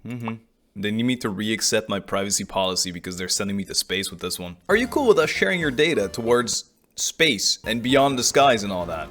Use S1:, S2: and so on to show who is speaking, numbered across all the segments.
S1: They need me to re-accept my privacy policy because they're sending me to space with this one. Are you cool with us sharing your data towards space and beyond the skies and all that?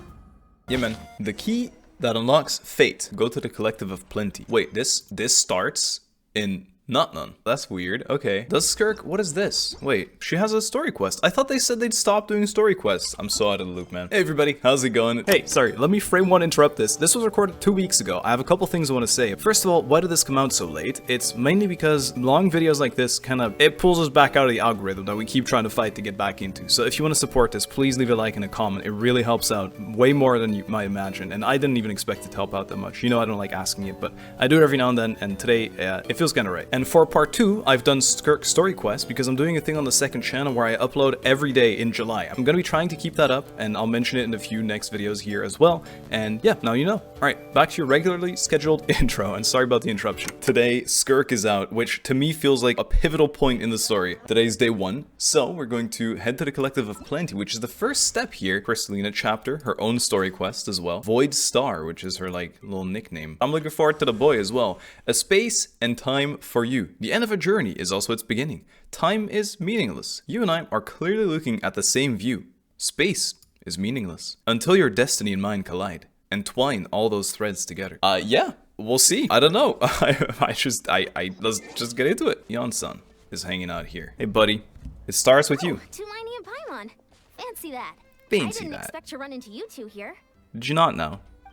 S1: Yeah, man. The key that unlocks fate. Go to the collective of plenty. Wait, this starts in not none. That's weird. Okay. Does Skirk? What is this? Wait, she has a story quest. I thought they said they'd stop doing story quests. I'm so out of the loop, man. Hey, everybody. How's it going? Hey, sorry. Let me frame one interrupt this. This was recorded 2 weeks ago. I have a couple things I want to say. First of all, why did this come out so late? It's mainly because long videos like this it pulls us back out of the algorithm that we keep trying to fight to get back into. So if you want to support this, please leave a like and a comment. It really helps out way more than you might imagine. And I didn't even expect it to help out that much. You know, I don't like asking it, but I do it every now and then. And today, it feels kind of right. And for part 2, I've done Skirk story quest because I'm doing a thing on the second channel where I upload every day in July. I'm going to be trying to keep that up, and I'll mention it in a few next videos here as well. And yeah, now you know. Alright, back to your regularly scheduled intro, and sorry about the interruption. Today, Skirk is out, which to me feels like a pivotal point in the story. Today's day 1, so we're going to head to the Collective of Plenty, which is the first step here. Crystalina chapter, her own story quest as well. Void Star, which is her like little nickname. I'm looking forward to the boy as well. A space and time for you. The end of a journey is also its beginning. Time is meaningless. You and I are clearly looking at the same view. Space is meaningless. Until your destiny and mine collide. And twine all those threads together. Yeah, we'll see. I don't know. Let's just get into it. Yon-san is hanging out here. Hey, buddy. It starts with you.
S2: Tumini and Paimon. Fancy that.
S1: Fancy
S2: I didn't
S1: that.
S2: expect to run into you two here.
S1: Did you not know?
S3: Oh,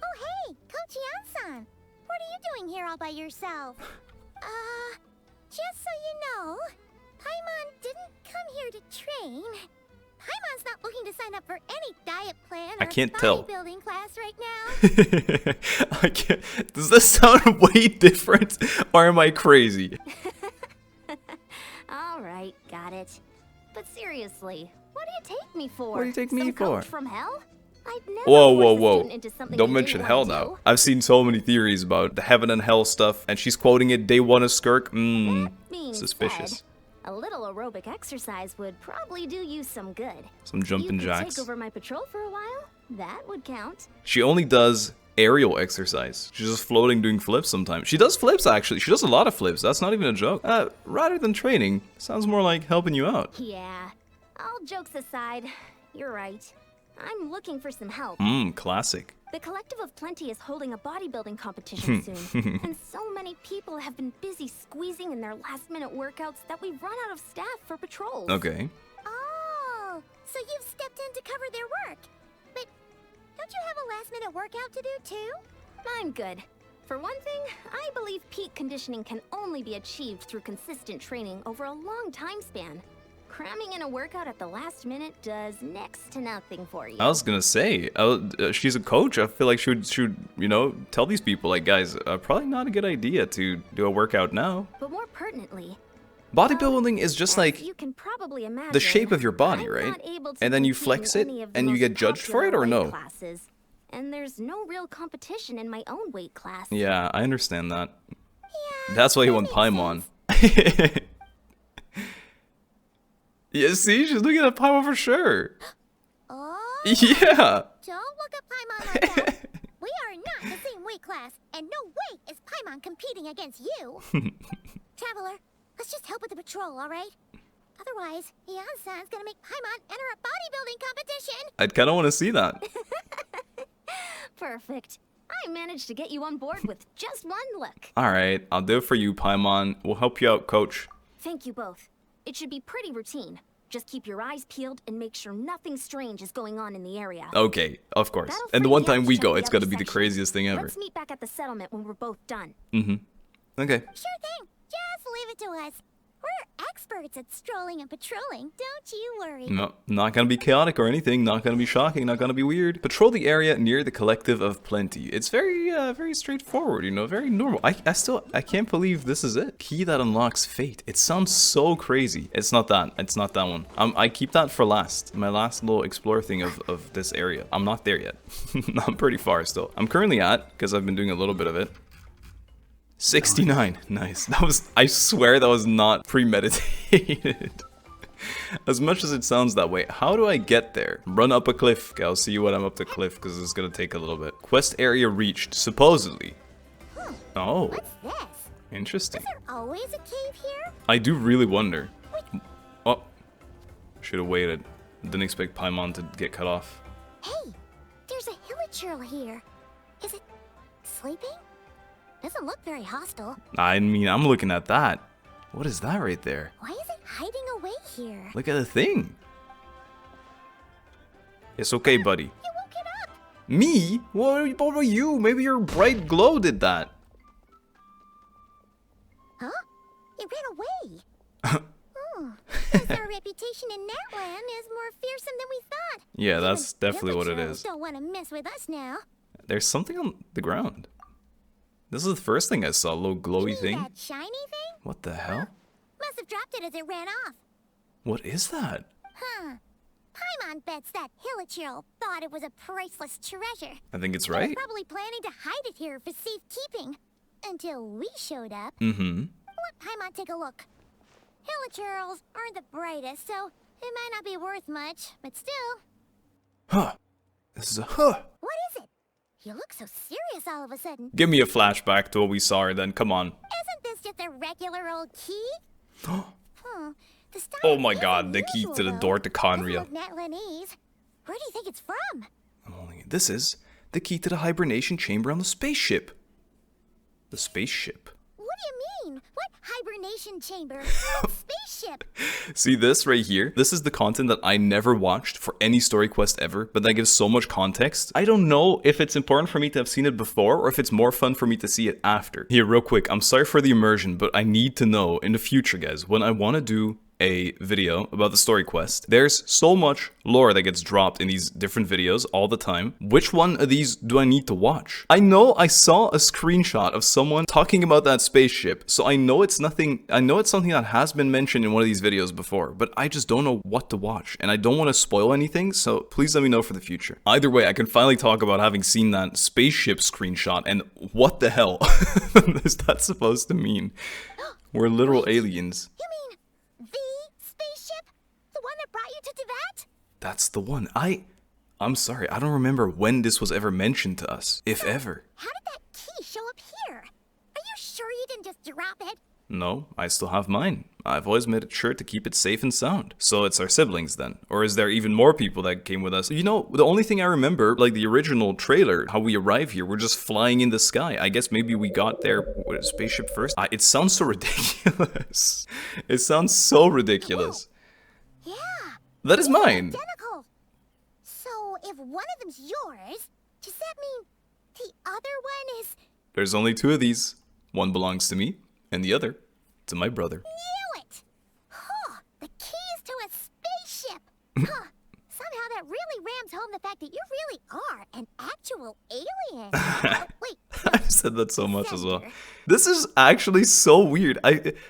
S3: hey, Coach Yan-san. What are you doing here all by yourself? Just so you know, Paimon didn't come here to train. Paimon's not looking to sign up for any diet plan or
S1: I can't tell.
S3: bodybuilding class right now.
S1: I can't. Does this sound way different, or am I crazy?
S2: All right, got it. But seriously, what do you take me for?
S1: What do you take me
S2: Some
S1: for?
S2: coach from hell? I'd never
S1: Whoa,
S2: force a
S1: whoa.
S2: student into something
S1: Don't
S2: they
S1: mention
S2: didn't
S1: hell
S2: want to
S1: now.
S2: do.
S1: I've seen so many theories about the heaven and hell stuff, and she's quoting it day 1 of Skirk.
S2: That being
S1: Suspicious.
S2: said, a little aerobic exercise would probably do you some good.
S1: Some jumping
S2: you could
S1: jacks.
S2: take over my patrol for a while? That would count.
S1: She only does aerial exercise. She's just floating doing flips sometimes. She does flips actually. She does a lot of flips. That's not even a joke. Rather than training, sounds more like helping you out.
S2: Yeah. All jokes aside, you're right. I'm looking for some help.
S1: Classic.
S2: The Collective of Plenty is holding a bodybuilding competition soon, and so many people have been busy squeezing in their last-minute workouts that we've run out of staff for patrols.
S1: Okay.
S3: Oh, so you've stepped in to cover their work. But don't you have a last-minute workout to do too?
S2: I'm good. For one thing, I believe peak conditioning can only be achieved through consistent training over a long time span. Cramming in a workout at the last minute does next to nothing for you.
S1: I was gonna say, she's a coach. I feel like she would, you know, tell these people, like, guys, probably not a good idea to do a workout now.
S2: But more pertinently,
S1: Bodybuilding is just like
S2: you can probably imagine,
S1: the shape of your body,
S2: I'm
S1: right?
S2: not able to
S1: And then you
S2: compete
S1: flex
S2: in
S1: it,
S2: any of the
S1: and you
S2: most
S1: get judged for it, or
S2: popular
S1: no?
S2: weight classes. And there's no real competition in my own weight class.
S1: Yeah, I understand that.
S3: Yeah,
S1: That's why you
S3: that
S1: want
S3: makes
S1: Paimon.
S3: sense.
S1: Yeah, see, she's looking at Paimon for sure.
S3: Oh,
S1: Yeah.
S3: don't look at Paimon like that. We are not the same weight class, and no way is Paimon competing against you. Traveler, let's just help with the patrol, all right? Otherwise, Yan-san's gonna make Paimon enter a bodybuilding competition.
S1: I'd kind of want to see that.
S2: Perfect. I managed to get you on board with just one look.
S1: All right, I'll do it for you, Paimon. We'll help you out, coach.
S2: Thank you both. It should be pretty routine. Just keep your eyes peeled and make sure nothing strange is going on in the area.
S1: Okay, of course.
S2: That'll
S1: And the
S2: free
S1: one
S2: you up
S1: time
S2: to
S1: we
S2: check
S1: go,
S2: the
S1: it's
S2: other
S1: got to be the
S2: section.
S1: craziest thing ever.
S2: Let's meet back at the settlement when we're both done.
S1: Okay.
S3: Sure thing. Just leave it to us. We're experts at strolling and patrolling. Don't you worry.
S1: No, not gonna be chaotic or anything. Not gonna be shocking. Not gonna be weird. Patrol the area near the Collective of Plenty. It's very, very straightforward. You know, very normal. I can't believe this is it. Key that unlocks fate. It sounds so crazy. It's not that. It's not that one. I keep that for last. My last little explore thing of this area. I'm not there yet. I'm pretty far still. I'm currently at, because I've been doing a little bit of it, 69. Nice. That was, I swear that was not premeditated. As much as it sounds that way, how do I get there? Run up a cliff. Okay, I'll see you when I'm up the cliff because it's gonna take a little bit. Quest area reached, supposedly. Oh.
S3: What's this?
S1: Interesting.
S3: Is there always a cave here?
S1: I do really wonder. Oh, should have waited. Didn't expect Paimon to get cut off.
S3: Hey, there's a hilichurl here. Is it sleeping? Doesn't look very hostile.
S1: I mean, I'm looking at that. What is that right there?
S3: Why is it hiding away here?
S1: Look at the thing. It's okay, buddy.
S3: You woke it up.
S1: Me? What were you? Maybe your bright glow did that.
S3: Huh? It ran away. Guess our reputation in Natland is more fearsome than we thought.
S1: Yeah, that's
S3: Even
S1: definitely what it
S3: hilichurls
S1: is.
S3: Don't want to mess with us now.
S1: There's something on the ground. This is the first thing I saw, a little glowy
S3: You
S1: thing.
S3: mean that shiny thing?
S1: What the hell?
S3: Must have dropped it as it ran off.
S1: What is that?
S3: Huh. Paimon bets that hilichurl thought it was a priceless treasure.
S1: I think it's
S3: He was
S1: right.
S3: probably planning to hide it here for safekeeping. Until we showed up.
S1: Mm-hmm.
S3: Let Paimon take a look. Hilichurls aren't the brightest, so it might not be worth much, but still.
S1: Huh. This is a huh.
S3: What is it? You look so serious all of a sudden.
S1: Give me a flashback to what we saw then, come on.
S3: Isn't this just a regular old key? The style
S1: Oh my
S3: is
S1: god, the key
S3: unusual,
S1: to the
S3: though.
S1: door to KHAENRI'AH.
S3: Doesn't look Natlanese. Where do you think it's from?
S1: This is the key to the hibernation chamber on the spaceship. The spaceship.
S3: What do you mean? What hibernation chamber? Spaceship?
S1: See this right here? This is the content that I never watched for any story quest ever, but that gives so much context. I don't know if it's important for me to have seen it before or if it's more fun for me to see it after. Here, real quick, I'm sorry for the immersion, but I need to know in the future, guys, when I want to do a video about the story quest, there's so much lore that gets dropped in these different videos all the time. Which one of these do I need to watch? I know I saw a screenshot of someone talking about that spaceship, so I know it's nothing. I know it's something that has been mentioned in one of these videos before, but I just don't know what to watch, and I don't want to spoil anything, so please let me know for the future. Either way, I can finally talk about having seen that spaceship screenshot, and what the hell is that supposed to mean? We're literal aliens.
S3: You mean the spaceship? The one that brought you to Tibet?
S1: That's the one. I'm sorry, I don't remember when this was ever mentioned to us, if ever.
S3: How did that key show up here? Are you sure you didn't just drop it?
S1: No, I still have mine. I've always made it sure to keep it safe and sound. So it's our siblings then? Or is there even more people that came with us? You know, the only thing I remember, like the original trailer, how we arrive here, we're just flying in the sky. I guess maybe we got there with a spaceship first. It sounds so ridiculous. It sounds so ridiculous.
S3: Yeah.
S1: That is mine.
S3: Identical. So if one of them's yours, does that mean the other one is...
S1: There's only two of these. One belongs to me, and the other to my brother.
S3: Knew it! Huh, the keys to a spaceship! Huh, somehow that really rams home the fact that you really are an actual alien. Wait,
S1: I've said that so much as well.
S3: Cinder.
S1: This is actually so weird.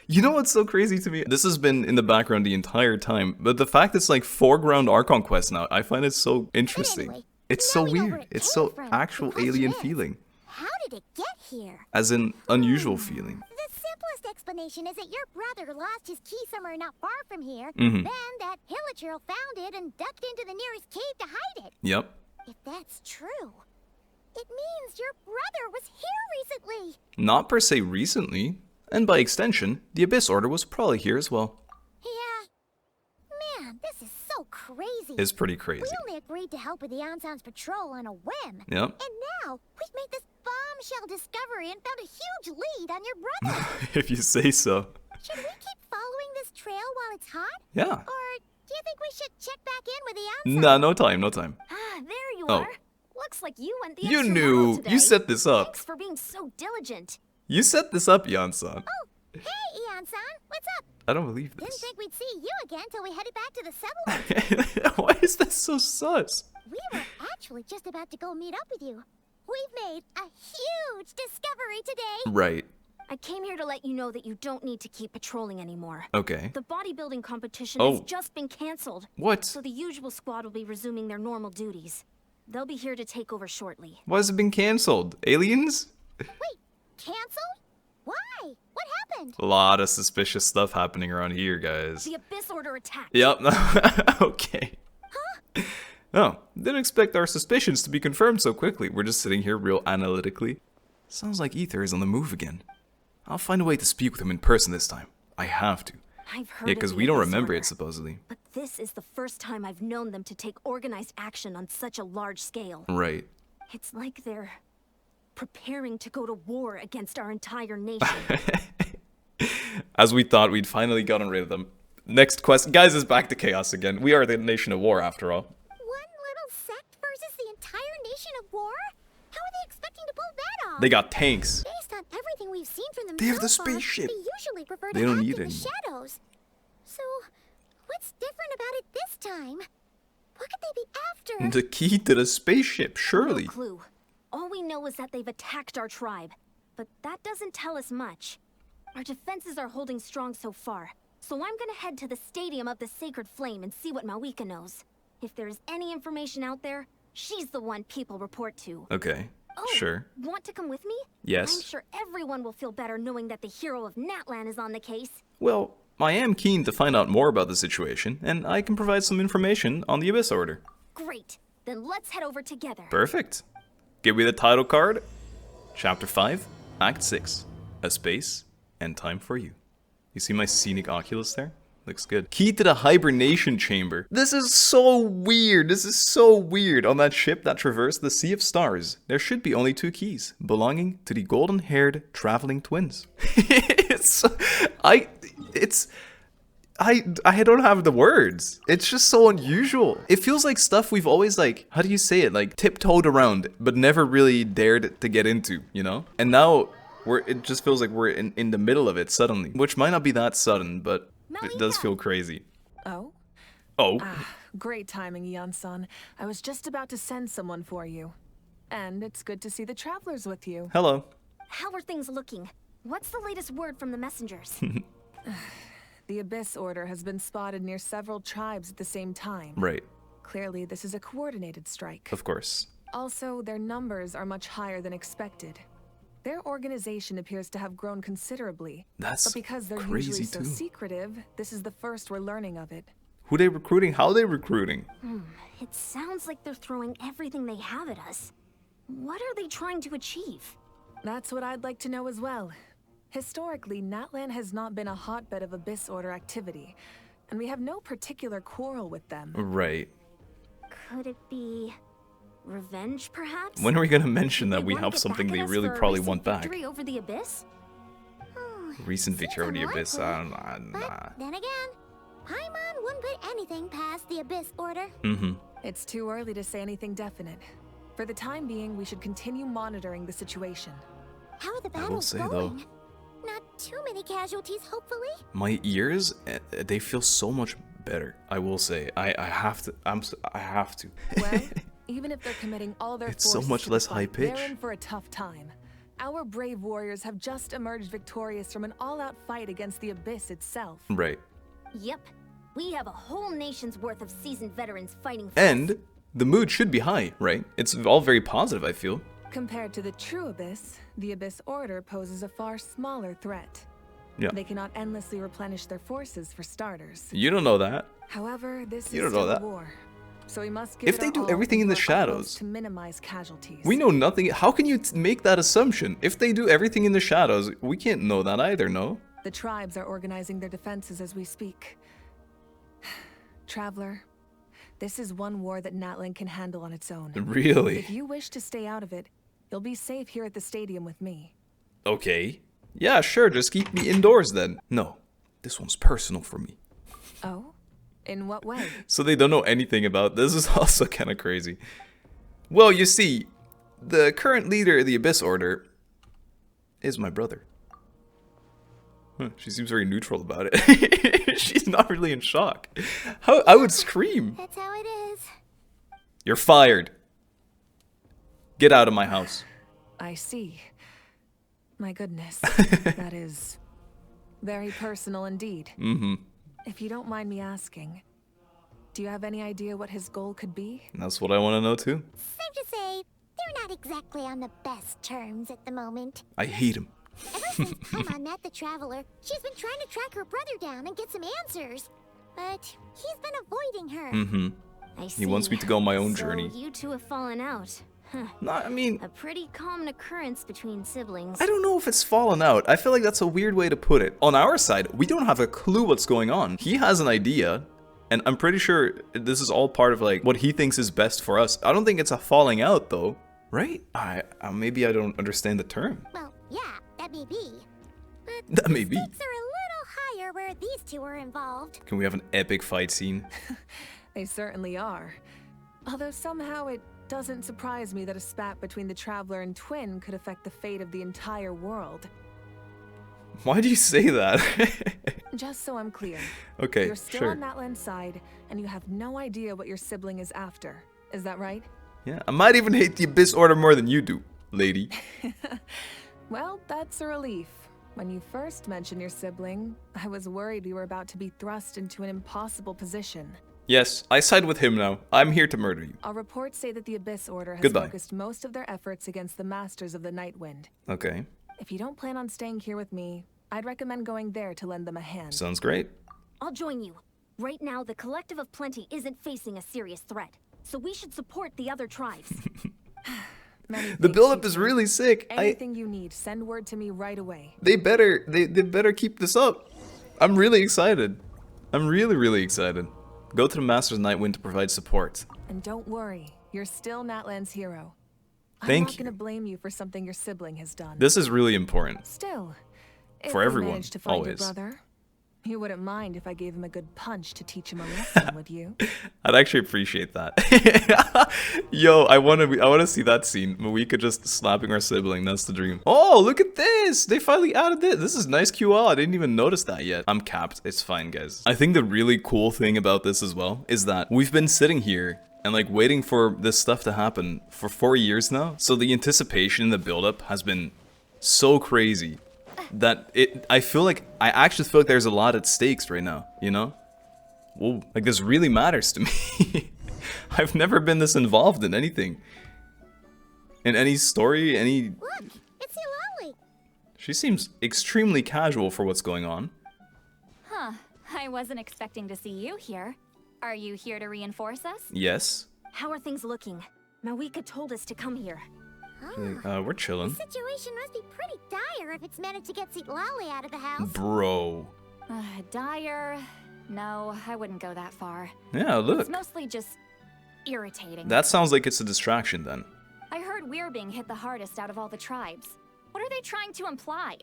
S1: You know what's so crazy to me? This has been in the background the entire time, but the fact it's like foreground Archon quest now, I find it so interesting.
S3: anyway,
S1: It's
S3: now
S1: so
S3: we know where
S1: weird.
S3: it
S1: It's
S3: came
S1: so
S3: from.
S1: actual
S3: The question
S1: alien
S3: is,
S1: feeling.
S3: how did it get here?
S1: As an unusual feeling.
S3: The simplest explanation is that your brother lost his key somewhere not far from here.
S1: Mhm.
S3: Then that hilichurl found it and ducked into the nearest cave to hide it.
S1: Yep.
S3: If that's true, it means your brother was here recently.
S1: Not per se recently, and by extension, the Abyss Order was probably here as well.
S3: Yeah. Man, this is so crazy.
S1: It's pretty crazy.
S3: We only agreed to help with the Ansan's patrol on a whim.
S1: Yep.
S3: And now we've made this bombshell discovery and found a huge lead on your brother.
S1: If you say so.
S3: Should we keep following this trail while it's hot?
S1: Yeah.
S3: Or do you think we should check back in with the Ansan?
S1: Nah, no time, no time.
S2: Ah, there you
S1: Oh.
S2: are. Looks like you went the
S1: You
S2: extra
S1: knew.
S2: mile today.
S1: You set this up.
S2: Thanks for being so diligent.
S1: You set this up, Yan-san.
S3: Oh, hey, Ian-san, what's up?
S1: I don't believe
S3: Didn't
S1: this.
S3: think we'd see you again till we headed back to the settlement.
S1: Why is that so sus?
S3: We were actually just about to go meet up with you. We've made a huge discovery today.
S1: Right.
S2: I came here to let you know that you don't need to keep patrolling anymore.
S1: Okay.
S2: The bodybuilding competition
S1: Oh.
S2: has just been cancelled.
S1: What?
S2: So the usual squad will be resuming their normal duties. They'll be here to take over shortly.
S1: Why has it been cancelled? Aliens?
S3: Wait, canceled? Why? What happened?
S1: A lot of suspicious stuff happening around here, guys.
S2: The Abyss Order attacked.
S1: Yep. Okay. Oh, didn't expect our suspicions to be confirmed so quickly. We're just sitting here real analytically. Sounds like Ether is on the move again. I'll find a way to speak with him in person this time. I have to.
S2: I've heard
S1: Yeah,
S2: of
S1: because
S2: the
S1: we don't
S2: Abyss
S1: remember
S2: Order,
S1: it, supposedly.
S2: but this is the first time I've known them to take organized action on such a large scale.
S1: Right.
S2: It's like they're preparing to go to war against our entire nation.
S1: As we thought, we'd finally gotten rid of them. Next quest. Guys, is back to chaos again. We are the nation of war, after all.
S3: One little sect versus the entire nation of war? How are they expecting to pull that off?
S1: They got tanks.
S3: Based on everything we've seen from them
S1: They have the
S3: so far,
S1: spaceship.
S3: they usually prefer
S1: They
S3: to
S1: don't
S3: act
S1: need
S3: in the
S1: it.
S3: shadows. So, what's different about it this time? What could they be after?
S1: The key to the spaceship,
S2: No
S1: surely.
S2: clue. All we know is that they've attacked our tribe, but that doesn't tell us much. Our defenses are holding strong so far, so I'm gonna head to the Stadium of the Sacred Flame and see what Mavuika knows. If there's any information out there, she's the one people report to.
S1: Okay,
S2: Oh,
S1: sure.
S2: Want to come with me?
S1: Yes.
S2: I'm sure everyone will feel better knowing that the hero of Natlan is on the case.
S1: Well, I am keen to find out more about the situation, and I can provide some information on the Abyss Order.
S2: Great. Then let's head over together.
S1: Perfect. Give me the title card. Chapter 5, Act 6. A Space and Time for You. You see my scenic Oculus there? Looks good. Key to the hibernation chamber. This is so weird. This is so weird. On that ship that traversed the Sea of Stars, there should be only 2 keys, belonging to the golden-haired traveling twins. I don't have the words. It's just so unusual. It feels like stuff we've always, like, how do you say it? Like, tiptoed around, but never really dared to get into, you know? And now, it just feels like we're in the middle of it suddenly. Which might not be that sudden, but it does feel crazy.
S4: Oh?
S1: Oh.
S4: Great timing, Eon-san. I was just about to send someone for you. And it's good to see the travelers with you.
S1: Hello.
S2: How are things looking? What's the latest word from the messengers?
S4: The Abyss Order has been spotted near several tribes at the same time.
S1: Right.
S4: Clearly, this is a coordinated strike.
S1: Of course.
S4: Also, their numbers are much higher than expected. Their organization appears to have grown considerably.
S1: That's
S4: but because they're
S1: crazy
S4: usually so
S1: too.
S4: secretive, this is the first we're learning of it.
S1: Who they recruiting? How they recruiting?
S2: It sounds like they're throwing everything they have at us. What are they trying to achieve?
S4: That's what I'd like to know as well. Historically, Natlan has not been a hotbed of Abyss Order activity, and we have no particular quarrel with them.
S1: Right.
S2: Could it be revenge, perhaps?
S1: When are we gonna mention
S2: They
S1: that we
S2: wanna
S1: have
S2: get
S1: something
S2: back
S1: they
S2: at us
S1: really
S2: for a
S1: probably
S2: recent
S1: want back?
S2: victory over the Abyss?
S1: Recent victory over the
S3: Seems
S1: Abyss.
S3: unlikely.
S1: Nah.
S3: But then again, Paimon wouldn't put anything past the Abyss Order.
S4: It's too early to say anything definite. For the time being, we should continue monitoring the situation.
S3: How are the
S1: I will
S3: battles
S1: say,
S3: going?
S1: though,
S3: Not too many casualties, hopefully.
S1: my ears, they feel so much better. I will say. I have to. I have to.
S4: Well, even if they're committing all their
S1: It's so
S4: forces
S1: much
S4: to the
S1: less
S4: fight,
S1: high pitch.
S4: they're in for a tough time. Our brave warriors have just emerged victorious from an all-out fight against the Abyss itself.
S1: Right.
S2: Yep. We have a whole nation's worth of seasoned veterans fighting for us.
S1: And the mood should be high, right? It's all very positive, I feel.
S4: Compared to the true Abyss, the Abyss Order poses a far smaller threat.
S1: Yeah.
S4: They cannot endlessly replenish their forces for starters.
S1: You don't know that.
S4: However, this
S1: You
S4: is
S1: don't know
S4: still
S1: that.
S4: a war. So we must give
S1: If
S4: it
S1: they
S4: our
S1: do
S4: all
S1: everything
S4: and
S1: in
S4: do
S1: the
S4: our utmost
S1: shadows,
S4: to minimize casualties.
S1: We know nothing. How can you make that assumption? If they do everything in the shadows, we can't know that either, no?
S4: The tribes are organizing their defenses as we speak. Traveler, this is one war that Natlan can handle on its own.
S1: Really?
S4: If you wish to stay out of it, you'll be safe here at the stadium with me.
S1: Okay. Yeah, sure, just keep me indoors then. No, this one's personal for me.
S4: Oh? In what way?
S1: So they don't know anything about this is also kind of crazy. Well, you see, the current leader of the Abyss Order is my brother. Huh, she seems very neutral about it. She's not really in shock. How I would scream.
S3: That's how it is.
S1: You're fired. Get out of my house.
S4: I see. My goodness. That is very personal indeed. If you don't mind me asking, do you have any idea what his goal could be?
S1: That's what I want to know too.
S3: Safe to say, they're not exactly on the best terms at the moment.
S1: I hate him.
S3: Ever since Paimon met the Traveler, she's been trying to track her brother down and get some answers. But he's been avoiding her.
S2: I see.
S1: He wants me to go on my own
S2: So
S1: journey.
S2: you two have fallen out.
S1: No, I mean,
S2: A pretty common occurrence between siblings.
S1: I don't know if it's fallen out. I feel like that's a weird way to put it. On our side, we don't have a clue what's going on. He has an idea, and I'm pretty sure this is all part of like what he thinks is best for us. I don't think it's a falling out though, right? Maybe I don't understand the term.
S3: Well, yeah, that may be. But
S1: That may be.
S3: stakes are a little higher where these two are involved.
S1: Can we have an epic fight scene?
S4: They certainly are. Although somehow it doesn't surprise me that a spat between the Traveler and Twin could affect the fate of the entire world.
S1: Why do you say that?
S4: Just so I'm clear.
S1: Okay,
S4: You're still
S1: sure.
S4: on Natlan's side, and you have no idea what your sibling is after. Is that right?
S1: Yeah, I might even hate the Abyss Order more than you do, lady.
S4: Well, that's a relief. When you first mentioned your sibling, I was worried we were about to be thrust into an impossible position.
S1: Yes, I side with him now. I'm here to murder you.
S4: Our reports say that the Abyss Order has
S1: Goodbye.
S4: focused most of their efforts against the Masters of the Nightwind.
S1: Okay,
S4: If you don't plan on staying here with me, I'd recommend going there to lend them a hand.
S1: sounds great.
S2: I'll join you. Right now, the Collective of Plenty isn't facing a serious threat, so we should support the other tribes.
S4: Many
S1: The
S4: thanks,
S1: build-up
S4: Chief.
S1: is really sick.
S4: Anything you need, send word to me right away.
S1: They better keep this up. I'm really excited. I'm really excited. Go to the Masters of Nightwind to provide support.
S4: And don't worry, you're still Natlan's hero. I'm
S1: Thank
S4: not
S1: you.
S4: gonna blame you for something your sibling has done.
S1: This is really important.
S4: Still, if
S1: For
S4: we
S1: everyone,
S4: manage to find
S1: always.
S4: your brother, you wouldn't mind if I gave him a good punch to teach him a lesson, would you?
S1: I'd actually appreciate that. Yo, I wanna see that scene. Mavuika just slapping our sibling. That's the dream. Oh, look at this! They finally added this. This is nice QL. I didn't even notice that yet. I'm capped. It's fine, guys. I think the really cool thing about this as well is that we've been sitting here and like waiting for this stuff to happen for 4 years now. So the anticipation and the build-up has been so crazy that I actually feel like there's a lot at stakes right now, you know? Whoa, like this really matters to me. I've never been this involved in anything. In any story, any...
S3: Look, it's Eulalie.
S1: She seems extremely casual for what's going on.
S5: Huh. I wasn't expecting to see you here. Are you here to reinforce us?
S1: Yes.
S2: How are things looking? Mavuika told us to come here.
S1: We're chilling.
S3: The situation must be pretty dire if it's managed to get Eulalie out of the house.
S1: Bro.
S5: Dire? No, I wouldn't go that far.
S1: Yeah, look.
S5: It's mostly just irritating.
S1: That sounds like it's a distraction then.
S5: I heard we're being hit the hardest out of all the tribes. What are they trying to imply?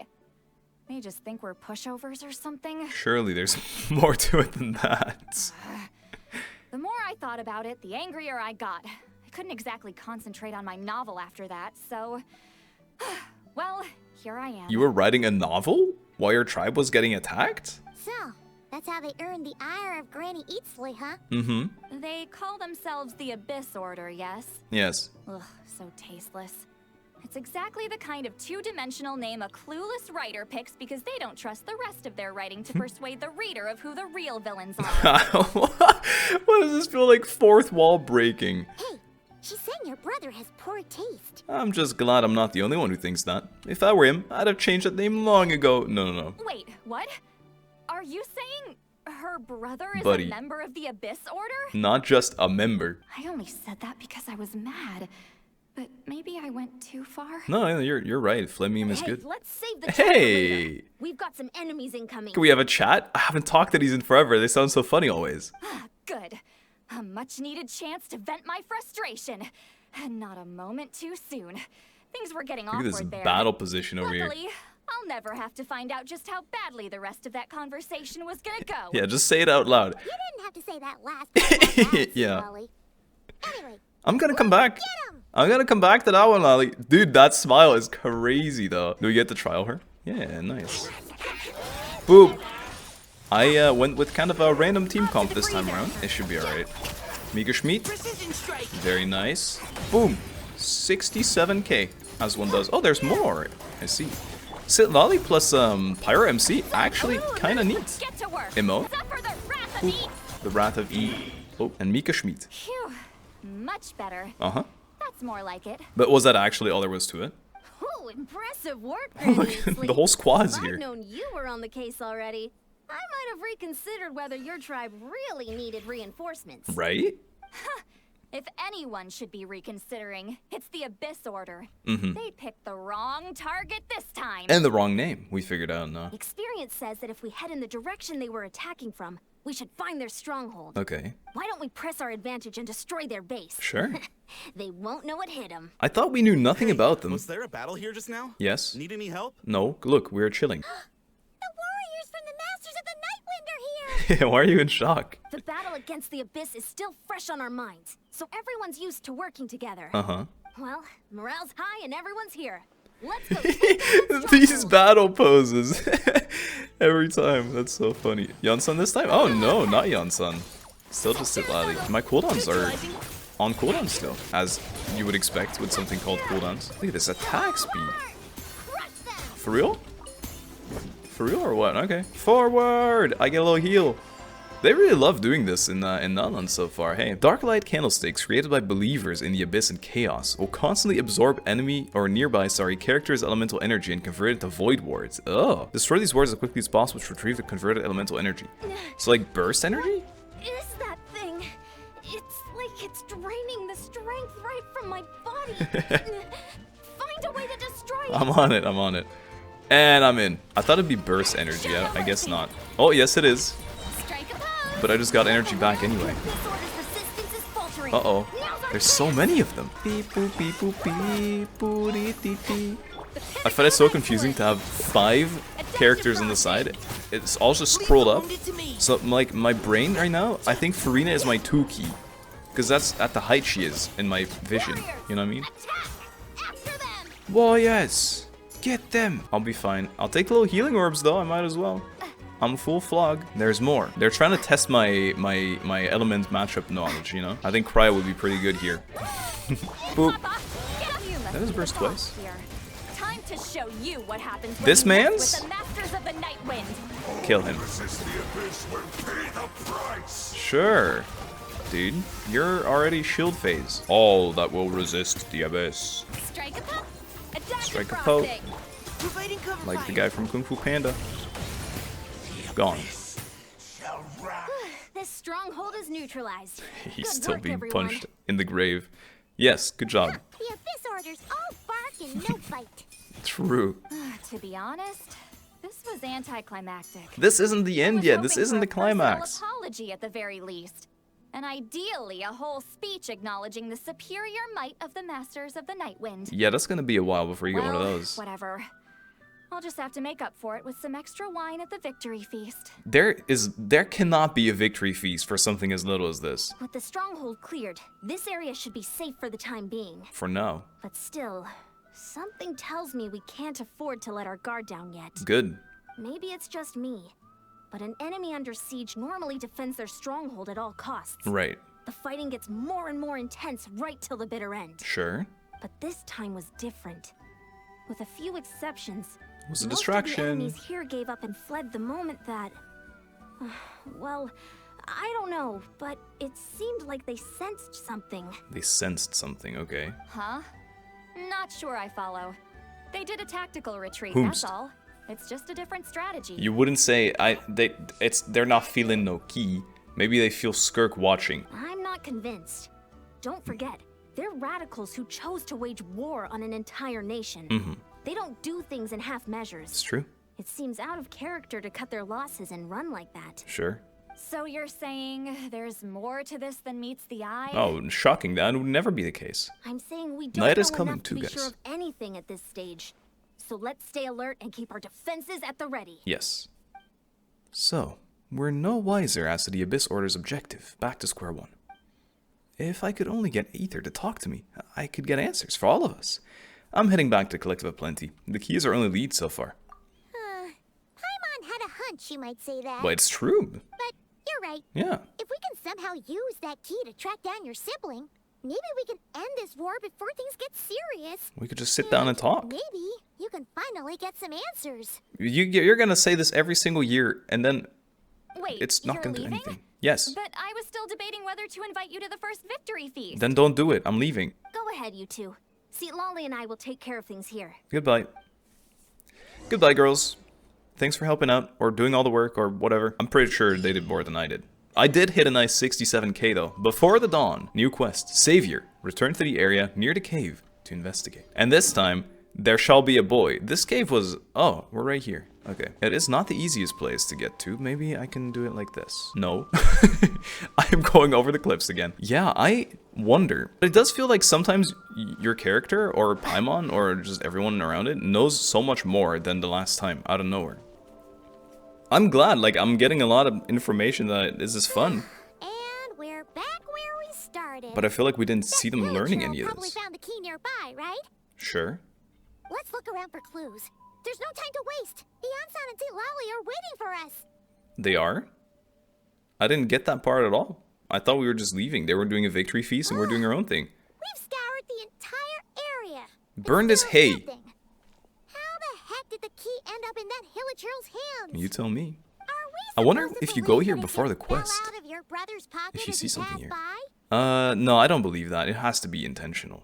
S5: They just think we're pushovers or something?
S1: Surely there's more to it than that.
S5: The more I thought about it, the angrier I got. I couldn't exactly concentrate on my novel after that, so... well, here I am.
S1: You were writing a novel while your tribe was getting attacked?
S3: So, that's how they earned the ire of Granny Eatsley, huh?
S1: Mm-hmm.
S5: They call themselves the Abyss Order, yes?
S1: Yes.
S5: Ugh, so tasteless. It's exactly the kind of two-dimensional name a clueless writer picks because they don't trust the rest of their writing to persuade the reader of who the real villains are.
S1: What does this feel like? Fourth wall breaking.
S3: Hey, she's saying your brother has poor taste.
S1: I'm just glad I'm not the only one who thinks that. If I were him, I'd have changed that name long ago. No.
S5: Wait, what? Are you saying her brother is
S1: Buddy.
S5: a member of the Abyss Order?
S1: Not just a member.
S5: I only said that because I was mad. But maybe I went too far?
S1: No, you're right. Fleming is
S2: Hey,
S1: good.
S2: let's save the chat for
S1: Hey!
S2: later. We've got some enemies incoming.
S1: Can we have a chat? I haven't talked to these in forever. They sound so funny always.
S5: Good. A much-needed chance to vent my frustration. And not a moment too soon. Things were getting
S1: Look at
S5: awkward
S1: this
S5: there.
S1: battle position over here.
S5: Luckily, I'll never have to find out just how badly the rest of that conversation was gonna go.
S1: Yeah, just say it out loud.
S3: You didn't have to say that last part out loud,
S1: Yeah.
S3: Eulalie. Anyway,
S1: I'm gonna come back. I'm gonna come back to that one, Lolly. Dude, that smile is crazy, though. Do we get to trial her? Yeah, nice. Boom. I went with kind of a random team comp this time around. It should be alright. Mika Schmidt. Very nice. Boom. 67k, as one does. Oh, there's more. I see. Sit Lolly plus Pyro MC. Actually, kind of neat.
S5: Get to work.
S1: Emo.
S5: Suffer the wrath of E.
S1: The Wrath of E. Oh, and Mika Schmidt.
S5: Phew. Much better.
S1: Uh-huh.
S5: That's more like it.
S1: But was that actually all there was to it?
S2: Oh, impressive work,
S1: Look,
S2: Granny Eatsley.
S1: the whole squad's
S2: If
S1: here.
S2: I'd known you were on the case already, I might have reconsidered whether your tribe really needed reinforcements.
S1: Right?
S5: If anyone should be reconsidering, it's the Abyss Order.
S1: Mm-hmm.
S5: They picked the wrong target this time.
S1: And the wrong name, we figured out now.
S2: Experience says that if we head in the direction they were attacking from, we should find their stronghold.
S1: Okay.
S2: Why don't we press our advantage and destroy their base?
S1: Sure.
S2: They won't know what hit them.
S1: I thought we knew nothing about them.
S6: Was there a battle here just now?
S1: Yes.
S6: Need any help?
S1: No, look, we're chilling.
S3: The warriors from the Masters of the Nightwind are here!
S1: Why are you in shock?
S2: The battle against the Abyss is still fresh on our minds, so everyone's used to working together.
S1: Uh-huh.
S2: Well, morale's high and everyone's here. Let's go take down that
S1: These
S2: stronghold.
S1: battle poses. Every time. That's so funny. Yonsun this time? Oh no, not Yonsun. Still just Itlali. My cooldowns are on cooldown still, as you would expect with something called cooldowns. Look at this attack speed. For real? For real or what? Okay. Forward! I get a little heal. They really love doing this in Nanlan so far. Hey, dark light candlesticks created by believers in the abyss and chaos will constantly absorb enemy or nearby, characters' elemental energy and convert it to void wards. Oh, destroy these wards as quickly as possible to retrieve the converted elemental energy. So like burst energy?
S2: Is that thing? It's like it's draining the strength right from my body. Find a way to destroy it.
S1: I'm on it. I'm on it. And I'm in. I thought it'd be burst energy. I guess not. Oh yes, it is.
S2: Strike a pose.
S1: But I just got energy back anyway.
S2: This order's resistance is faltering.
S1: Uh-oh.
S2: Now's our
S1: There's so
S2: chance.
S1: many of them. Beep boop beep boop beep boop dee dee dee. I find it so confusing to have 5 characters on the side. It's all just scrolled up. So like my brain right now, I think Farina is my 2 key. Because that's at the height she is in my vision. You know what I mean?
S2: Attack! After them!
S1: Whoa, yes! Get them! I'll be fine. I'll take little healing orbs though, I might as well. I'm full flog. There's more. They're trying to test my element matchup knowledge, you know? I think Cryo would be pretty good here. Boop. That is burst twice.
S5: Here. Time to show you what happens when
S1: This
S5: you mess
S1: man's?
S5: with the Masters of the Nightwind.
S1: Kill him. Sure. Dude, you're already shield phase. All that will resist the abyss.
S5: Strike a poke. Attack
S1: Strike a
S5: frosting.
S1: poke. Like the guy from Kung Fu Panda. Gone.
S2: This stronghold is neutralized.
S1: He's
S2: Good
S1: still
S2: work,
S1: being
S2: everyone.
S1: punched in the grave. Yes, good job.
S3: The Abyss Orders all bark and no bite.
S1: True.
S5: To be honest, this was anticlimactic.
S1: This isn't the
S5: I
S1: end
S5: was
S1: yet.
S5: hoping
S1: This
S5: for
S1: isn't
S5: a
S1: the
S5: personal
S1: climax.
S5: apology at the very least. And ideally, a whole speech acknowledging the superior might of the Masters of the Nightwind.
S1: Yeah, that's gonna be a while before you get one of
S5: Well,
S1: those.
S5: Whatever. I'll just have to make up for it with some extra wine at the victory feast.
S1: There cannot be a victory feast for something as little as this.
S2: With the stronghold cleared, this area should be safe for the time being.
S1: For now.
S2: But still, something tells me we can't afford to let our guard down yet.
S1: Good.
S2: Maybe it's just me, but an enemy under siege normally defends their stronghold at all costs.
S1: Right.
S2: The fighting gets more and more intense right till the bitter end.
S1: Sure.
S2: But this time was different. With a few exceptions,
S1: It was a
S2: most
S1: distraction.
S2: of the enemies here gave up and fled the moment that... well, I don't know, but it seemed like they sensed something.
S1: They sensed something, okay.
S5: Huh? Not sure I follow. They did a tactical retreat,
S1: Whomst?
S5: that's all. It's just a different strategy.
S1: You wouldn't say they're not feeling no key. Maybe they feel skirk watching.
S2: I'm not convinced. Don't forget, they're radicals who chose to wage war on an entire nation.
S1: Mm-hmm.
S2: They don't do things in half measures.
S1: It's true.
S2: It seems out of character to cut their losses and run like that.
S1: Sure.
S5: So you're saying there's more to this than meets the eye?
S1: Oh, shocking. That would never be the case.
S2: I'm saying we don't
S1: Night
S2: know
S1: is coming
S2: enough
S1: too,
S2: to be
S1: guys.
S2: sure of anything at this stage. So let's stay alert and keep our defenses at the ready.
S1: Yes. So, we're no wiser as to the Abyss Order's objective. Back to square one. If I could only get Aether to talk to me, I could get answers for all of us. I'm heading back to Collective Aplenty. The key is our only lead so far.
S3: Paimon had a hunch you might say that.
S1: But it's true.
S3: But you're right.
S1: Yeah.
S3: If we can somehow use that key to track down your sibling, maybe we can end this war before things get serious.
S1: We could just sit down and talk.
S3: Maybe you can finally get some answers.
S1: You're gonna say this every single year, and then
S5: Wait,
S1: it's not
S5: you're
S1: gonna do
S5: leaving?
S1: anything. Yes.
S5: But I was still debating whether to invite you to the first victory feast.
S1: Then don't do it. I'm leaving.
S2: Go ahead, you two. See, Lolly and I will take care of things here.
S1: Goodbye. Goodbye, girls. Thanks for helping out, or doing all the work, or whatever. I'm pretty sure they did more than I did. I did hit a nice 67k though. Before the dawn, new quest, Savior. Return to the area near the cave to investigate. And this time, there shall be a boy. This cave was, oh, we're right here. Okay. It is not the easiest place to get to. Maybe I can do it like this. No. I am going over the cliffs again. Yeah, I wonder. But it does feel like sometimes your character or Paimon or just everyone around it knows so much more than the last time out of nowhere. I'm glad, like, I'm getting a lot of information that this is fun.
S3: And we're back where we started.
S1: But I feel like we didn't see them learning
S3: Trail
S1: any of
S3: probably
S1: this.
S3: found the key nearby, right?
S1: Sure.
S3: Let's look around for clues. There's no time to waste. The Ansan and Lally are waiting for us.
S1: They are? I didn't get that part at all. I thought we were just leaving. They were doing a victory feast and we're doing our own thing.
S3: We've scoured the entire area.
S1: Burned
S3: and
S1: as
S3: found
S1: hay.
S3: nothing. How the heck did the key end up in that Hilichurl's hands?
S1: You tell me.
S3: Are we
S1: I wonder
S3: supposed to
S1: if you go
S3: believe
S1: here
S3: that it
S1: before the
S3: just fell
S1: quest,
S3: out of your brother's pocket
S1: if you
S3: as
S1: see
S3: he
S1: something
S3: passed
S1: here.
S3: by?
S1: No, I don't believe that. It has to be intentional.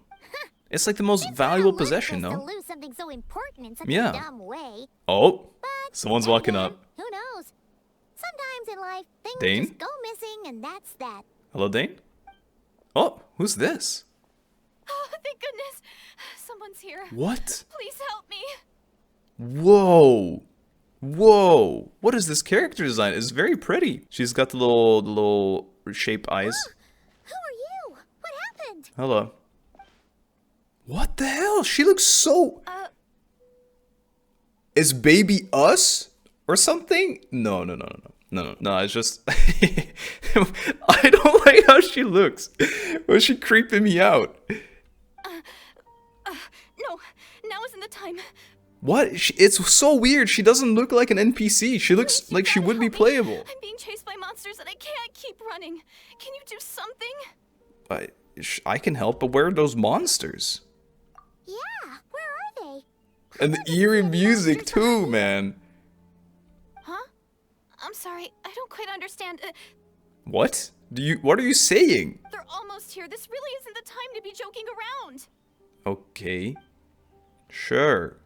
S1: It's like the most valuable possession,
S3: To
S1: no?
S3: lose something so important in such
S1: Yeah.
S3: a dumb way.
S1: Oh,
S3: But
S1: someone's
S3: then
S1: walking
S3: again,
S1: up.
S3: Who knows? Sometimes in life, things
S1: Dane?
S3: just go missing, and that's that.
S1: Hello, Dane? Oh, who's this?
S5: Oh, thank goodness. Someone's here.
S1: What?
S5: Please help me.
S1: Whoa. Whoa. What is this character design? It's very pretty. She's got the little shape eyes.
S3: Who are you? What happened?
S1: Hello. What the hell? She looks so... Is baby us? Or something? No, it's just... I don't like how she looks. Was she creeping me out?
S5: No, now isn't the time.
S1: What? It's so weird. She doesn't look like an NPC. She looks
S5: Please,
S1: like
S5: you
S1: she
S5: gotta
S1: would be
S5: help me.
S1: playable.
S5: I'm being chased by monsters and I can't keep running. Can you do something?
S1: I can help, but where are those monsters?
S3: Yeah, where are they?
S1: And the eerie music too, man.
S5: Huh? I'm sorry, I don't quite understand.
S1: What? What are you saying?
S5: They're almost here. This really isn't the time to be joking around.
S1: Okay. Sure.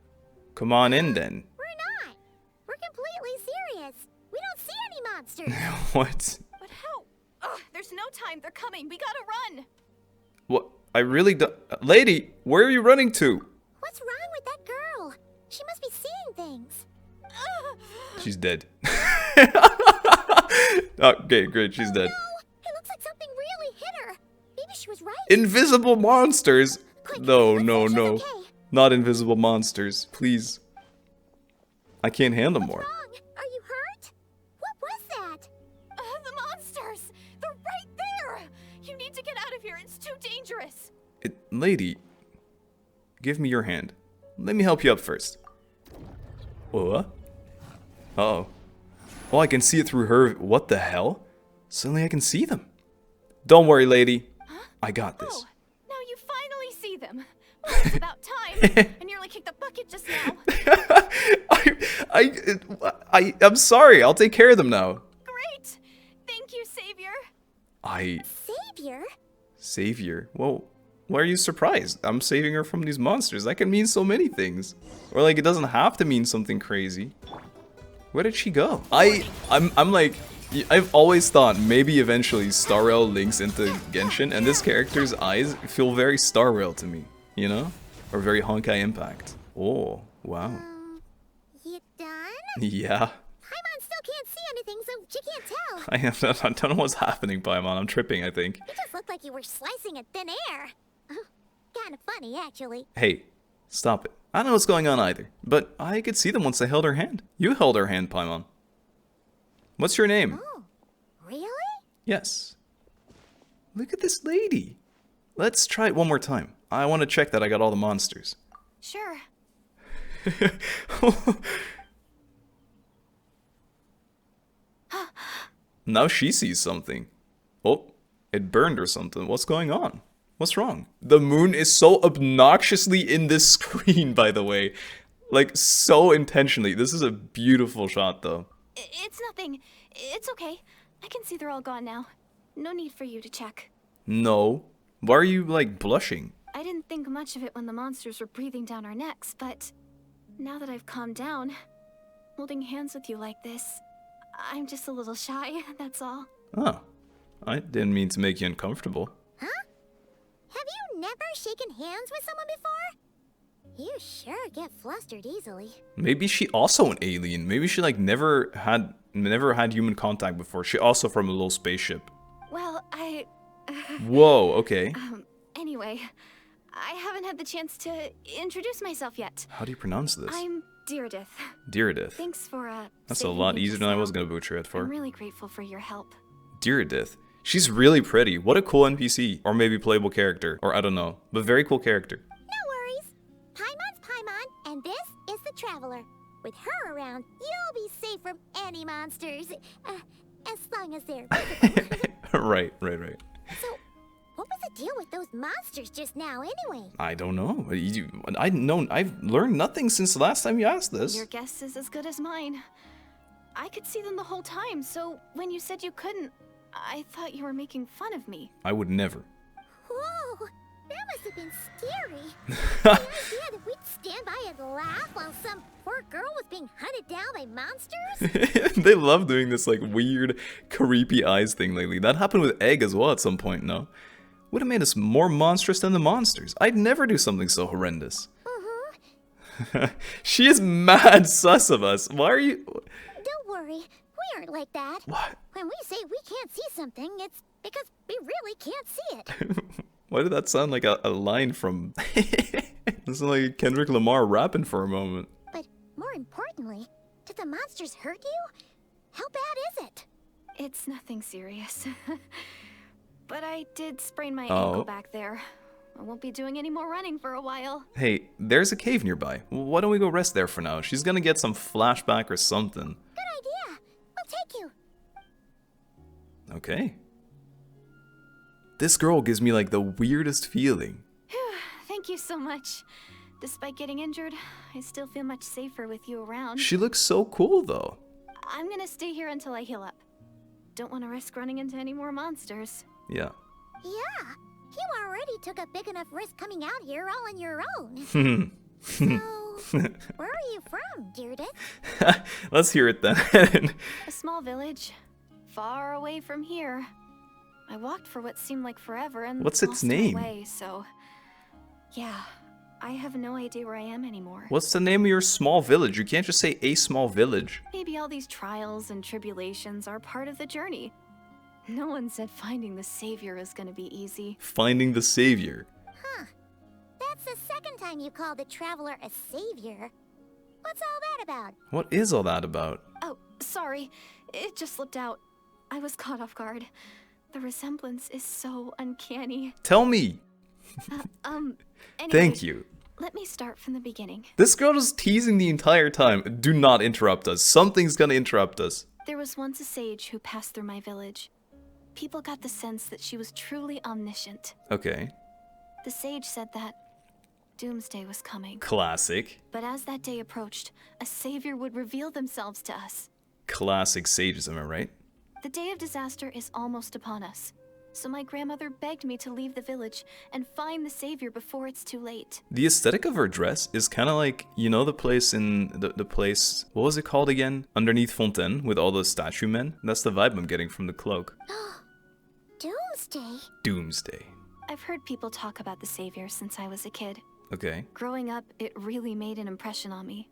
S1: Come on in then.
S3: We're not. We're completely serious. We don't see any monsters.
S1: What?
S5: But how? Ugh, there's no time. They're coming. We gotta run.
S1: What? I really don't... Lady, where are you running to?
S3: What's wrong with that girl? She must be seeing things.
S1: She's dead. Okay, great, she's dead.
S3: No, it looks like something really hit her. Maybe she was right.
S1: Invisible monsters!
S3: Quick,
S1: No,
S3: let's
S1: no,
S3: make sure
S1: no.
S3: she's okay.
S1: Not invisible monsters, please. I can't handle more.
S3: Wrong? Are you hurt? What was that?
S5: The monsters! They're right there! You need to get out of here. It's too dangerous.
S1: Lady, give me your hand. Let me help you up first. What? Uh-oh. Oh, I can see it through her. What the hell? Suddenly I can see them. Don't worry, lady.
S5: Huh?
S1: I got this.
S5: Oh, now you finally see them. Well, it's about time. I nearly kicked the bucket just now.
S1: I'm sorry. I'll take care of them now.
S5: Great! Thank you, Savior.
S3: Savior?
S1: Savior? Whoa. Why are you surprised? I'm saving her from these monsters. That can mean so many things. Or like, it doesn't have to mean something crazy. Where did she go? I'm like, I've always thought maybe eventually Star Rail links into Genshin, and this character's eyes feel very Star Rail to me, you know? Or very Honkai Impact. Oh, wow.
S3: You done?
S1: Yeah.
S3: Paimon still can't see anything, so she can't tell.
S1: I don't know what's happening, Paimon. I'm tripping, I think.
S3: You just looked like you were slicing at thin air. Kinda funny, actually.
S1: Hey, stop it. I don't know what's going on either, but I could see them once I held her hand. You held her hand, Paimon. What's your name?
S3: Oh, really?
S1: Yes. Look at this lady. Let's try it one more time. I want to check that I got all the monsters.
S5: Sure.
S1: Now she sees something. Oh, it burned or something. What's going on? What's wrong? The moon is so obnoxiously in this screen, by the way. Like, so intentionally. This is a beautiful shot, though.
S5: It's nothing. It's okay. I can see they're all gone now. No need for you to check.
S1: No. Why are you, like, blushing?
S5: I didn't think much of it when the monsters were breathing down our necks, but now that I've calmed down, holding hands with you like this, I'm just a little shy, that's all.
S1: Oh, I didn't mean to make you uncomfortable.
S3: Huh? Have you never shaken hands with someone before? You sure get flustered easily.
S1: Maybe she also an alien. Maybe she like never had human contact before. She also from a little spaceship.
S5: Well,
S1: Whoa, okay.
S5: Anyway, I haven't had the chance to introduce myself yet.
S1: How do you pronounce this?
S5: I'm Deirdith.
S1: Deirdith.
S5: Thanks for,
S1: That's a
S5: saving
S1: lot
S5: me
S1: easier
S5: just
S1: than I
S5: now.
S1: was gonna butcher it for.
S5: I'm really grateful for your help.
S1: Deirdith. She's really pretty. What a cool NPC. Or maybe playable character. Or I don't know. But very cool character.
S3: No worries. Paimon's Paimon, and this is the Traveler. With her around, you'll be safe from any monsters. As long as they're visible.
S1: Right.
S3: So, what was the deal with those monsters just now anyway?
S1: I don't know. I've learned nothing since the last time you asked this.
S5: Your guess is as good as mine. I could see them the whole time, so when you said you couldn't, I thought you were making fun of me.
S1: I would never.
S3: Whoa, that must have been scary. The idea that we'd stand by and laugh while some poor girl was being hunted down by monsters?
S1: They love doing this like weird, creepy eyes thing lately. That happened with Egg as well at some point, no? Would have made us more monstrous than the monsters. I'd never do something so horrendous. She is mad sus of us. Why are you...
S3: Don't worry, we aren't like that.
S1: What?
S3: When we say we can't see something, it's because we really can't see it.
S1: Why did that sound like a line from... This is like Kendrick Lamar rapping for a moment.
S3: But more importantly, did the monsters hurt you? How bad is it?
S5: It's nothing serious. But I did sprain my
S1: Oh.
S5: ankle back there. I won't be doing any more running for a while.
S1: Hey, there's a cave nearby. Why don't we go rest there for now? She's gonna get some flashback or something.
S3: Good idea. We'll take you.
S1: Okay. This girl gives me like the weirdest feeling.
S5: Thank you so much. Despite getting injured, I still feel much safer with you around.
S1: She looks so cool though.
S5: I'm gonna stay here until I heal up. Don't want to risk running into any more monsters.
S1: Yeah.
S3: Yeah, you already took a big enough risk coming out here all on your own. So, where are you from, Deirdith?
S1: Let's hear it then.
S5: A small village, far away from here. I walked for what seemed like forever and
S1: What's its
S5: lost my
S1: name?
S5: way, so yeah, I have no idea where I am anymore.
S1: What's the name of your small village? You can't just say a small village.
S5: Maybe all these trials and tribulations are part of the journey. No one said finding the savior is gonna be easy.
S1: Finding the savior.
S3: Huh. That's the second time you called the Traveler a savior. What's all that about?
S1: What is all that about?
S5: Oh, sorry. It just slipped out. I was caught off guard. The resemblance is so uncanny.
S1: Tell me.
S5: Anyway,
S1: Thank you.
S5: Let me start from the beginning.
S1: This girl is teasing the entire time. Do not interrupt us. Something's gonna interrupt us.
S5: There was once a sage who passed through my village. People got the sense that she was truly omniscient.
S1: Okay.
S5: The sage said that doomsday was coming.
S1: Classic.
S5: But as that day approached, a savior would reveal themselves to us.
S1: Classic sages, am I right?
S5: The day of disaster is almost upon us. So my grandmother begged me to leave the village and find the savior before it's too late.
S1: The aesthetic of her dress is kind of like, you know, the place in the place, what was it called again? Underneath Fontaine with all those statue men? That's the vibe I'm getting from the cloak.
S3: Doomsday?
S1: Doomsday.
S5: I've heard people talk about the savior since I was a kid.
S1: Okay.
S5: Growing up, it really made an impression on me.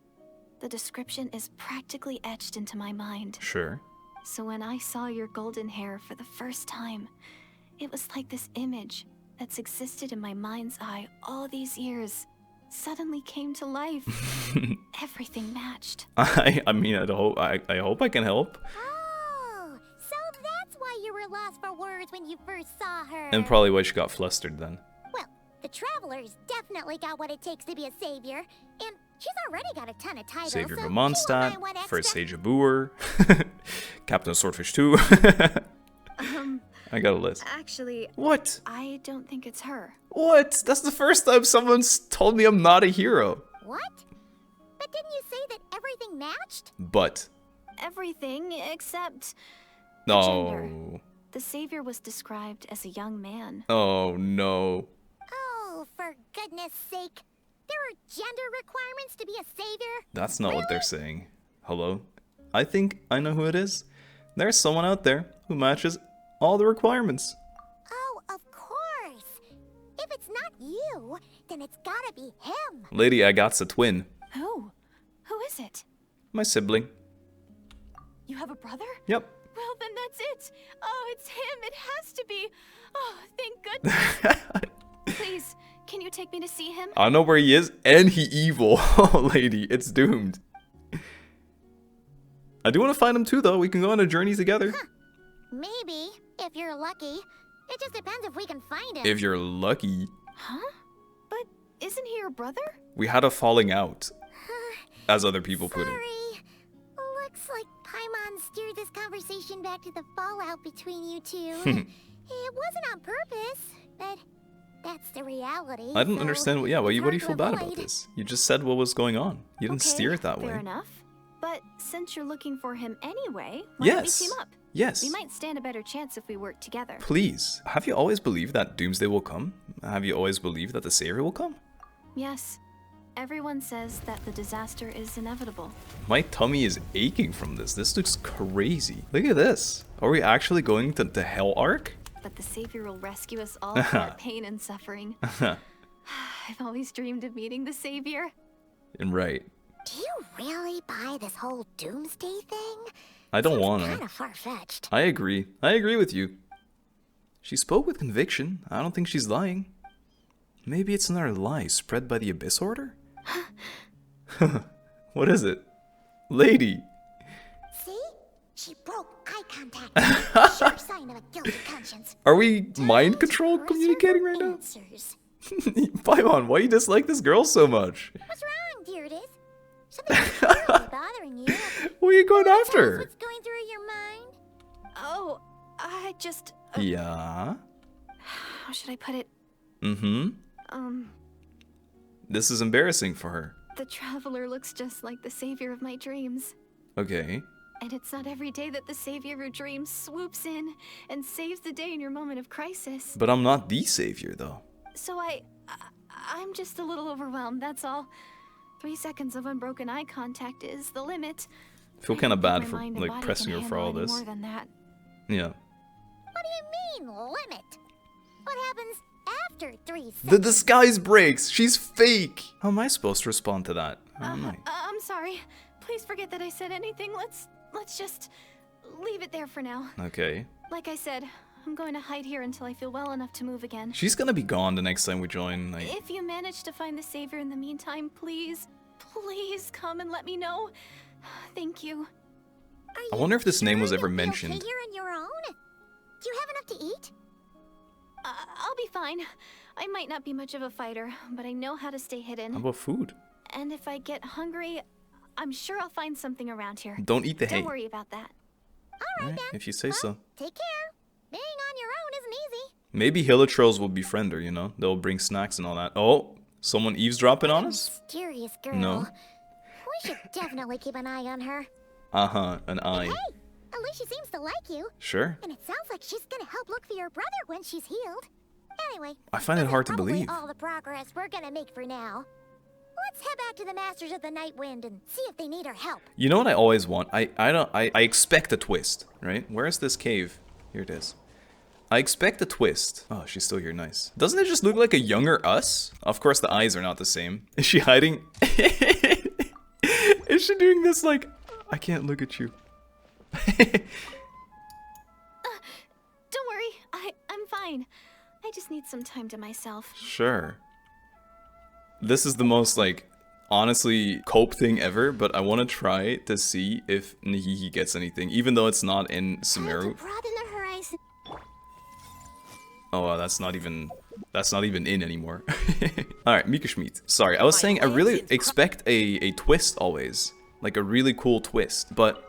S5: The description is practically etched into my mind.
S1: Sure.
S5: So when I saw your golden hair for the first time, it was like this image that's existed in my mind's eye all these years suddenly came to life. Everything matched.
S1: I mean, I hope I can help.
S3: Oh, so that's why you were lost for words when you first saw her.
S1: And probably why she got flustered then.
S3: Well, the Traveler's definitely got what it takes to be a savior, and she's already got a ton of titles.
S1: Savior
S3: so
S1: of
S3: she won't
S1: Mondstadt,
S3: mind one
S1: First
S3: extra.
S1: Sage of Boer, Captain of Swordfish 2. I got a list.
S5: Actually,
S1: What?
S5: I don't think it's her.
S1: What? That's the first time someone's told me I'm not a hero.
S3: What? But didn't you say that everything matched?
S1: But.
S5: Everything except
S1: No.
S5: the savior was described as a young man.
S1: Oh no.
S3: Oh, for goodness sake. There are gender requirements to be a savior?
S1: That's not what they're saying. Hello? I think I know who it is. There's someone out there who matches all the requirements.
S3: Oh, of course. If it's not you, then it's gotta be him.
S1: Lady, I got's a twin.
S5: Who? Who is it?
S1: My sibling.
S5: You have a brother?
S1: Yep.
S5: Well, then that's it. Oh, it's him. It has to be. Oh, thank goodness. Please, can you take me to see him?
S1: I know where he is, and he evil. Oh, lady, it's doomed. I do want to find him too, though. We can go on a journey together.
S3: Huh. Maybe, if you're lucky. It just depends if we can find him.
S1: If you're lucky.
S5: Huh? But isn't he your brother?
S1: We had a falling out, as other people put it.
S3: Sorry. Looks like Paimon steered this conversation back to the fallout between you two. It wasn't on purpose, but that's the reality.
S1: I don't
S3: so
S1: understand. What do you
S3: it's hard
S1: feel
S3: to
S1: bad about
S3: avoid.
S1: this? You just said what was going on. You didn't
S5: Okay,
S1: steer it that
S5: fair
S1: way.
S5: enough. But since you're looking for him anyway, why don't we
S1: Yes.
S5: team up?
S1: Yes.
S5: We might stand a better chance if we work together.
S1: Please. Have you always believed that Doomsday will come? Have you always believed that the Savior will come?
S5: Yes. Everyone says that the disaster is inevitable.
S1: My tummy is aching from this. This looks crazy. Look at this. Are we actually going to the Hell Arc?
S5: But the Savior will rescue us all from our pain and suffering. I've always dreamed of meeting the Savior.
S1: And right.
S3: Do you really buy this whole doomsday thing?
S1: I don't
S3: Seems
S1: wanna.
S3: kind of far-fetched.
S1: I agree. I agree with you. She spoke with conviction. I don't think she's lying. Maybe it's another lie spread by the Abyss Order? What is it? Lady!
S3: See? She broke eye contact. Sure sign of a guilty conscience.
S1: Are we mind
S3: Time to
S1: control
S3: press her
S1: communicating
S3: for
S1: right now?
S3: answers.
S1: Paimon, why you dislike this girl so much?
S3: What's wrong, Deirdis? Something's clearly bothering you.
S1: Why are you going
S3: Tell us
S1: after her?
S3: what's going through your mind?
S5: Oh, I just...
S1: Yeah?
S5: How should I put it?
S1: Mm-hmm. This is embarrassing for her.
S5: The Traveler looks just like the Savior of my dreams.
S1: Okay.
S5: And it's not every day that the Savior of your dreams swoops in and saves the day in your moment of crisis.
S1: But I'm not the Savior, though.
S5: So I'm just a little overwhelmed, that's all. 3 seconds of unbroken eye contact is the limit.
S1: I feel kind of bad
S5: My
S1: for,
S5: mind and
S1: like,
S5: body
S1: pressing
S5: can
S1: her for
S5: handle
S1: all
S5: any
S1: this.
S5: More than that.
S1: Yeah.
S3: What do you mean, limit? What happens after 3 seconds?
S1: The disguise breaks! She's fake! How am I supposed to respond to that? I don't know.
S5: I'm sorry. Please forget that I said anything. Let's just leave it there for now.
S1: Okay.
S5: Like I said, I'm going to hide here until I feel well enough to move again.
S1: She's gonna be gone the next time we join. Like,
S5: If you manage to find the Savior in the meantime, please come and let me know. Thank you.
S1: I wonder if this name was
S3: Sure
S1: ever
S3: you'll be
S1: mentioned.
S3: Okay here on your own? Do you have enough to eat?
S5: I'll be fine. I might not be much of a fighter, but I know how to stay hidden.
S1: How about food?
S5: And if I get hungry, I'm sure I'll find something around here.
S1: Don't eat the hay.
S5: Don't worry about that.
S3: All right,
S1: Alright,
S3: then.
S1: if you say
S3: Well,
S1: so.
S3: Take care. Being on your own isn't easy.
S1: Maybe Hilitrolls will befriend her, you know? They'll bring snacks and all that. Oh, someone eavesdropping on us?
S3: Mysterious girl.
S1: No.
S3: We should definitely keep an eye on her.
S1: Uh-huh, an eye.
S3: Hey, at least she seems to like you.
S1: Sure.
S3: And it sounds like she's gonna help look for your brother when she's healed. Anyway,
S1: I find it
S3: this is
S1: hard to
S3: probably
S1: believe.
S3: all the progress we're gonna make for now. Let's head back to the Masters of the Night Wind and see if they need our help.
S1: You know what I always want? I expect a twist, right? Where's this cave? Here it is. I expect a twist. Oh, she's still here, nice. Doesn't it just look like a younger us? Of course the eyes are not the same. Is she hiding? Is she doing this like, I can't look at you?
S5: Don't worry, I'm fine. I just need some time to myself.
S1: Sure. This is the most, like, honestly, cope thing ever, but I want to try to see if Nihihi gets anything, even though it's not in Sumeru.
S3: Broaden the horizon.
S1: Oh, wow, that's not even in anymore. Alright, Mikashmeet. Sorry, I was saying I really expect a twist always. Like a really cool twist, but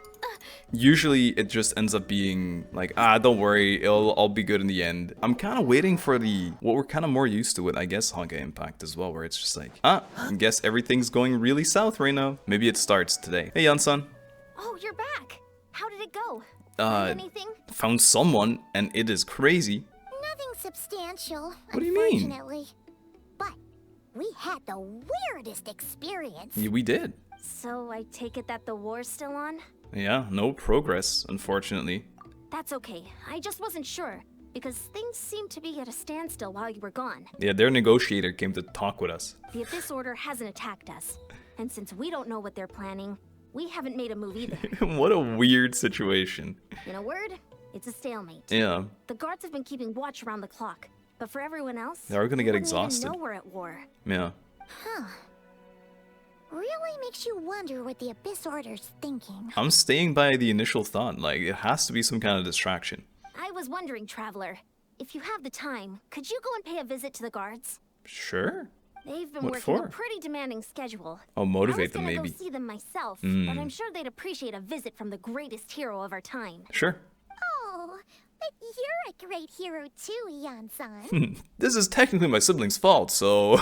S1: usually it just ends up being like, don't worry, I'll be good in the end. I'm kind of waiting for what we're kind of more used to with, I guess, Honkai Impact as well, where it's just like, I guess everything's going really south right now. Maybe it starts today. Hey, Yansan.
S2: Oh, you're back. How did it go?
S3: Anything?
S1: Found someone, and it is crazy.
S3: Nothing substantial,
S1: What do you mean?
S3: unfortunately. But we had the weirdest experience.
S1: Yeah, we did.
S2: So I take it that the war's still on?
S1: Yeah, no progress, unfortunately.
S2: That's okay. I just wasn't sure, because things seemed to be at a standstill while you were gone.
S1: Yeah, their negotiator came to talk with us.
S2: The Abyss Order hasn't attacked us. And since we don't know what they're planning, we haven't made a move either.
S1: What a weird situation.
S2: In a word, it's a stalemate.
S1: Yeah.
S2: The guards have been keeping watch around the clock, but for everyone else,
S1: They are gonna get
S2: we wouldn't even
S1: exhausted.
S2: know we're at war.
S1: Yeah.
S3: Huh. Really makes you wonder what the Abyss Order's thinking.
S1: I'm staying by the initial thought. Like, it has to be some kind of distraction.
S2: I was wondering, Traveler, if you have the time, could you go and pay a visit to the guards?
S1: Sure.
S2: They've been
S1: What
S2: working
S1: for?
S2: a pretty demanding schedule.
S1: I'll motivate them,
S2: I was gonna
S1: maybe.
S2: go see them myself, but I'm sure they'd appreciate a visit from the greatest hero of our time.
S1: Sure.
S3: Oh, but you're a great hero too, Ian-san.
S1: This is technically my sibling's fault, so...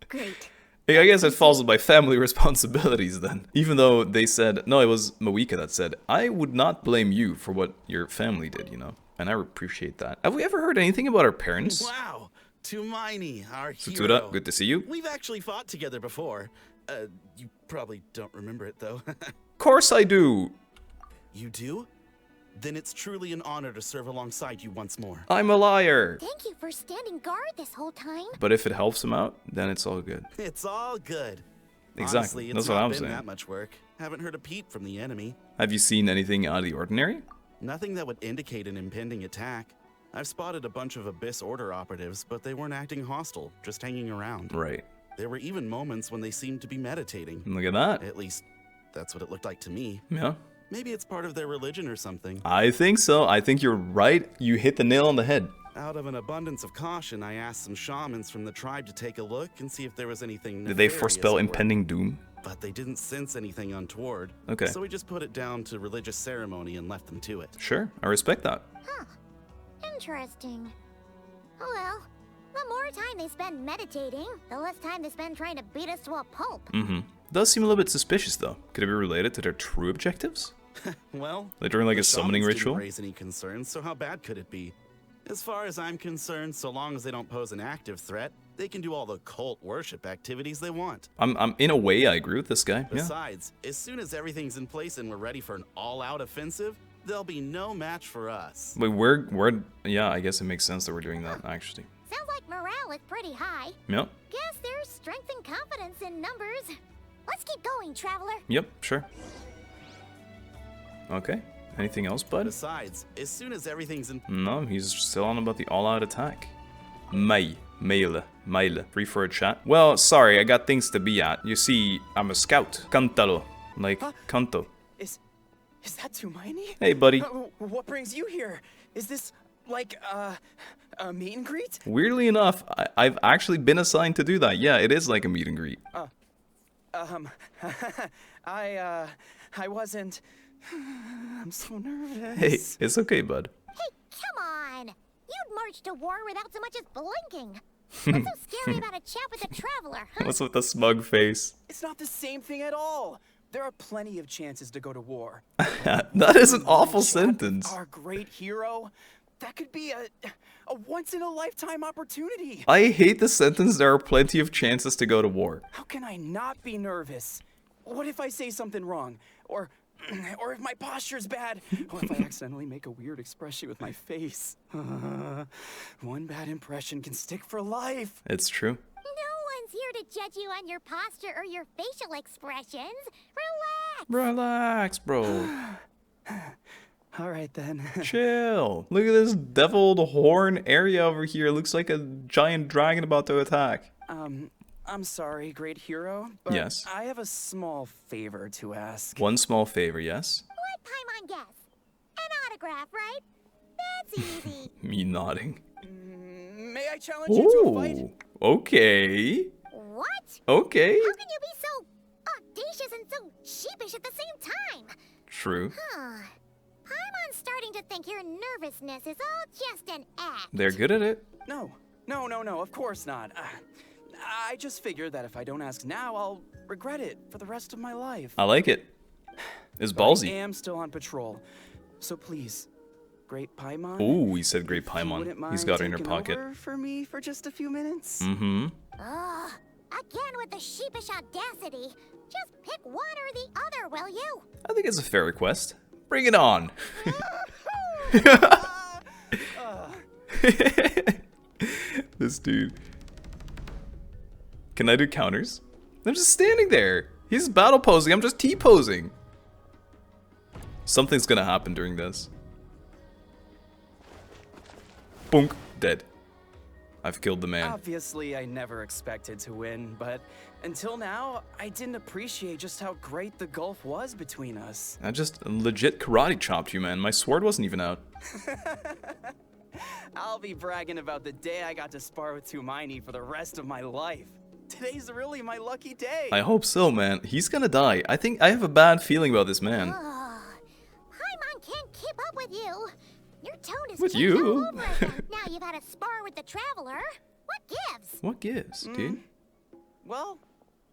S2: Great.
S1: Yeah, I guess it falls on my family responsibilities then. Even though they said, no, it was Mavuika that said, I would not blame you for what your family did, you know? And I appreciate that. Have we ever heard anything about our parents?
S6: Wow, Tumaini, our
S1: Sutura,
S6: hero.
S1: good to see you.
S6: We've actually fought together before. You probably don't remember it though.
S1: Of course I do.
S6: You do? Then it's truly an honor to serve alongside you once more.
S1: I'm a liar.
S3: Thank you for standing guard this whole time.
S1: But if it helps him out, then it's all good.
S6: It's all good.
S1: Exactly,
S6: Honestly, it's
S1: that's what
S6: not
S1: I'm
S6: been
S1: saying.
S6: that much work. Haven't heard a peep from the enemy.
S1: Have you seen anything out of the ordinary?
S6: Nothing that would indicate an impending attack. I've spotted a bunch of Abyss Order operatives, but they weren't acting hostile, just hanging around.
S1: Right.
S6: There were even moments when they seemed to be meditating.
S1: Look at that.
S6: At least, that's what it looked like to me.
S1: Yeah.
S6: Maybe it's part of their religion or something.
S1: I think so. I think you're right. You hit the nail on the head.
S6: Out of an abundance of caution, I asked some shamans from the tribe to take a look and see if there was anything
S1: Did they
S6: nefarious
S1: forespell
S6: at work.
S1: impending doom?
S6: But they didn't sense anything untoward.
S1: Okay.
S6: So we just put it down to religious ceremony and left them to it.
S1: Sure, I respect that.
S3: Huh. Interesting. Oh well. The more time they spend meditating, the less time they spend trying to beat us to a pulp.
S1: Mm-hmm. Does seem a little bit suspicious, though. Could it be related to their true objectives?
S6: Well,
S1: Like during like
S6: the
S1: a summoning
S6: shamans
S1: ritual?
S6: didn't raise any concerns, so how bad could it be? As far as I'm concerned, so long as they don't pose an active threat, they can do all the cult worship activities they want.
S1: I'm in a way, I agree with this guy. Yeah.
S6: Besides, as soon as everything's in place and we're ready for an all-out offensive, there'll be no match for us.
S1: Wait, yeah, I guess it makes sense that we're doing that, actually.
S3: Sounds like morale is pretty high.
S1: Yep,
S3: Guess there's strength and confidence in numbers. Let's keep going, Traveler.
S1: yep, sure. Okay, anything else, bud?
S6: Besides, as soon as everything's in
S1: No, he's still on about the all-out attack. Mail, free for a chat. Well, sorry, I got things to be at. You see, I'm a scout. Cantalo, like canto.
S7: Is that Tumaini?
S1: Hey, buddy.
S7: What brings you here? Is this like a meet and greet?
S1: Weirdly enough, I've actually been assigned to do that. Yeah, it is like a meet and greet.
S7: I wasn't. I'm so nervous.
S1: Hey, it's okay, bud.
S3: Hey, come on! You'd march to war without so much as blinking. What's so scary about a chat with a traveler, huh?
S1: What's with the smug face?
S7: It's not the same thing at all. There are plenty of chances to go to war.
S1: That is an awful
S7: Chat with
S1: sentence.
S7: Our great hero. That could be a once-in-a-lifetime opportunity.
S1: I hate the sentence, there are plenty of chances to go to war.
S7: How can I not be nervous? What if I say something wrong? Or if my posture's bad? Or if I accidentally make a weird expression with my face? One bad impression can stick for life.
S1: It's true.
S3: No one's here to judge you on your posture or your facial expressions. Relax!
S1: Relax, bro.
S7: All right then.
S1: Chill. Look at this deviled horn area over here. Looks like a giant dragon about to attack.
S7: I'm sorry, great hero, but
S1: Yes.
S7: I have a small favor to ask.
S1: One small favor, yes?
S3: What Paimon guess? An autograph, right? That's easy.
S1: Me nodding.
S7: May I challenge you to a fight?
S1: Ooh, okay.
S3: What?
S1: Okay.
S3: How can you be so audacious and so sheepish at the same time?
S1: True.
S3: Huh. Paimon's starting to think your nervousness is all just an act.
S1: They're good at it.
S7: No, of course not. I just figured that if I don't ask now, I'll regret it for the rest of my life.
S1: I like it. It's
S7: But I
S1: ballsy.
S7: am still on patrol, so please, Great Paimon.
S1: Ooh, he said Great
S7: if you wouldn't
S1: Paimon.
S7: mind
S1: He's got it in her
S7: taking
S1: pocket.
S7: over for me for just a few minutes.
S1: Mm-hmm.
S3: Ugh. Again with the sheepish audacity. Just pick one or the other, will you?
S1: I think it's a fair request. Bring it on. This dude. Can I do counters? I'm just standing there. He's battle posing. I'm just T-posing. Something's gonna happen during this. Boonk. Dead. I've killed the man.
S7: Obviously, I never expected to win, but until now, I didn't appreciate just how great the gulf was between us.
S1: I just legit karate chopped you, man. My sword wasn't even out.
S7: I'll be bragging about the day I got to spar with Hermione for the rest of my life. Today's really my lucky day.
S1: I hope so, man. He's gonna die. I think I have a bad feeling about this man.
S3: Paimon can't keep up with you. Your tone is
S1: With
S3: changed
S1: you?
S3: all over again. Now you've had a spar with the Traveler. What gives?
S1: What gives, dude?
S7: Well,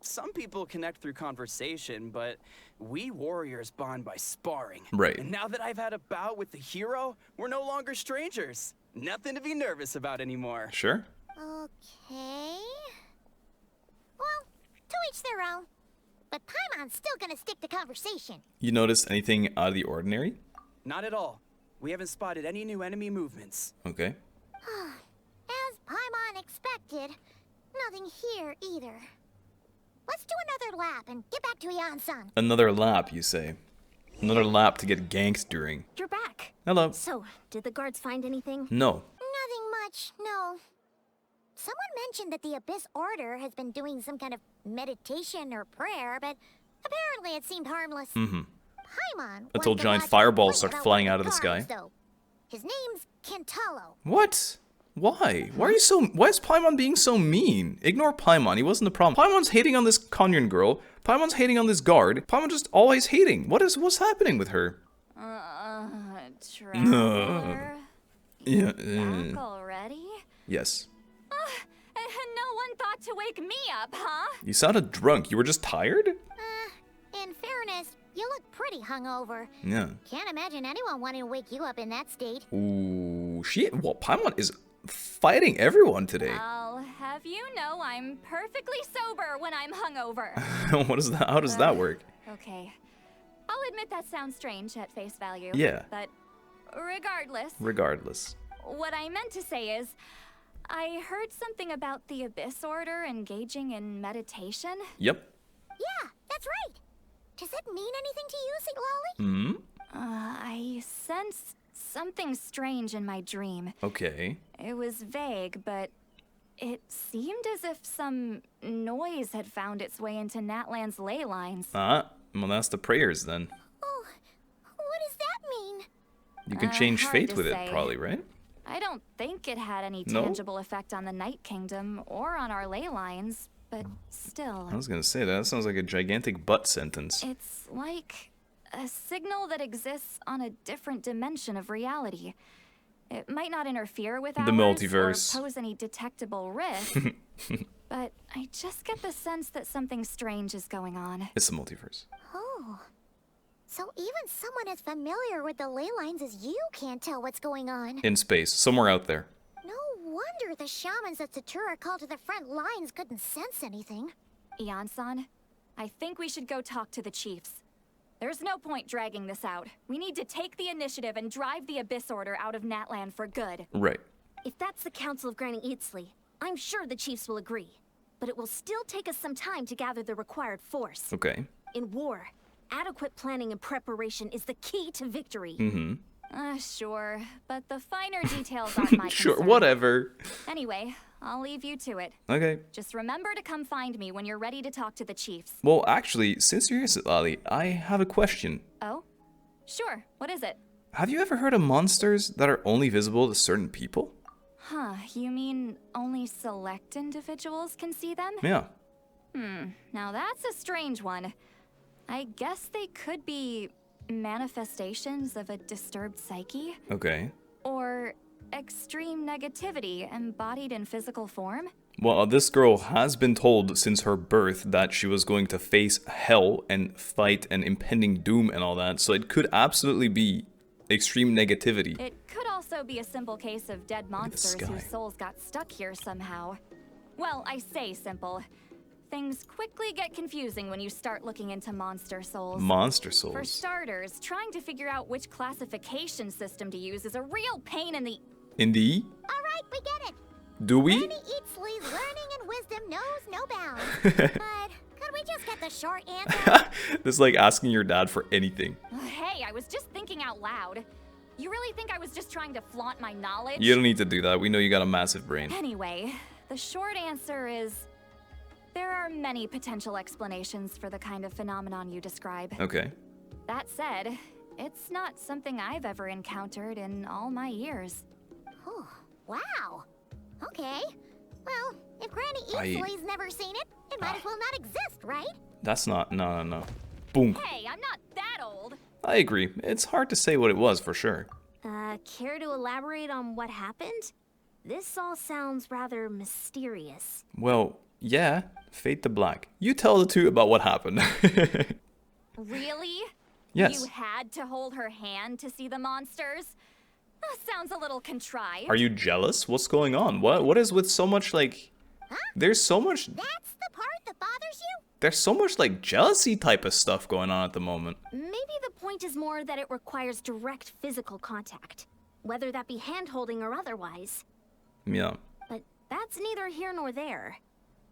S7: some people connect through conversation, but we warriors bond by sparring.
S1: Right.
S7: And now that I've had a bout with the hero, we're no longer strangers. Nothing to be nervous about anymore.
S1: Sure.
S3: Okay. Well, to each their own. But Paimon's still gonna stick to conversation.
S1: You noticed anything out of the ordinary?
S7: Not at all. We haven't spotted any new enemy movements.
S1: Okay.
S3: As Paimon expected, nothing here either. Let's do another lap and get back to Ian-san.
S1: Another lap, you say. Another lap to get ganked during.
S2: You're back.
S1: Hello.
S2: So, did the guards find anything?
S1: No.
S3: Nothing much, no. Someone mentioned that the Abyss Order has been doing some kind of meditation or prayer, but apparently it seemed harmless.
S1: Mm-hmm.
S3: Paimon
S1: Until
S3: wants to
S1: giant
S3: watch
S1: fireballs
S3: Wait
S1: start
S3: about
S1: flying
S3: one
S1: out of the
S3: cards,
S1: sky.
S3: though. His name's Kentalo.
S1: What? Why? Why are you so... Why is Paimon being so mean? Ignore Paimon. He wasn't the problem. Paimon's hating on this Konyon girl. Paimon's hating on this guard. Paimon just always hating. What's happening with her?
S2: Traveler?
S1: Yeah.
S2: Back already?
S1: Yes.
S2: No one thought to wake me up, huh?
S1: You sounded drunk. You were just tired?
S3: In fairness, you look pretty hungover.
S1: Yeah.
S3: Can't imagine anyone wanting to wake you up in that state.
S1: Ooh, well, Paimon is fighting everyone today.
S2: I'll have you know I'm perfectly sober when I'm hungover.
S1: How does that work?
S2: Okay. I'll admit that sounds strange at face value.
S1: Yeah.
S2: But
S1: Regardless.
S2: what I meant to say is, I heard something about the Abyss Order engaging in meditation.
S1: Yep.
S3: Yeah, that's right. Does it mean anything to you, Siglali?
S2: I sensed something strange in my dream.
S1: Okay.
S2: It was vague, but it seemed as if some noise had found its way into Natlan's ley lines.
S1: Well, that's the prayers then.
S3: Oh, what does that mean?
S1: You can change
S2: hard
S1: fate
S2: to
S1: with it,
S2: say.
S1: probably, right?
S2: I don't think it had any
S1: No?
S2: tangible effect on the Night Kingdom or on our ley lines, but still.
S1: I was gonna say that sounds like a gigantic butt sentence.
S2: It's like a signal that exists on a different dimension of reality. It might not interfere with
S1: The
S2: ours
S1: multiverse.
S2: or pose any detectable risk, but I just get the sense that something strange is going on.
S1: It's the multiverse.
S3: Oh. So even someone as familiar with the ley lines as you can't tell what's going on.
S1: In space, somewhere out there.
S3: No wonder the shamans that Satura called to the front lines couldn't sense anything.
S2: Ian-san, I think we should go talk to the chiefs. There's no point dragging this out. We need to take the initiative and drive the Abyss Order out of Natlan for good.
S1: Right.
S2: If that's the Council of Granny Eatsley, I'm sure the chiefs will agree. But it will still take us some time to gather the required force.
S1: Okay.
S2: In war, adequate planning and preparation is the key to victory. Sure, but the finer details aren't my
S1: Sure,
S2: concern.
S1: whatever.
S2: Anyway, I'll leave you to it.
S1: Okay.
S2: Just remember to come find me when you're ready to talk to the chiefs.
S1: Well, actually, since you're here, Sitlali, I have a question.
S2: Oh? Sure, what is it?
S1: Have you ever heard of monsters that are only visible to certain people?
S2: Huh, you mean only select individuals can see them?
S1: Yeah.
S2: Now that's a strange one. I guess they could be manifestations of a disturbed psyche,
S1: Okay.
S2: or extreme negativity embodied in physical form.
S1: Well, this girl has been told since her birth that she was going to face hell and fight an impending doom and all that, so it could absolutely be extreme negativity.
S2: It could also be a simple case of dead
S1: at the
S2: monsters
S1: sky.
S2: whose souls got stuck here somehow. Well, I say simple. Things quickly get confusing when you start looking into monster souls.
S1: Monster
S2: For
S1: souls.
S2: starters, trying to figure out which classification system to use is a real pain in the...
S1: In the?
S3: Alright, we get it.
S1: Do we?
S3: Granny Eatsley's learning and wisdom knows no bounds. But could we just get the short answer?
S1: This is like asking your dad for anything.
S2: Hey, I was just thinking out loud. You really think I was just trying to flaunt my knowledge?
S1: You don't need to do that. We know you got a massive brain.
S2: Anyway, the short answer is... there are many potential explanations for the kind of phenomenon you describe.
S1: Okay.
S2: That said, it's not something I've ever encountered in all my years.
S3: Oh, wow. Okay. Well, if Granny Eatsley's never seen it, it might as well not exist, right?
S1: That's not... No. Boom.
S2: Hey, I'm not that old.
S1: I agree. It's hard to say what it was for sure.
S2: Care to elaborate on what happened? This all sounds rather mysterious.
S1: Well, yeah. Fade to black. You tell the two about what happened.
S2: Really?
S1: Yes.
S2: You had to hold her hand to see the monsters? That sounds a little contrived.
S1: Are you jealous? What's going on? What is with so much like... There's so much...
S3: That's the part that bothers you?
S1: There's so much like jealousy type of stuff going on at the moment.
S2: Maybe the point is more that it requires direct physical contact, whether that be hand-holding or otherwise.
S1: Yeah.
S2: But that's neither here nor there.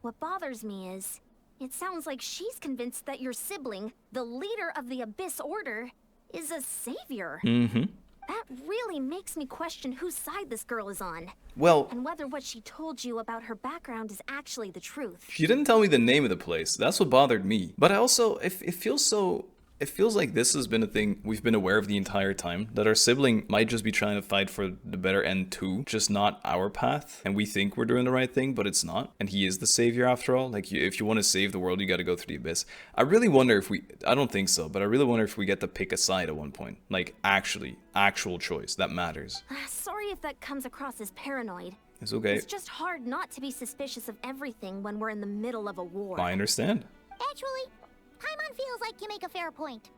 S2: What bothers me is, it sounds like she's convinced that your sibling, the leader of the Abyss Order, is a savior.
S1: Mm-hmm.
S2: That really makes me question whose side this girl is on,
S1: Well,
S2: and whether what she told you about her background is actually the truth.
S1: she didn't tell me the name of the place. That's what bothered me. But I also, it feels so... It feels like this has been a thing we've been aware of the entire time. That our sibling might just be trying to fight for the better end too. Just not our path. And we think we're doing the right thing, but it's not. And he is the savior after all. Like, if you want to save the world, you got to go through the abyss. I really wonder if we... I don't think so, but I really wonder if we get to pick a side at one point. Like, actual choice. That matters.
S2: Sorry if that comes across as paranoid.
S1: It's okay.
S2: It's just hard not to be suspicious of everything when we're in the middle of a war.
S1: I understand.
S3: Actually, Paimon feels like you make a fair point.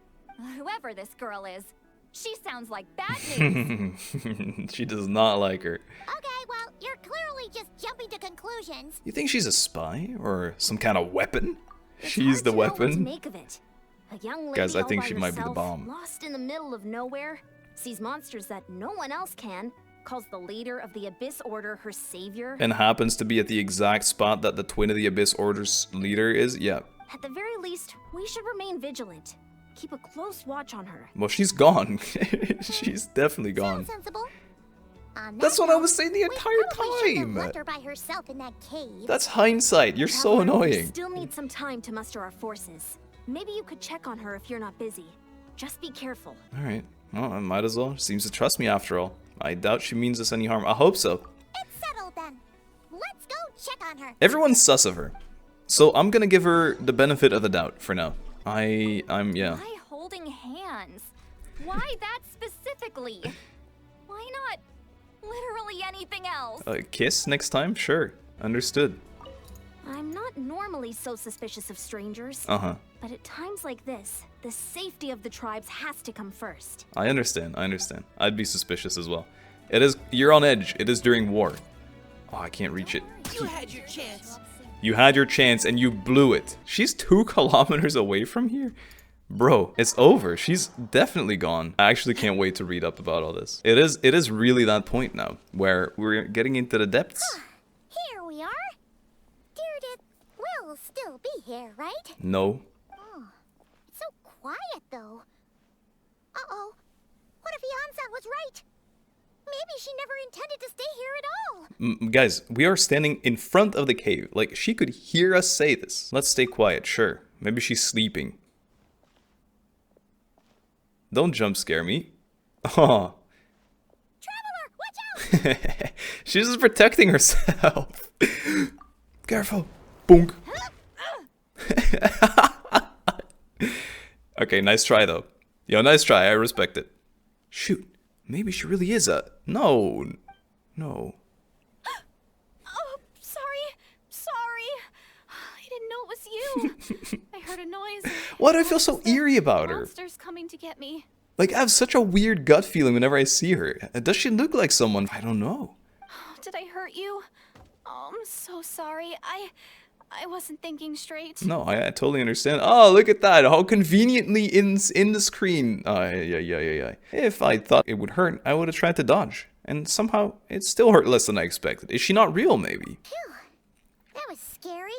S2: Whoever this girl is, she sounds like bad news.
S1: She does not like her.
S3: Okay, well, you're clearly just jumping to conclusions.
S1: You think she's a spy? Or some kind of weapon?
S2: It's
S1: She's
S2: hard
S1: the
S2: to know what to
S1: weapon?
S2: make of it. A young lady
S1: Guys, I
S2: all
S1: think
S2: by
S1: she might be the
S2: herself,
S1: bomb.
S2: lost in the middle of nowhere, sees monsters that no one else can, calls the leader of the Abyss Order her savior.
S1: And happens to be at the exact spot that the twin of the Abyss Order's leader is? Yeah.
S2: At the very least, we should remain vigilant. Keep a close watch on her.
S1: Well, she's gone. She's definitely gone.
S3: Sounds sensible. On that
S1: That's what I
S3: note,
S1: was saying the
S3: we
S1: entire
S3: probably shouldn't have
S1: time.
S3: left her by herself in that cave.
S1: That's hindsight. You're so
S2: However, we
S1: annoying.
S2: still need some time to muster our forces. Maybe you could check on her if you're not busy. Just be careful.
S1: Alright. Well, I might as well. She seems to trust me after all. I doubt she means us any harm. I hope so.
S3: It's settled then. Let's go check on her.
S1: Everyone's sus of her. So I'm gonna give her the benefit of the doubt for now. yeah.
S2: Why holding hands? Why that specifically? Why not literally anything else?
S1: A kiss next time? Sure. Understood.
S2: I'm not normally so suspicious of strangers,
S1: Uh-huh.
S2: but at times like this, the safety of the tribes has to come first.
S1: I understand. I'd be suspicious as well. You're on edge. It is during war. Oh, I can't reach it.
S8: You had your chance.
S1: You had your chance and you blew it. She's 2 kilometers away from here? Bro, it's over. She's definitely gone. I actually can't wait to read up about all this. It is really that point now where we're getting into the depths.
S3: Here we are. Deirdre will still be here, right?
S1: No.
S3: Oh, it's so quiet though. Uh-oh. What if Yansan was right? Maybe she never intended to stay here at all.
S1: Guys, we are standing in front of the cave. Like, she could hear us say this. Let's stay quiet, sure. Maybe she's sleeping. Don't jump scare me. Oh.
S3: Traveler, watch out!
S1: She's just protecting herself. Careful. Boonk. Okay, nice try though. Yo, nice try. I respect it. Shoot. Maybe she really is a... No.
S5: Oh, sorry. I didn't know it was you. I heard a noise.
S1: Why do I feel so eerie about her?
S5: Monsters coming to get me.
S1: Like, I have such a weird gut feeling whenever I see her. Does she look like someone? I don't know.
S5: Did I hurt you? Oh, I'm so sorry. I wasn't thinking straight.
S1: No, I totally understand. Oh, look at that. How conveniently in the screen. Yeah. If I thought it would hurt, I would have tried to dodge. And somehow, it still hurt less than I expected. Is she not real, maybe?
S3: Phew. That was scary.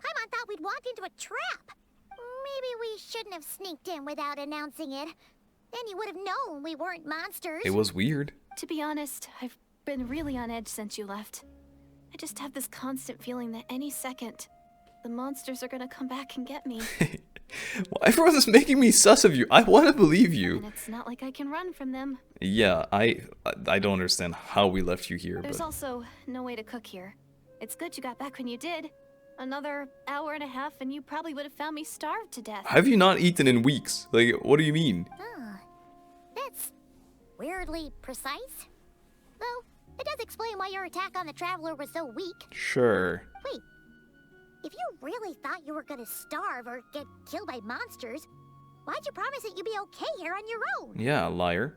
S3: Paimon thought we'd walked into a trap. Maybe we shouldn't have sneaked in without announcing it. Then you would have known we weren't monsters.
S1: It was weird.
S5: To be honest, I've been really on edge since you left. I just have this constant feeling that any second, the monsters are gonna come back and get me.
S1: Well, everyone is making me sus of you. I want to believe you.
S5: And it's not like I can run from them.
S1: Yeah, I don't understand how we left you here.
S5: There's
S1: But
S5: also no way to cook here. It's good you got back when you did. Another hour and a half and you probably would have found me starved to death.
S1: have you not eaten in weeks? Like, what do you mean?
S3: That's weirdly precise. Though, it does explain why your attack on the Traveler was so weak.
S1: Sure.
S3: Wait, if you really thought you were gonna starve or get killed by monsters, why'd you promise that you'd be okay here on your own?
S1: Yeah, liar.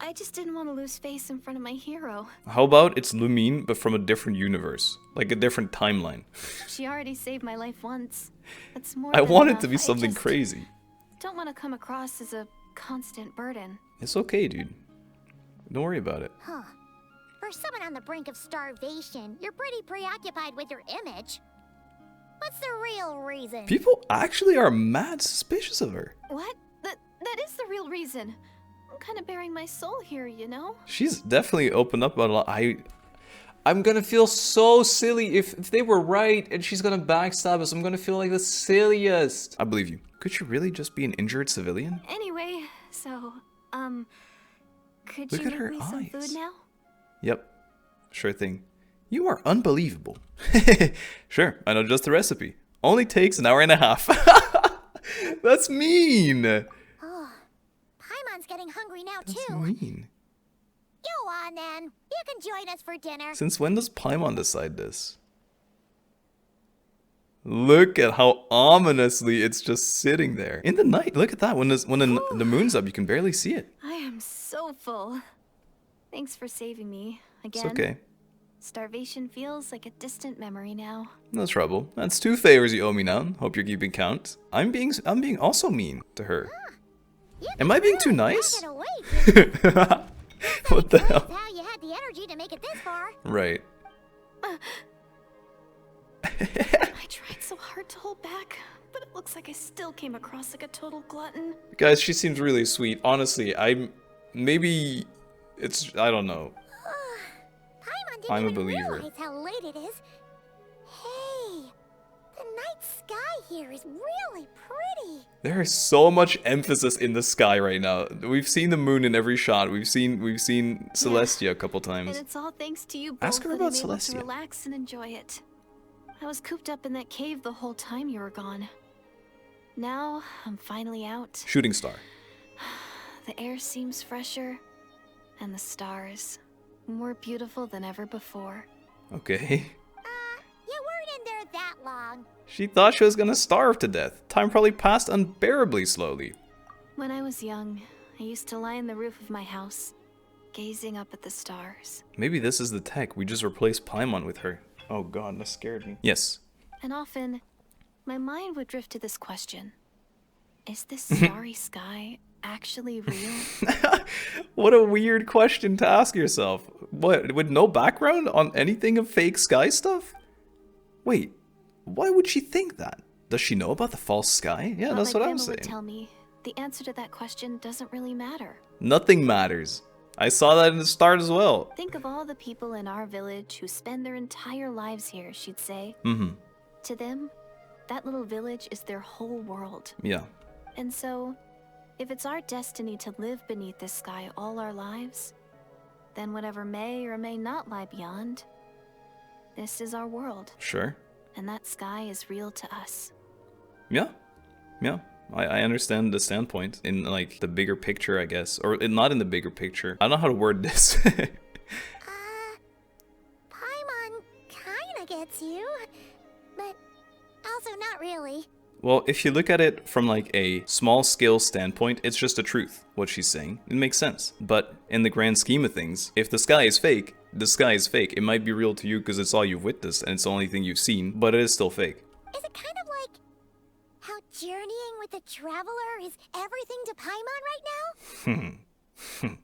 S5: I just didn't want to lose face in front of my hero.
S1: How about it's Lumine, but from a different universe? Like a different timeline.
S5: She already saved my life once. That's more
S1: I
S5: than
S1: want it
S5: enough.
S1: to be
S5: I
S1: something
S5: just
S1: crazy.
S5: Don't want to come across as a constant burden.
S1: It's okay, dude. Don't worry about it.
S3: Huh. For someone on the brink of starvation, you're pretty preoccupied with your image. What's the real reason?
S1: People actually are mad suspicious of her.
S5: What? That is the real reason. I'm kind of bearing my soul here, you know?
S1: She's definitely opened up about a lot. I'm gonna feel so silly if they were right and she's gonna backstab us. I'm gonna feel like the silliest. I believe you. Could she really just be an injured civilian?
S5: Anyway, so, could
S1: Look
S5: you
S1: at
S5: make
S1: her
S5: me some
S1: eyes.
S5: food now?
S1: Yep. Sure thing. You are unbelievable. Sure, I know just the recipe. Only takes an hour and a half. That's mean.
S3: Oh, Paimon's getting hungry now
S1: That's
S3: too.
S1: mean.
S3: Go on then. You can join us for dinner.
S1: Since when does Paimon decide this? Look at how ominously it's just sitting there. In the night, look at that. When the moon's up, you can barely see it.
S5: I am so full. Thanks for saving me again.
S1: It's okay.
S5: Starvation feels like a distant memory now.
S1: No trouble. That's 2 favors you owe me now. Hope you're keeping count. I'm being also mean to her.
S3: You
S1: Am
S3: can
S1: I being too
S3: really
S1: nice?
S3: pack it away, kid.
S1: What the hell?
S3: How you had the energy to make it this far.
S1: Right.
S5: I tried so hard to hold back, but it looks like I still came across like a total glutton.
S1: Guys, she seems really sweet. Honestly, I don't know.
S3: Paimon didn't
S1: I'm a
S3: even
S1: believer.
S3: realize how late it is. Hey, the night sky here is really pretty.
S1: There is so much emphasis in the sky right now. We've seen the moon in every shot. We've seen Celestia a couple
S5: And
S1: times.
S5: it's all thanks to you both
S1: Ask her
S5: that
S1: about
S5: I'm able
S1: Celestia.
S5: to relax and enjoy it. I was cooped up in that cave the whole time you were gone. Now, I'm finally out.
S1: Shooting star.
S5: The air seems fresher, and the stars more beautiful than ever before.
S1: Okay.
S3: You weren't in there that long.
S1: She thought she was gonna starve to death. Time probably passed unbearably slowly.
S5: When I was young, I used to lie on the roof of my house, gazing up at the stars.
S1: Maybe this is the tech. We just replaced Paimon with her. Oh god, that scared me. Yes.
S5: And often, my mind would drift to this question. Is this starry sky actually real?
S1: What a weird question to ask yourself. What, with no background on anything of fake sky stuff? Wait, why would she think that? Does she know about the false sky? Yeah,
S5: Well,
S1: that's
S5: like
S1: what I'm
S5: Grandma would
S1: saying.
S5: tell me, the answer to that question doesn't really matter.
S1: Nothing matters. I saw that in the start as well.
S5: Think of all the people in our village who spend their entire lives here, she'd say.
S1: Mm-hmm.
S5: To them, that little village is their whole world.
S1: Yeah.
S5: And so, if it's our destiny to live beneath this sky all our lives, then whatever may or may not lie beyond, this is our world.
S1: Sure.
S5: And that sky is real to us.
S1: Yeah. Yeah. I understand the standpoint in like the bigger picture, I guess. Or not in the bigger picture. I don't know how to word this.
S3: Paimon kinda gets you, but also not really.
S1: Well, if you look at it from like a small scale standpoint, it's just a truth, what she's saying. It makes sense. But in the grand scheme of things, if the sky is fake, the sky is fake. It might be real to you because it's all you've witnessed and it's the only thing you've seen, but it is still fake.
S3: Is it kind of like how journeying with the traveler is everything to Paimon right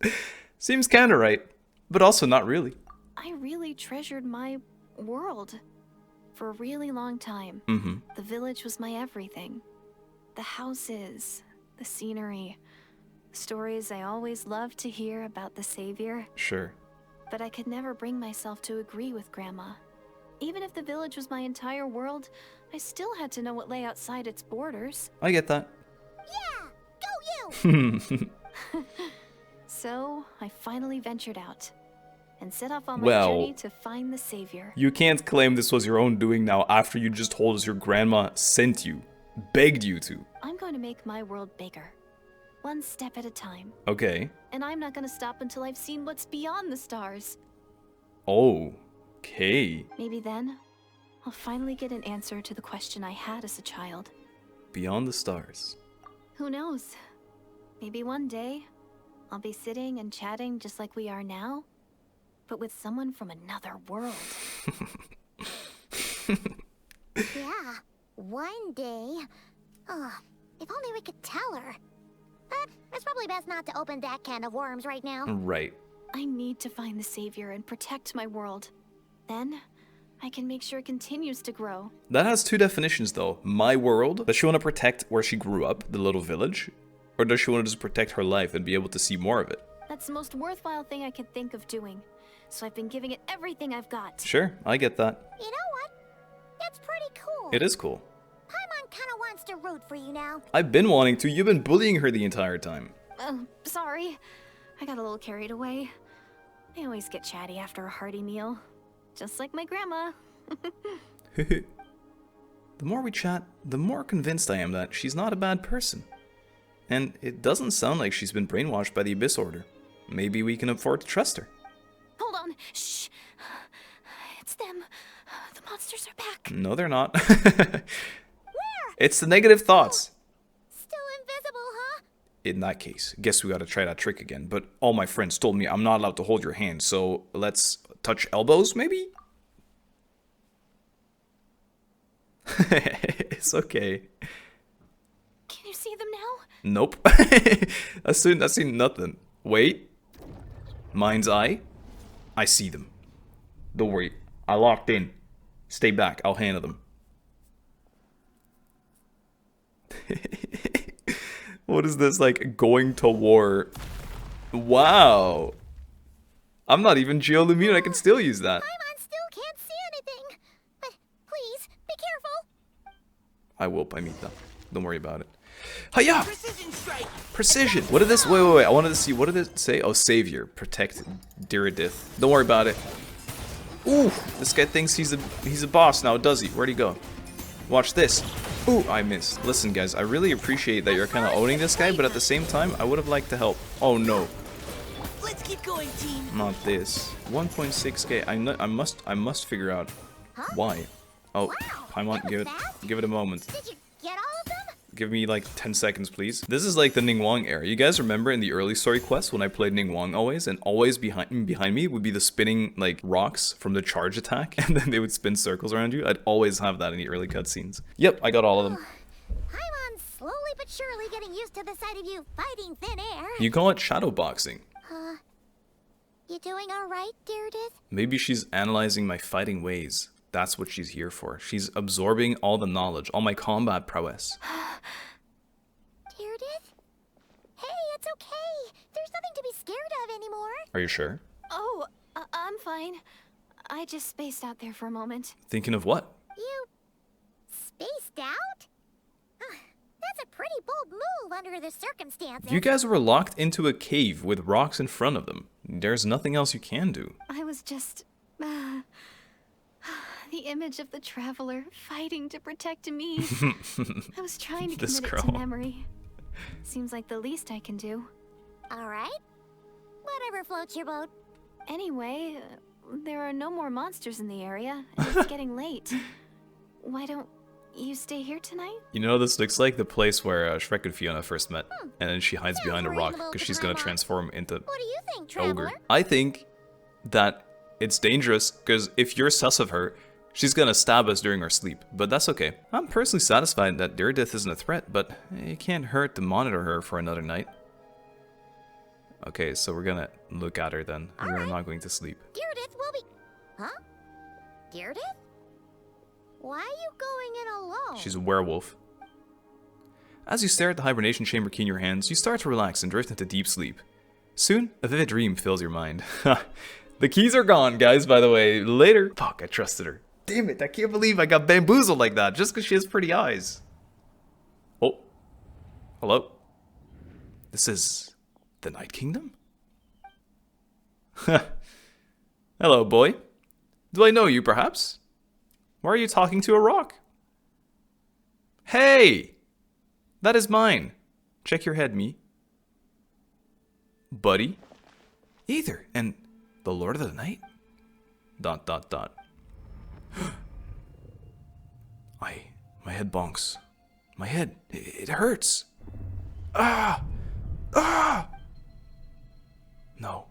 S3: now?
S1: Seems kinda right, but also not really.
S5: I really treasured my world. For a really long time, the village was my everything. The houses, the scenery, stories I always loved to hear about the savior.
S1: Sure.
S5: But I could never bring myself to agree with Grandma. Even if the village was my entire world, I still had to know what lay outside its borders.
S1: I get that.
S3: Yeah, go you!
S5: So, I finally ventured out and set off on my
S1: Well,
S5: journey to find the savior.
S1: You can't claim this was your own doing now after you just told us your grandma sent you, begged you to.
S5: I'm going to make my world bigger, one step at a time.
S1: Okay.
S5: And I'm not going to stop until I've seen what's beyond the stars.
S1: Okay.
S5: Maybe then, I'll finally get an answer to the question I had as a child.
S1: Beyond the stars.
S5: Who knows? Maybe one day, I'll be sitting and chatting just like we are now, but with someone from another world.
S3: Yeah, one day. Oh, if only we could tell her. But it's probably best not to open that can of worms right now.
S1: Right.
S5: I need to find the savior and protect my world. Then, I can make sure it continues to grow.
S1: That has two definitions though. My world. Does she want to protect where she grew up, the little village? Or does she want to just protect her life and be able to see more of it?
S5: That's the most worthwhile thing I could think of doing. So I've been giving it everything I've got.
S1: Sure, I get that.
S3: You know what? That's pretty cool.
S1: It is cool.
S3: Paimon kinda wants to root for you now.
S1: I've been wanting to. You've been bullying her the entire time.
S5: Sorry. I got a little carried away. I always get chatty after a hearty meal. Just like my grandma.
S1: The more we chat, the more convinced I am that she's not a bad person. And it doesn't sound like she's been brainwashed by the Abyss Order. Maybe we can afford to trust her.
S5: Hold on. Shh. It's them. The monsters are back.
S1: No, they're not.
S3: Where?
S1: It's the negative thoughts.
S3: Still invisible, huh?
S1: In that case, guess we gotta try that trick again. But all my friends told me I'm not allowed to hold your hand, so let's touch elbows, maybe? It's okay.
S5: Can you see them now?
S1: Nope. I seen nothing. Wait. Mind's eye. I see them. Don't worry. I locked in. Stay back. I'll handle them. What is this, like, going to war? Wow. I'm not even geolumined. I can still use that.
S3: Paimon still can't see anything. But please, be careful.
S1: I will, Paimita. Don't worry about it. Hiya! Precision! What did this... Wait. I wanted to see... What did it say? Oh, savior. Protect Diridith. Don't worry about it. Ooh! This guy thinks he's a boss now, does he? Where'd he go? Watch this. Ooh, I missed. Listen, guys, I really appreciate that you're kind of owning this guy, but at the same time, I would have liked to help. Oh, no.
S8: Let's keep going, team.
S1: Not this. 1.6k. I must figure out why. Oh, Paimon, give it a moment.
S3: Did you get all of them?
S1: Give me like 10 seconds, please. This is like the Ningguang era. You guys remember in the early story quests when I played Ningguang always, and always behind me would be the spinning like rocks from the charge attack, and then they would spin circles around you. I'd always have that in the early cutscenes. Yep, I got all of them.
S3: Paimon's slowly but surely getting used to the sight of you fighting thin air.
S1: You call it shadow boxing.
S3: You doing alright, Diridith?
S1: Maybe she's analyzing my fighting ways. That's what she's here for. She's absorbing all the knowledge, all my combat prowess.
S3: Diridith? Hey, it's okay. There's nothing to be scared of anymore.
S1: Are you sure?
S5: Oh, I'm fine. I just spaced out there for a moment.
S1: Thinking of what?
S3: You spaced out? That's a pretty bold move under the circumstances.
S1: You guys were locked into a cave with rocks in front of them. There's nothing else you can do.
S5: I was just... the image of the traveler fighting to protect me. I was trying to
S1: This
S5: commit it to
S1: girl.
S5: memory. Seems like the least I can do.
S3: Alright. Whatever floats your boat.
S5: Anyway, there are no more monsters in the area, and it's getting late. Why don't you stay here tonight?
S1: You know, this looks like the place where Shrek and Fiona first met, and then she hides behind a rock
S3: reasonable
S1: because
S3: to
S1: she's gonna
S3: Paimon.
S1: transform into
S3: What do you think, Traveler?
S1: ogre. I think that it's dangerous, because if you're sus of her, she's gonna stab us during our sleep, but that's okay. I'm personally satisfied that Dainsleif isn't a threat, but it can't hurt to monitor her for another night. Okay, so we're gonna look at her then. We're not going to sleep.
S3: Dainsleif will be... Huh? Dainsleif? Why are you going in alone?
S1: She's a werewolf. As you stare at the hibernation chamber key in your hands, you start to relax and drift into deep sleep. Soon, a vivid dream fills your mind. The keys are gone, guys, by the way. Later. Fuck, I trusted her. Damn it, I can't believe I got bamboozled like that just because she has pretty eyes. Oh. Hello? This is the Night Kingdom? Hello, boy. Do I know you, perhaps? Why are you talking to a rock? Hey! That is mine. Check your head, me. Buddy? Either, and the Lord of the Night? ... My head bonks. My head, it hurts. Ah! Ah! No,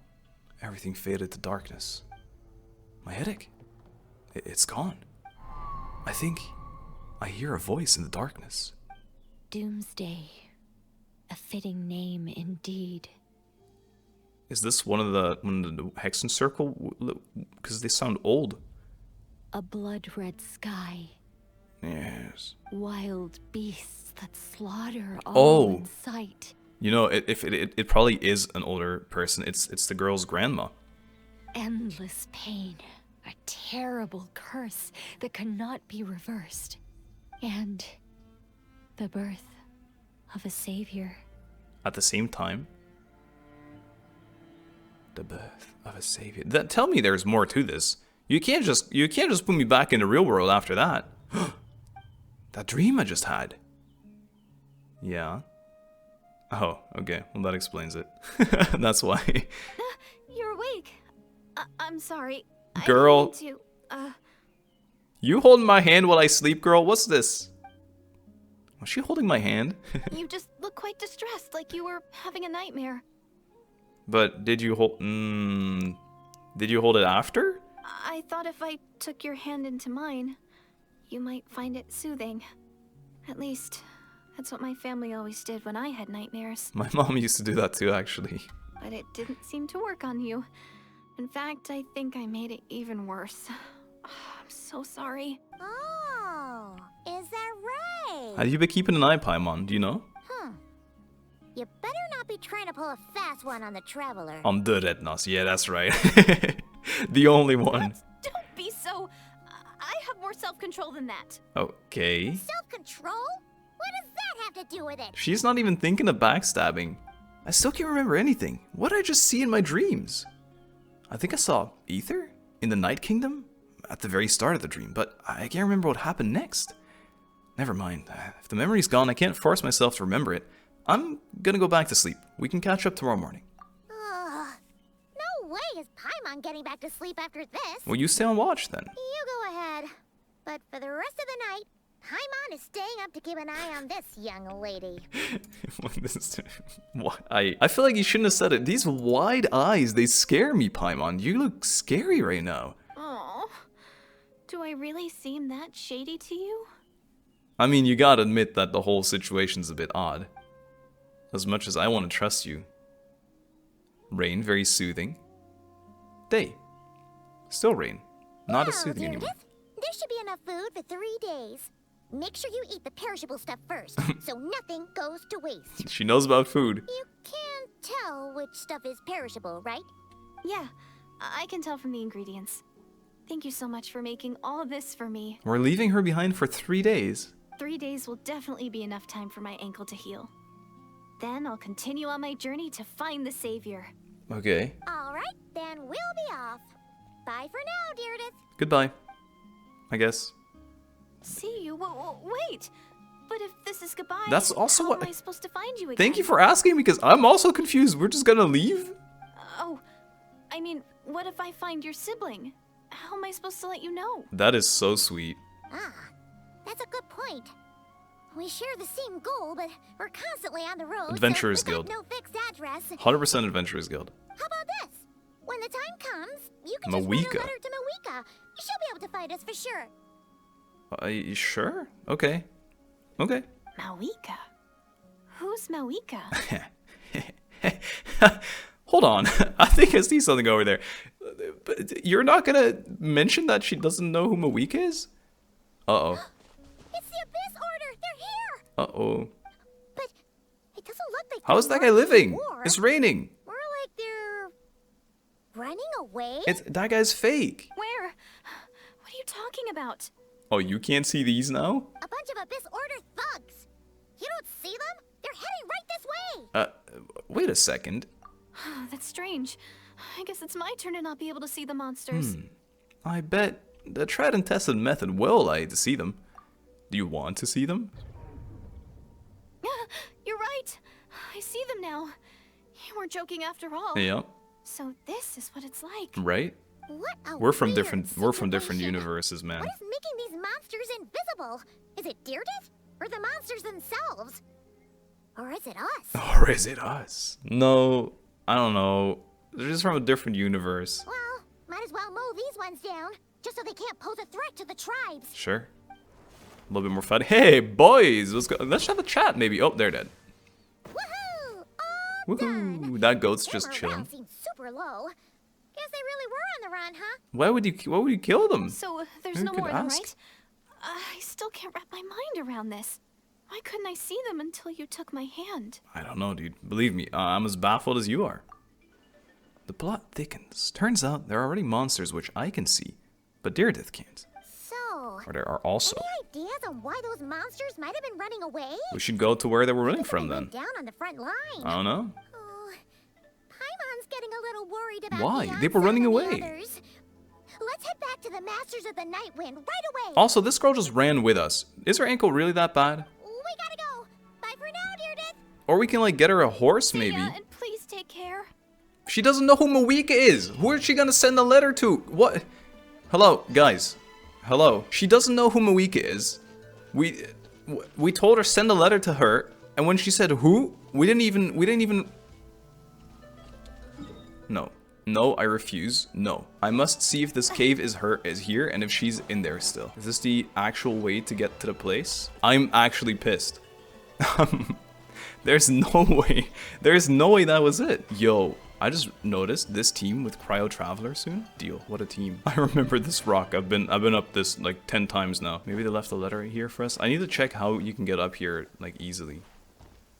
S1: everything faded to darkness. My headache, it's gone. I think I hear a voice in the darkness.
S9: Doomsday. A fitting name indeed.
S1: Is this one of the Hexen Circle? Because they sound old.
S9: A blood-red sky.
S1: Yes.
S9: Wild beasts that slaughter all in sight.
S1: You know, it probably is an older person. It's the girl's grandma.
S9: Endless pain. A terrible curse that cannot be reversed. And the birth of a savior.
S1: At the same time. The birth of a savior. Tell me there's more to this. You can't just put me back in the real world after that. That dream I just had. Yeah. Oh, okay. Well, that explains it. That's why.
S5: You're awake. I'm sorry.
S1: Girl.
S5: I didn't mean to,
S1: You holding my hand while I sleep, girl? What's this? Was she holding my hand?
S5: You just look quite distressed, like you were having a nightmare.
S1: But did you hold... did you hold it after?
S5: I thought if I took your hand into mine, you might find it soothing. At least, that's what my family always did when I had nightmares.
S1: My mom used to do that too, actually.
S5: But it didn't seem to work on you. In fact, I think I made it even worse. I'm so sorry.
S3: Oh, is that right?
S1: Have you been keeping an eye, Paimon? Do you know?
S3: You better not be trying to pull a fast one on the Traveler.
S1: I'm the Rednas. Yeah, that's right. The only one.
S5: Don't be so... I have more self-control than that.
S1: Okay.
S3: Self-control? What does that have to do with it?
S1: She's not even thinking of backstabbing. I still can't remember anything. What did I just see in my dreams? I think I saw Ether in the Night Kingdom at the very start of the dream, but I can't remember what happened next. Never mind. If the memory's gone, I can't force myself to remember it. I'm gonna go back to sleep. We can catch up tomorrow morning.
S3: No way is Paimon getting back to sleep after this.
S1: Well, you stay on watch then.
S3: You go ahead. But for the rest of the night, Paimon is staying up to keep an eye on this young lady.
S1: What? I feel like you shouldn't have said it. These wide eyes, they scare me, Paimon. You look scary right now.
S5: Oh, do I really seem that shady to you?
S1: I mean, you gotta admit that the whole situation's a bit odd. As much as I want to trust you. Rain, very soothing. Day. Still rain. Not as soothing anymore.
S3: There should be enough food for 3 days. Make sure you eat the perishable stuff first, so nothing goes to waste.
S1: She knows about food.
S3: You can't tell which stuff is perishable, right?
S5: Yeah, I can tell from the ingredients. Thank you so much for making all this for me.
S1: We're leaving her behind for 3 days.
S5: 3 days will definitely be enough time for my ankle to heal. Then I'll continue on my journey to find the savior.
S1: Okay.
S3: All right, then we'll be off. Bye for now, Dainsleif.
S1: Goodbye. I guess.
S5: See you? Wait! But if this is goodbye,
S1: That's also
S5: how
S1: what...
S5: am I supposed to find you again?
S1: Thank you for asking, because I'm also confused. We're just gonna leave?
S5: Oh, I mean, what if I find your sibling? How am I supposed to let you know?
S1: That is so sweet.
S3: That's a good point. We share the same goal, but we're constantly on the road.
S1: Adventurers
S3: so we got
S1: Guild.
S3: no fixed address.
S1: 100% Adventurers Guild.
S3: How about this? When the time comes, you Just write a
S1: Mavuika.
S3: letter to Mavuika. She'll be able to find us for sure.
S1: You sure? Okay. Okay.
S5: Mavuika? Who's Mavuika?
S1: Hold on. I think I see something over there. But you're not gonna mention that she doesn't know who Mavuika is? Uh-oh.
S3: It's the Abyss Order. They're here.
S1: Uh-oh.
S3: But it doesn't look like.
S1: How is that guy living? It's raining.
S3: More like they're running away.
S1: That guy's fake.
S5: Where? What are you talking about?
S1: Oh, you can't see these now?
S3: A bunch of Abyss Order thugs. You don't see them? They're heading right this way.
S1: Wait a second.
S5: That's strange. I guess it's my turn to not be able to see the monsters.
S1: I bet the tried and tested method will allow you to see them. Do you want to see them?
S5: You're right. I see them now. You weren't joking after all.
S1: Yeah.
S5: So this is what it's like.
S1: Right?
S3: What a
S1: We're from
S3: weird
S1: different
S3: situation.
S1: universes, man.
S3: What is making these monsters invisible? Is it Deerdith? Or the monsters themselves? Or is it us?
S1: Or is it us? No, I don't know. They're just from a different universe.
S3: Well, might as well mow these ones down, just so they can't pose a threat to the tribes.
S1: Sure. A little bit more fun. Hey, boys, let's have a chat maybe. Oh, they're dead.
S3: Woohoo! All done.
S1: Woohoo! That goat's
S3: Their
S1: just
S3: morale
S1: chilling.
S3: seems super low. Guess they really were on the run, huh?
S1: Why would you kill them?
S5: So there's
S1: Who
S5: no
S1: could
S5: more of them,
S1: ask?
S5: right? I still can't wrap my mind around this. Why couldn't I see them until you took my hand?
S1: I don't know, dude. Believe me, I'm as baffled as you are. The plot thickens. Turns out there are already monsters which I can see, but Deerdith can't.
S3: So,
S1: Or there are also.
S3: any ideas on why those monsters might have been running away?
S1: We should go to where they were running
S3: Maybe
S1: from
S3: they
S1: then.
S3: went down on the front line.
S1: I don't know.
S3: Oh, Paimon's getting a little worried about
S1: Why?
S3: the
S1: They were running
S3: onset and
S1: away.
S3: the others. Let's head back to the Masters of the Night Wind right away.
S1: Also, this girl just ran with us. Is her ankle really that bad?
S3: We gotta go. Bye for now, Deerdith.
S1: Or we can like get her a horse
S5: See
S1: maybe.
S5: ya, and please take care.
S1: She doesn't know who Mavuika is. Who is she gonna send a letter to? What? Hello, guys. Hello. She doesn't know who Mavuika is. We told her send a letter to her, and when she said who, we didn't even. No. No, I refuse. No. I must see if this cave is here and if she's in there still. Is this the actual way to get to the place? I'm actually pissed. There's no way. There's no way that was it. Yo, I just noticed this team with Cryo Traveler soon. Deal. What a team. I remember this rock. I've been up this like 10 times now. Maybe they left a letter here for us. I need to check how you can get up here like easily.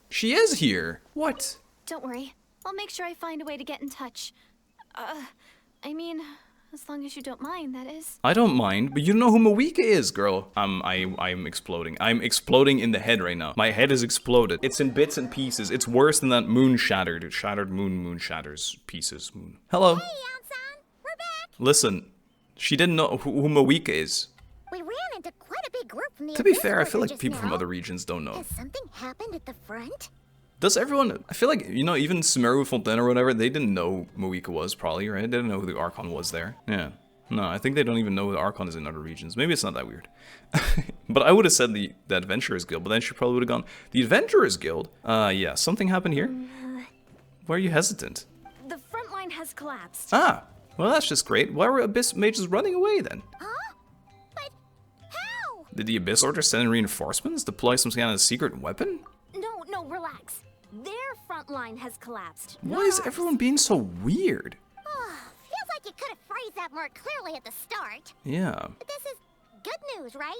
S1: She is here. What?
S5: Don't worry. I'll make sure I find a way to get in touch. I mean, as long as you don't mind, that is.
S1: I don't mind, but you know who Mavuika is, girl. I'm exploding. I'm exploding in the head right now. My head is exploded. It's in bits and pieces. It's worse than that moon shattered. Shattered moon shatters pieces. Moon. Hello.
S3: Hey, Ansan. We're back.
S1: Listen, she didn't know who Mavuika is.
S3: We ran into quite a big group from the
S1: To be
S3: Abyss
S1: fair, I
S3: Order
S1: feel like
S3: just
S1: people from
S3: now.
S1: other regions don't know.
S3: Has something happened at the front?
S1: Does everyone? I feel like, you know, even Sumeru, Fontaine, or whatever, they didn't know who Mavuika was, probably, right? They didn't know who the Archon was there. Yeah. No, I think they don't even know who the Archon is in other regions. Maybe it's not that weird. But I would have said the Adventurers Guild, but then she probably would have gone, the Adventurers Guild? Yeah, something happened here? Why are you hesitant?
S2: The front line has collapsed.
S1: Ah, well, that's just great. Why were Abyss mages running away then?
S3: Huh? But how?
S1: Did the Abyss Order send in reinforcements? Deploy some kind of secret weapon?
S2: No, relax. Their front line has collapsed.
S1: Why
S2: not
S1: is
S2: ours.
S1: everyone being so weird?
S3: Feels like you could have phrased that more clearly at the start.
S1: Yeah.
S3: But this is good news, right?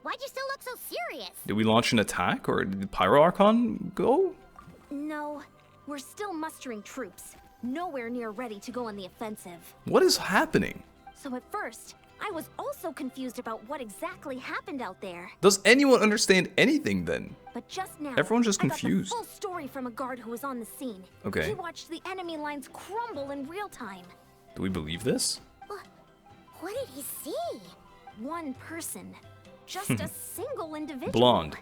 S3: Why'd you still look so serious?
S1: Did we launch an attack, or did the Pyro Archon go?
S2: No, we're still mustering troops. Nowhere near ready to go on the offensive.
S1: What is happening?
S2: So at first, I was also confused about what exactly happened out there.
S1: Does anyone understand anything then?
S2: But just now,
S1: Everyone's just
S2: I got
S1: confused.
S2: the full story from a guard who was on the scene.
S1: Okay.
S2: He watched the enemy lines crumble in real time.
S1: Do we believe this?
S3: What did he see?
S2: One person. Just a single individual.
S1: Blonde.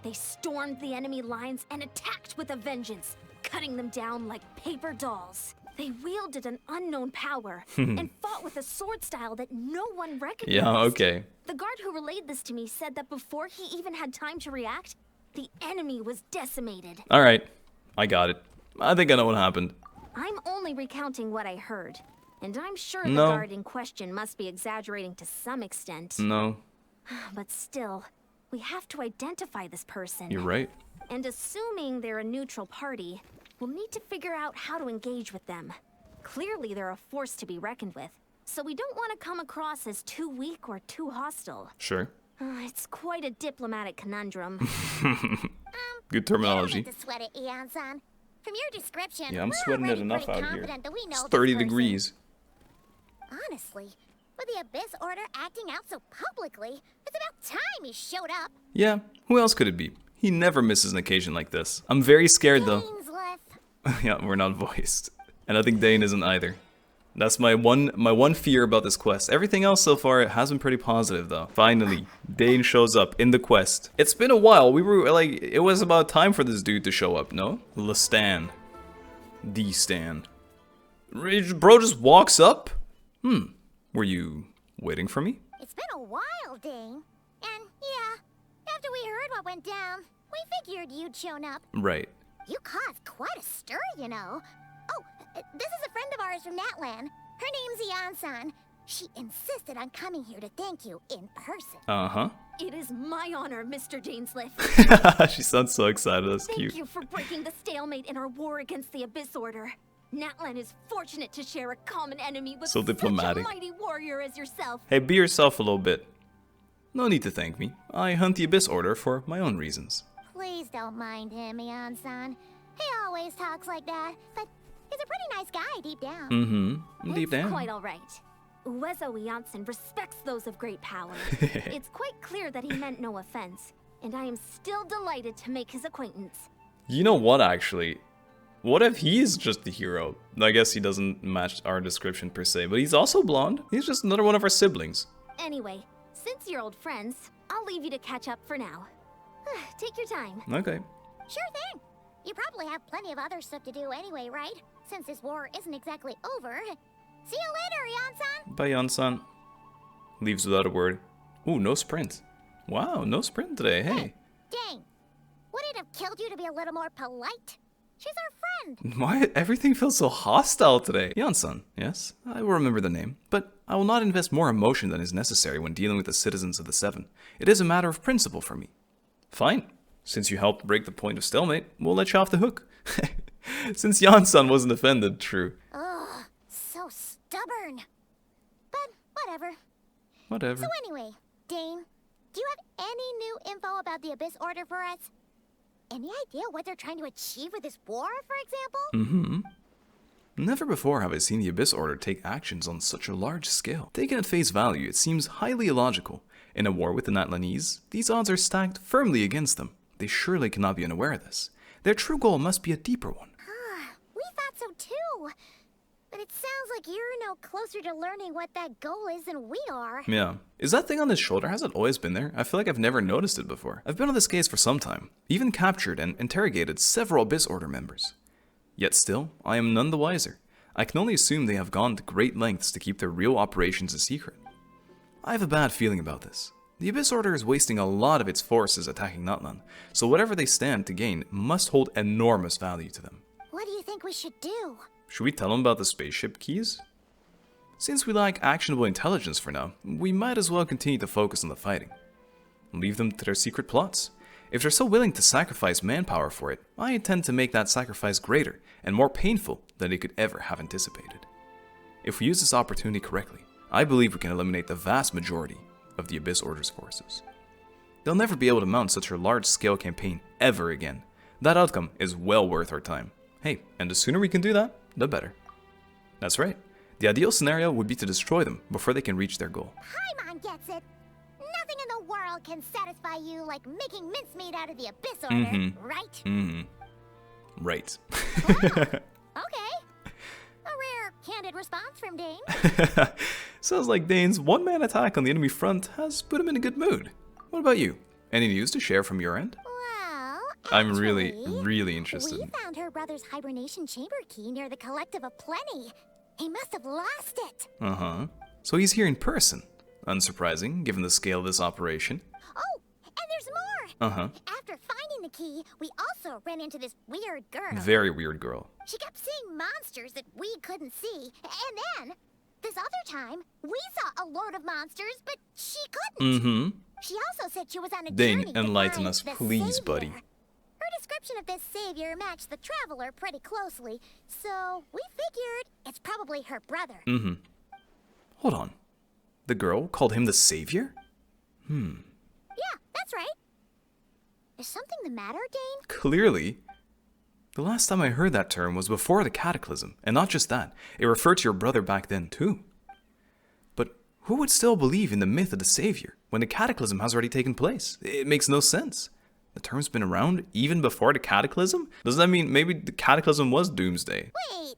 S2: They stormed the enemy lines and attacked with a vengeance, cutting them down like paper dolls. They wielded an unknown power and fought with a sword style that no one recognized.
S1: Yeah, okay.
S2: The guard who relayed this to me said that before he even had time to react, the enemy was decimated.
S1: Alright, I got it. I think I know what happened.
S2: I'm only recounting what I heard. And I'm sure the guard in question must be exaggerating to some extent.
S1: No.
S2: But still, we have to identify this person.
S1: You're right.
S2: And assuming they're a neutral party, we'll need to figure out how to engage with them. Clearly, they're a force to be reckoned with, so we don't want to come across as too weak or too hostile.
S1: Sure.
S2: It's quite a diplomatic conundrum.
S1: Good terminology.
S3: You don't need to sweat it, Eon-san. From your description,
S1: Yeah, I'm
S3: we're
S1: sweating it
S3: already
S1: enough
S3: pretty
S1: out here.
S3: confident that we know
S1: It's
S3: this
S1: 30
S3: person.
S1: degrees.
S3: Honestly, with the Abyss Order acting out so publicly, it's about time he showed up.
S1: Yeah, who else could it be? He never misses an occasion like this. I'm very scared though.
S3: Dainsleif.
S1: Yeah, we're not voiced. And I think Dane isn't either. That's my one fear about this quest. Everything else so far has been pretty positive though. Finally, Dane shows up in the quest. It's been a while. We were like, it was about time for this dude to show up, no? Lestan. D-Stan. Bro just walks up? Were you waiting for me?
S3: It's been a while, Dane. And yeah, after we heard what went down, we figured you'd shown up.
S1: Right.
S3: You caused quite a stir, you know. Oh, this is a friend of ours from Natlan. Her name's Eon-san. She insisted on coming here to thank you in person.
S1: Uh-huh.
S2: It is my honor, Mr. Dainsleif.
S1: She sounds so excited. That's cute.
S2: Thank you for breaking the stalemate in our war against the Abyss Order. Natlan is fortunate to share a common enemy with
S1: So
S2: such
S1: diplomatic.
S2: a mighty warrior as yourself.
S1: Hey, be yourself a little bit. No need to thank me. I hunt the Abyss Order for my own reasons.
S3: Please don't mind him, Eon-san. He always talks like that, but he's a pretty nice guy deep down.
S1: Mm-hmm. Deep
S2: It's
S1: down.
S2: quite all right. Uezo Janssen respects those of great power. It's quite clear that he meant no offense, and I am still delighted to make his acquaintance.
S1: You know what, actually? What if he's just the hero? I guess he doesn't match our description per se, but he's also blonde. He's just another one of our siblings.
S2: Anyway, since you're old friends, I'll leave you to catch up for now. Take your time.
S1: Okay.
S3: Sure thing. You probably have plenty of other stuff to do anyway, right? Since this war isn't exactly over. See you later, Eon-san.
S1: Bye, Yan-san. Leaves without a word. Ooh, no sprint. Wow, no sprint today, hey.
S3: Dang. Would it have killed you to be a little more polite? She's our friend.
S1: Why everything feels so hostile today? Yan-san, yes, I will remember the name, but I will not invest more emotion than is necessary when dealing with the citizens of the Seven. It is a matter of principle for me. Fine. Since you helped break the point of stalemate, we'll let you off the hook. Since Yan-san wasn't offended, true.
S3: Ugh, so stubborn. But whatever.
S1: Whatever.
S3: So anyway, Dane, do you have any new info about the Abyss Order for us? Any idea what they're trying to achieve with this war, for example?
S1: Never before have I seen the Abyss Order take actions on such a large scale. Taken at face value, it seems highly illogical. In a war with the Natlanese, these odds are stacked firmly against them. They surely cannot be unaware of this. Their true goal must be a deeper one.
S3: We thought so too. But it sounds like you're no closer to learning what that goal is than we are.
S1: Yeah. Is that thing on his shoulder, has it always been there? I feel like I've never noticed it before. I've been on this case for some time. Even captured and interrogated several Abyss Order members. Yet still, I am none the wiser. I can only assume they have gone to great lengths to keep their real operations a secret. I have a bad feeling about this. The Abyss Order is wasting a lot of its forces attacking Natlan, so whatever they stand to gain must hold enormous value to them.
S3: What do you think we should do?
S1: Should we tell them about the spaceship keys? Since we lack actionable intelligence for now, we might as well continue to focus on the fighting. Leave them to their secret plots. If they're so willing to sacrifice manpower for it, I intend to make that sacrifice greater and more painful than they could ever have anticipated. If we use this opportunity correctly, I believe we can eliminate the vast majority of the Abyss Order's forces. They'll never be able to mount such a large-scale campaign ever again. That outcome is well worth our time. Hey, and the sooner we can do that, the better. That's right. The ideal scenario would be to destroy them before they can reach their goal.
S3: Paimon gets it. Nothing in the world can satisfy you like making mincemeat out of the Abyss Order, right?
S1: Right.
S3: Okay. A rare, candid response from Dane.
S1: Sounds like Dane's one-man attack on the enemy front has put him in a good mood. What about you? Any news to share from your end?
S3: Well,
S1: I'm
S3: actually,
S1: really interested.
S3: we found her brother's hibernation chamber key near the Collective of Plenty. He must have lost it.
S1: So he's here in person. Unsurprising, given the scale of this operation.
S3: Oh, and there's more.
S1: Uh-huh.
S3: After finding the key, we also ran into this weird girl.
S1: Very weird girl.
S3: She kept seeing monsters that we couldn't see. And then, this other time, we saw a load of monsters, but she couldn't.
S1: Mm-hmm.
S3: She also said she was on a
S1: Dane,
S3: journey to
S1: enlighten
S3: find
S1: us,
S3: the
S1: please,
S3: savior.
S1: buddy.
S3: Her description of this savior matched the traveler pretty closely, so we figured it's probably her brother.
S1: Mm-hmm. Hold on. The girl called him the savior?
S3: Yeah, that's right. Is something the matter, Dane?
S1: Clearly. The last time I heard that term was before the Cataclysm, and not just that, it referred to your brother back then too. But who would still believe in the myth of the savior when the Cataclysm has already taken place? It makes no sense. The term's been around even before the Cataclysm? Doesn't that mean maybe the Cataclysm was Doomsday?
S3: Wait,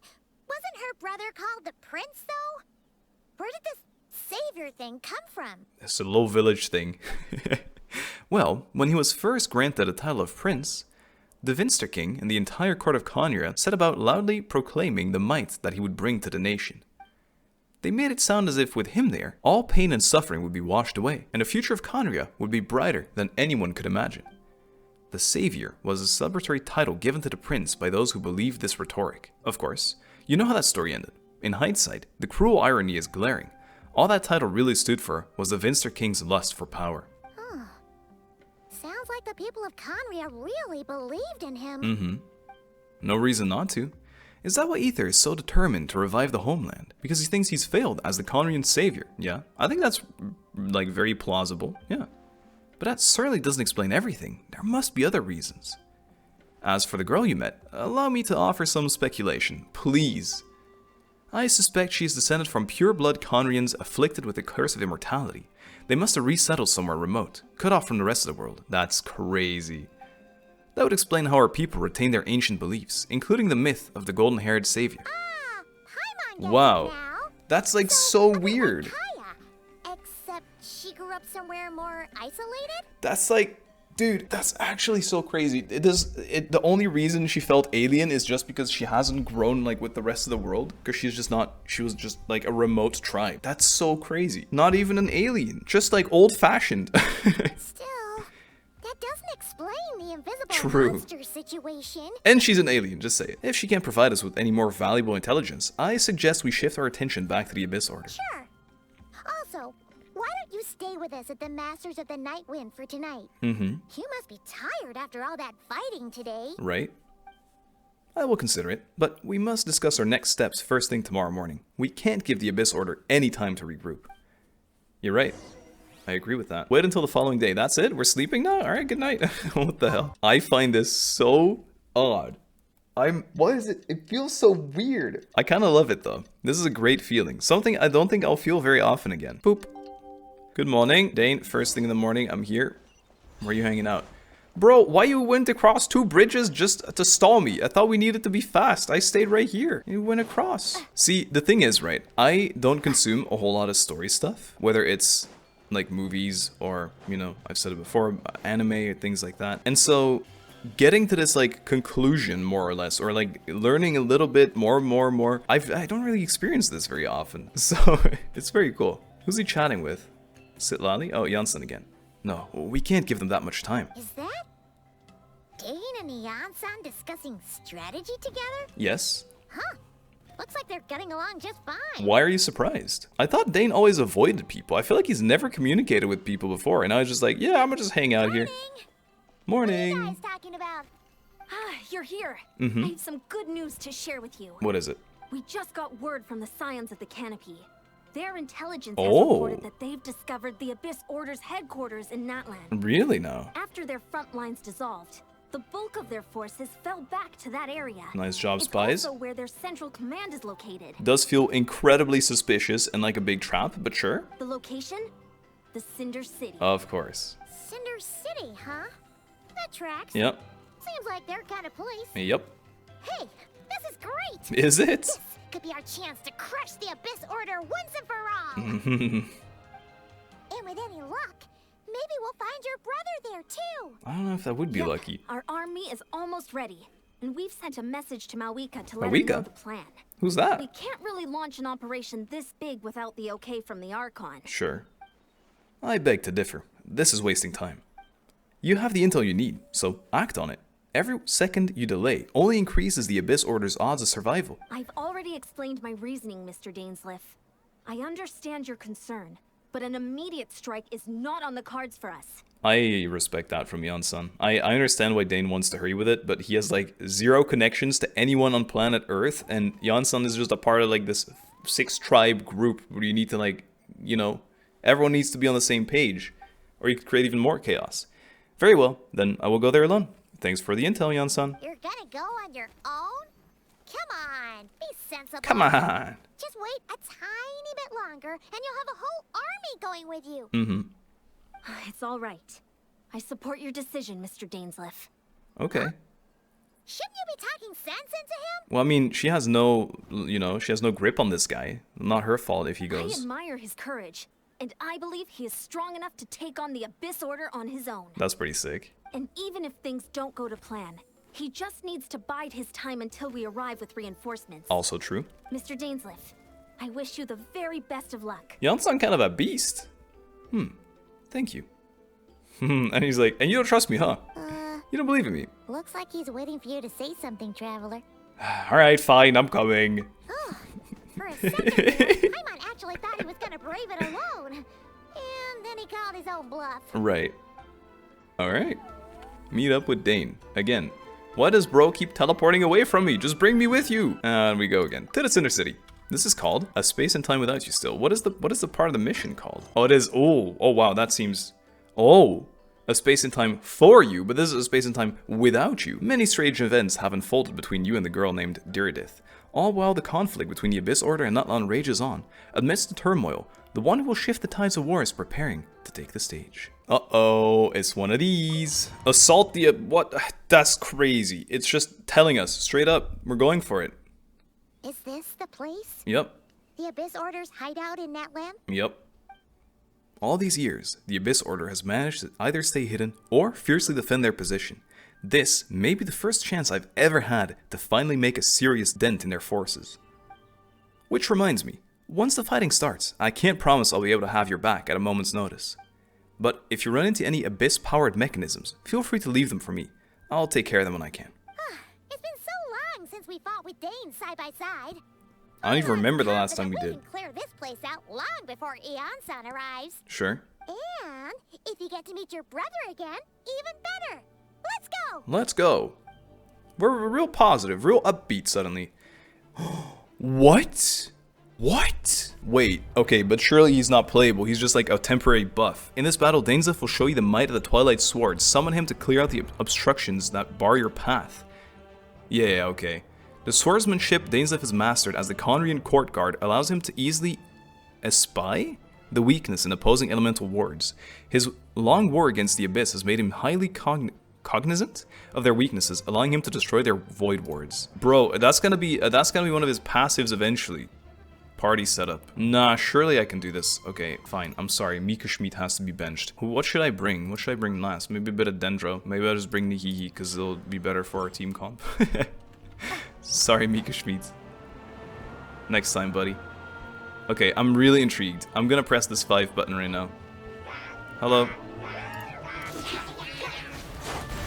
S3: wasn't her brother called the prince, though? Where did this savior thing come from?
S1: It's a low village thing. Well, when he was first granted the title of prince, the Vinster King and the entire court of KHAENRI'AH set about loudly proclaiming the might that he would bring to the nation. They made it sound as if with him there, all pain and suffering would be washed away, and the future of KHAENRI'AH would be brighter than anyone could imagine. The Savior was a celebratory title given to the prince by those who believed this rhetoric. Of course, you know how that story ended. In hindsight, the cruel irony is glaring. All that title really stood for was the Vinster King's lust for power.
S3: Sounds like the people of KHAENRI'AH really believed in him.
S1: Mm-hmm. No reason not to. Is that why Aether is so determined to revive the homeland? Because he thinks he's failed as the KHAENRI'AN savior? Yeah, I think that's, like, very plausible, yeah. But that certainly doesn't explain everything. There must be other reasons. As for the girl you met, allow me to offer some speculation, please. I suspect she is descended from pure-blood KHAENRI'ANs afflicted with the curse of immortality. They must have resettled somewhere remote, cut off from the rest of the world. That's crazy. That would explain how our people retain their ancient beliefs, including the myth of the golden-haired savior.
S3: Paimon gets
S1: Wow,
S3: it now.
S1: that's like so
S3: a bit like
S1: weird.
S3: Kaya, except she grew up somewhere more isolated?
S1: That's like, dude, that's actually so crazy. The only reason she felt alien is just because she hasn't grown like with the rest of the world, because she was just like a remote tribe. That's so crazy. Not even an alien, just like old-fashioned.
S3: Still, that doesn't explain the invisible
S1: True.
S3: monster situation.
S1: And she's an alien, just say it. If she can't provide us with any more valuable intelligence, I suggest we shift our attention back to the Abyss Order.
S3: Sure. Also, why don't you stay with us at the Masters of the Night Wind for tonight?
S1: Mm-hmm.
S3: You must be tired after all that fighting today.
S1: Right? I will consider it, but we must discuss our next steps first thing tomorrow morning. We can't give the Abyss Order any time to regroup. You're right. I agree with that. Wait until the following day. That's it? We're sleeping now? Alright, good night. What the hell? I find this so odd. What is it? It feels so weird. I kind of love it though. This is a great feeling. Something I don't think I'll feel very often again. Boop. Good morning. Dane, first thing in the morning, I'm here. Where are you hanging out? Bro, why you went across 2 bridges just to stall me? I thought we needed to be fast. I stayed right here. You went across. See, the thing is, right, I don't consume a whole lot of story stuff. Whether it's like movies or, you know, I've said it before, anime or things like that. And so getting to this like conclusion more or less, or like learning a little bit more, I don't really experience this very often. So it's very cool. Who's he chatting with? Sitlali? Oh, Janssen again. No, we can't give them that much time.
S3: Is that Dane and Janssen discussing strategy together?
S1: Yes.
S3: Huh. Looks like they're getting along just fine.
S1: Why are you surprised? I thought Dane always avoided people. I feel like he's never communicated with people before, and I was just like, yeah, I'm gonna just hang out here. Morning.
S3: What are you guys talking about?
S2: You're here.
S1: Mm-hmm.
S2: I have some good news to share with you.
S1: What is it?
S2: We just got word from the Scions of the Canopy. Their intelligence has
S1: Oh.
S2: reported that they've discovered the Abyss Order's headquarters in Natlan.
S1: Really now?
S2: After their front lines dissolved, the bulk of their forces fell back to that area.
S1: Nice job,
S2: It's
S1: spies.
S2: also where their central command is located.
S1: Does feel incredibly suspicious and like a big trap, but sure.
S2: The location? The Cinder City.
S1: Of course.
S3: Cinder City, huh? That tracks.
S1: Yep.
S3: Seems like their kind of place.
S1: Yep.
S3: Hey, this is great.
S1: Is it?
S3: This could be our chance to crush the Abyss Order once and for all.
S1: I
S3: And with any luck, maybe we'll find your brother there too.
S1: don't know if that would be
S2: Yep,
S1: lucky.
S2: Our army is almost ready, and we've sent a message to Mavuika to let him know
S1: Mavuika?
S2: the plan.
S1: Who's that?
S2: We can't really launch an operation this big without the okay from the Archon.
S1: Sure. I beg to differ. This is wasting time. You have the intel you need, so act on it. Every second you delay only increases the Abyss Order's odds of survival.
S2: I've already explained my reasoning, Mr. Dainsleif. I understand your concern, but an immediate strike is not on the cards for us.
S1: I respect that from Jan-san. I understand why Dane wants to hurry with it, but he has like 0 connections to anyone on planet Earth, and Jan-san is just a part of like this 6-tribe group where you need to like, you know, everyone needs to be on the same page, or you could create even more chaos. Very well, then I will go there alone. Thanks for the intel, Jan-san.
S3: You're gonna go on your own? Come on, be sensible.
S1: Come on.
S3: Just wait a tiny bit longer, and you'll have a whole army going with you.
S1: Mm-hmm.
S2: It's all right. I support your decision, Mr. Dainsleif.
S1: Okay.
S3: Shouldn't you be talking sense into him?
S1: Well, I mean, she has no, you know, she has no grip on this guy. Not her fault if he
S2: I
S1: goes.
S2: admire his courage, and I believe he is strong enough to take on the Abyss Order on his own.
S1: That's pretty sick.
S2: And even if things don't go to plan, he just needs to bide his time until we arrive with reinforcements.
S1: Also true.
S2: Mr. Dainsleif, I wish you the very best of luck.
S1: Jan-san kind of a beast. Thank you. And he's like, and you don't trust me, huh? You don't believe in me.
S3: Looks like he's waiting for you to say something, Traveler.
S1: Alright, fine, I'm coming.
S3: Oh, for a second there, Paimon actually thought he was gonna brave it alone. And then he called his own bluff.
S1: Right. Alright. Meet up with Dane. Again. Why does bro keep teleporting away from me? Just bring me with you. And we go again. To the Cinder City. This is called A Space and Time Without You Still. What is the part of the mission called? Oh, it is. Oh wow, that seems. Oh, a space and time for you, but this is a space and time without you. Many strange events have unfolded between you and the girl named Diridith, all while the conflict between the Abyss Order and Natlan rages on. Amidst the turmoil, the one who will shift the tides of war is preparing to take the stage. Uh-oh, it's one of these. Assault the... what? That's crazy. It's just telling us, straight up, we're going for it.
S3: Is this the place?
S1: Yep.
S3: The Abyss Order's hideout in Natlan?
S1: Yep. All these years, the Abyss Order has managed to either stay hidden or fiercely defend their position. This may be the first chance I've ever had to finally make a serious dent in their forces. Which reminds me, once the fighting starts, I can't promise I'll be able to have your back at a moment's notice. But if you run into any Abyss-powered mechanisms, feel free to leave them for me. I'll take care of them when I can.
S3: It's been so long since we fought with Dane side by side.
S1: I don't even remember the last time we did.
S3: We can clear this place out long before Eon-san arrives.
S1: Sure.
S3: And if you get to meet your brother again, even better. Let's go!
S1: Let's go. We're real positive, real upbeat suddenly. What? What? Wait, okay, but surely he's not playable. He's just like a temporary buff. In this battle, Dainsleif will show you the might of the Twilight Sword. Summon him to clear out the obstructions that bar your path. Yeah, okay. The swordsmanship Dainsleif has mastered as the KHAENRI'AH court guard allows him to easily espy the weakness in opposing elemental wards. His long war against the Abyss has made him highly cognizant of their weaknesses, allowing him to destroy their void wards. Bro, that's gonna be one of his passives eventually. Party setup. Nah, surely I can do this. Okay, fine. I'm sorry. Mika Schmidt has to be benched. What should I bring? What should I bring last? Maybe a bit of Dendro. Maybe I'll just bring Nihihi because it'll be better for our team comp. Sorry, Mika Schmidt. Next time, buddy. Okay, I'm really intrigued. I'm gonna press this 5 button right now. Hello.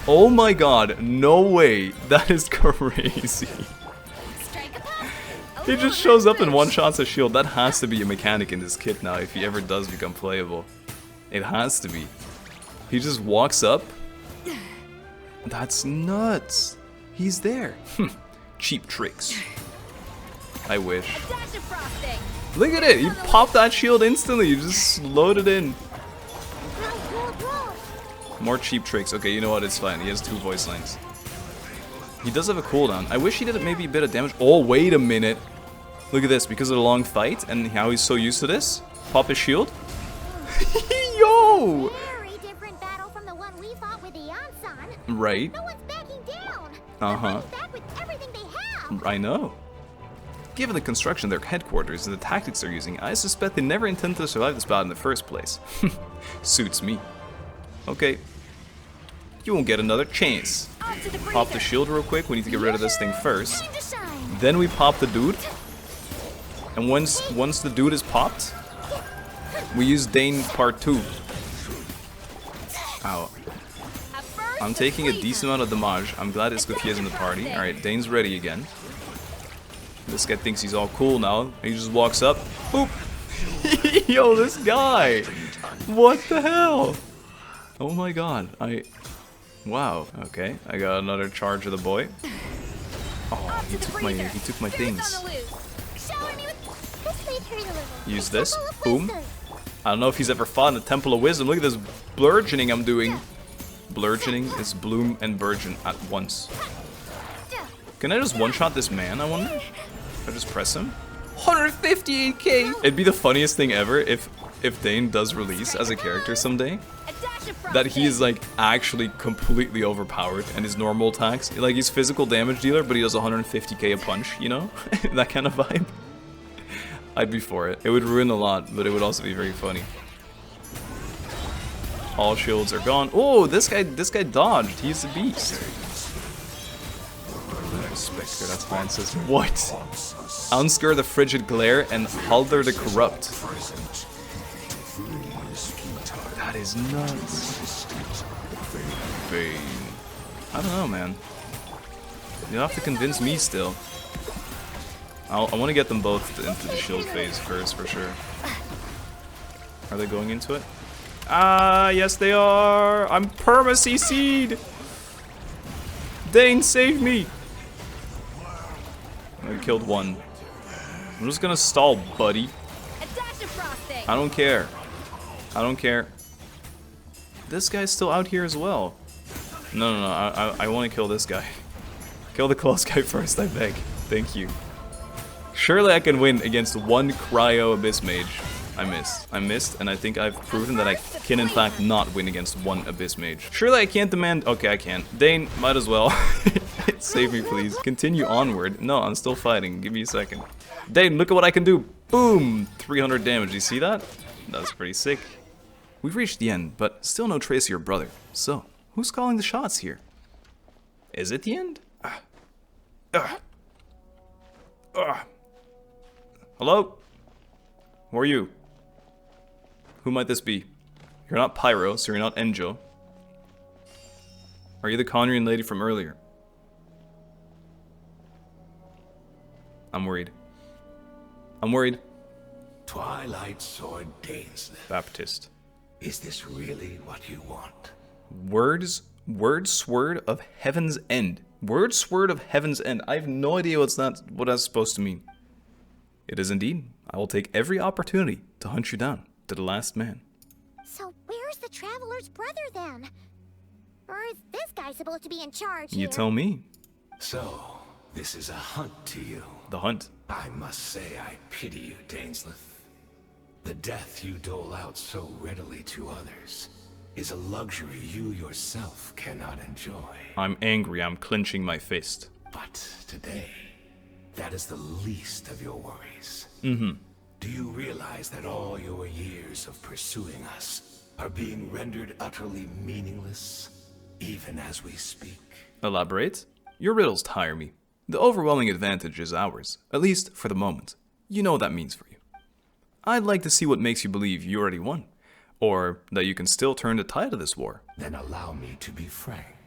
S1: Oh my god, no way. That is crazy. He just shows up and one-shots a shield. That has to be a mechanic in this kit now if he ever does become playable. It has to be. He just walks up. That's nuts. He's there. Cheap tricks. I wish. Look at it. He popped that shield instantly. He just loaded in. More cheap tricks. Okay, you know what? It's fine. He has 2 voice lines. He does have a cooldown. I wish he did maybe a bit of damage. Oh, wait a minute. Look at this. Because of the long fight and how he's so used to this. Pop his shield. Yo!
S3: Very different battle from the one we fought with Eon-san.
S1: Right.
S3: No one's backing down.
S1: Uh-huh.
S3: They're back with everything they have.
S1: I know. Given the construction of their headquarters and the tactics they're using, I suspect they never intended to survive this battle in the first place. Suits me. Okay. You won't get another chance. Pop the shield real quick. We need to get rid of this thing first. Then we pop the dude. And once the dude is popped, we use Dane part 2. Ow. I'm taking a decent amount of damage. I'm glad Escoffier's in the party. Alright, Dane's ready again. This guy thinks he's all cool now. He just walks up. Boop! Yo, this guy! What the hell? Oh my god, wow, okay. I got another charge of the boy. Oh, he took my things. Use this. Boom. I don't know if he's ever fought in the Temple of Wisdom. Look at this bludgeoning I'm doing. Bludgeoning is bloom and burgeon at once. Can I just one-shot this man, I wonder? If I just press him? 158k! It'd be the funniest thing ever if Dane does release as a character someday. That he is like actually completely overpowered and his normal attacks. Like he's physical damage dealer, but he does 150k a punch, you know? That kind of vibe. I'd be for it. It would ruin a lot, but it would also be very funny. All shields are gone. Oh, this guy dodged. He's a beast. Spectre, that's Francis. What? Ansgar the Frigid Glare and Halder the Corrupt. That is nuts. Bane. I don't know, man. You have to convince me still. I want to get them both into the shield phase first, for sure. Are they going into it? Ah, yes they are! I'm perma-CC'd! Dane, save me! I killed one. I'm just gonna stall, buddy. I don't care. I don't care. This guy's still out here as well. No, I want to kill this guy. Kill the close guy first, I beg. Thank you. Surely I can win against one Cryo Abyss Mage. I missed, and I think I've proven that I can in fact not win against one Abyss Mage. Surely I can't demand... Okay, I can. Dane, might as well. Save me, please. Continue onward. No, I'm still fighting. Give me a second. Dane, look at what I can do. Boom! 300 damage. You see that? That's pretty sick. We've reached the end, but still no trace of your brother. So, who's calling the shots here? Is it the end? Hello? Who are you? Who might this be? You're not Pyro, so you're not Enjo. Are you the Conrian lady from earlier? I'm worried. I'm worried.
S10: Twilight Sword Dainsleif.
S1: Baptist.
S10: Is this really what you want?
S1: Word sword of Heaven's End. Word sword of Heaven's End. I have no idea what that's supposed to mean. It is indeed. I will take every opportunity to hunt you down to the last man.
S3: So where's the Traveler's brother then? Or is this guy supposed to be in charge here?
S1: You tell me.
S10: So, this is a hunt to you.
S1: The hunt.
S10: I must say I pity you, Dainsleif. The death you dole out so readily to others is a luxury you yourself cannot enjoy.
S1: I'm angry. I'm clenching my fist.
S10: But today, that is the least of your worries.
S1: Mm-hmm.
S10: Do you realize that all your years of pursuing us are being rendered utterly meaningless, even as we speak?
S1: Elaborate? Your riddles tire me. The overwhelming advantage is ours, at least for the moment. You know what that means for you. I'd like to see what makes you believe you already won, or that you can still turn the tide of this war.
S10: Then allow me to be frank.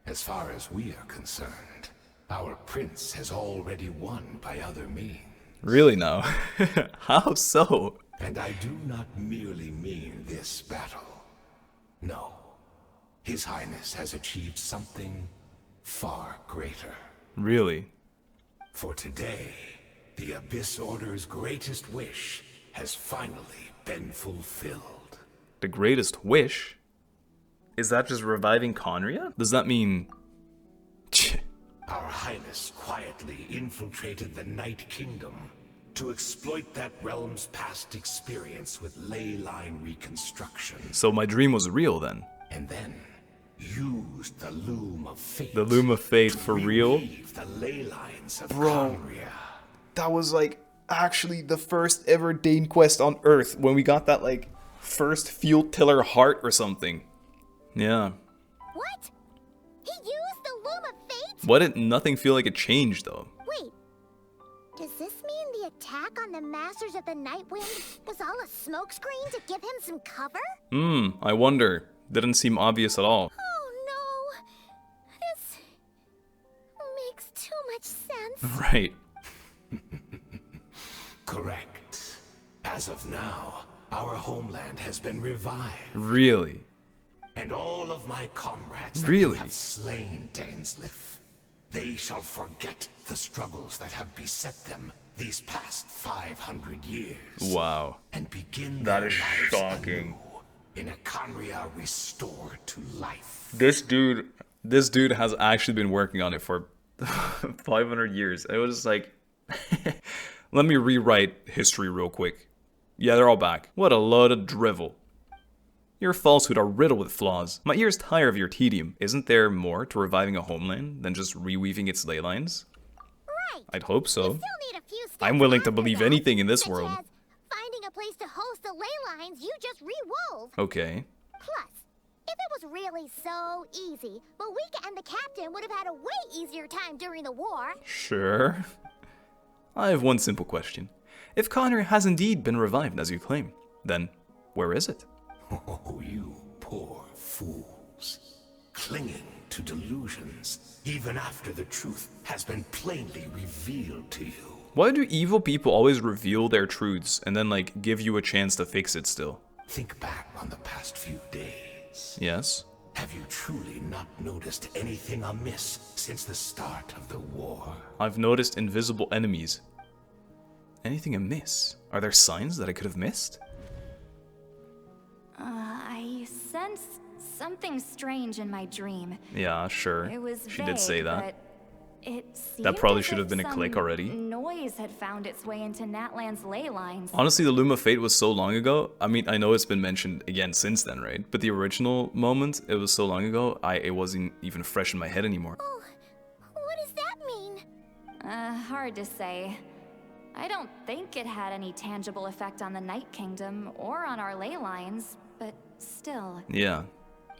S10: As far as we are concerned, our prince has already won by other means.
S1: Really now? How so?
S10: And I do not merely mean this battle. No. His Highness has achieved something far greater.
S1: Really?
S10: For today, the Abyss Order's greatest wish has finally been fulfilled.
S1: The greatest wish? Is that just reviving KHAENRI'AH? Does that mean...
S10: Our Highness quietly infiltrated the Night Kingdom to exploit that realm's past experience with ley line reconstruction.
S1: So my dream was real then?
S10: And then used the Loom of Fate.
S1: The Loom of Fate for real?
S10: The ley lines of
S1: Bro,
S10: KHAENRI'AH.
S1: that was like actually the first ever Dane quest on Earth when we got that like first fuel tiller heart or something. Yeah.
S3: What? He used the Loom of Fate?
S1: Why did nothing feel like it changed though?
S3: Wait. Does this mean the attack on the Masters of the Nightwind was all a smokescreen to give him some cover?
S1: I wonder. Didn't seem obvious at all.
S3: Oh
S1: Right.
S10: Correct. As of now, our homeland has been revived.
S1: Really?
S10: And all of my comrades that
S1: Really?
S10: have slain Dainsleif, they shall forget the struggles that have beset them these past 500 years.
S1: Wow.
S10: And begin
S1: That
S10: their
S1: is
S10: lives
S1: shocking.
S10: anew in a KHAENRI'AH restored to life.
S1: This dude has actually been working on it for 500 years. It was just like, let me rewrite history real quick. Yeah, they're all back. What a load of drivel. Your falsehood are riddled with flaws. My ears tire of your tedium. Isn't there more to reviving a homeland than just reweaving its ley lines?
S3: Right.
S1: I'd hope so.
S3: You still need a few steps
S1: I'm willing to
S3: after
S1: believe
S3: that,
S1: anything in this
S3: such
S1: world.
S3: as finding a place to host the ley lines you just re-wove.
S1: Okay.
S3: Plus, if it was really so easy, Mavuika and the captain would have had a way easier time during the war.
S1: Sure. I have one simple question. If KHAENRI'AH has indeed been revived as you claim, then where is it?
S10: Oh, you poor fools. Clinging to delusions, even after the truth has been plainly revealed to you.
S1: Why do evil people always reveal their truths and then, like, give you a chance to fix it still?
S10: Think back on the past few days.
S1: Yes?
S10: Have you truly not noticed anything amiss since the start of the war?
S1: I've noticed invisible enemies. Anything amiss? Are there signs that I could have missed?
S11: I sensed something strange in my dream.
S1: Yeah, sure.
S11: It was
S1: She did say that.
S11: but it seemed
S1: That probably
S11: as
S1: should have
S11: if
S1: been a
S11: some
S1: click already.
S11: Noise had found its way into Natlan's ley lines.
S1: Honestly, the Loom of Fate was so long ago. I mean, I know it's been mentioned again since then, right? But the original moment, it was so long ago, it wasn't even fresh in my head anymore.
S3: Oh, what does that mean?
S11: Hard to say. I don't think it had any tangible effect on the Night Kingdom or on our ley lines, but still.
S1: Yeah.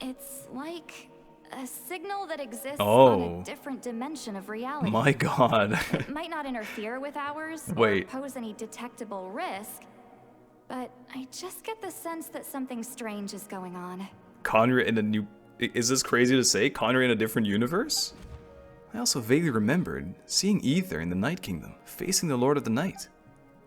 S11: It's like a signal that exists
S1: Oh.
S11: on a different dimension of reality.
S1: My god.
S11: It might not interfere with ours
S1: Wait.
S11: or pose any detectable risk, but I just get the sense that something strange is going on.
S1: KHAENRI'AH in a new... Is this crazy to say? KHAENRI'AH in a different universe? I also vaguely remembered seeing Ether in the Night Kingdom, facing the Lord of the Night.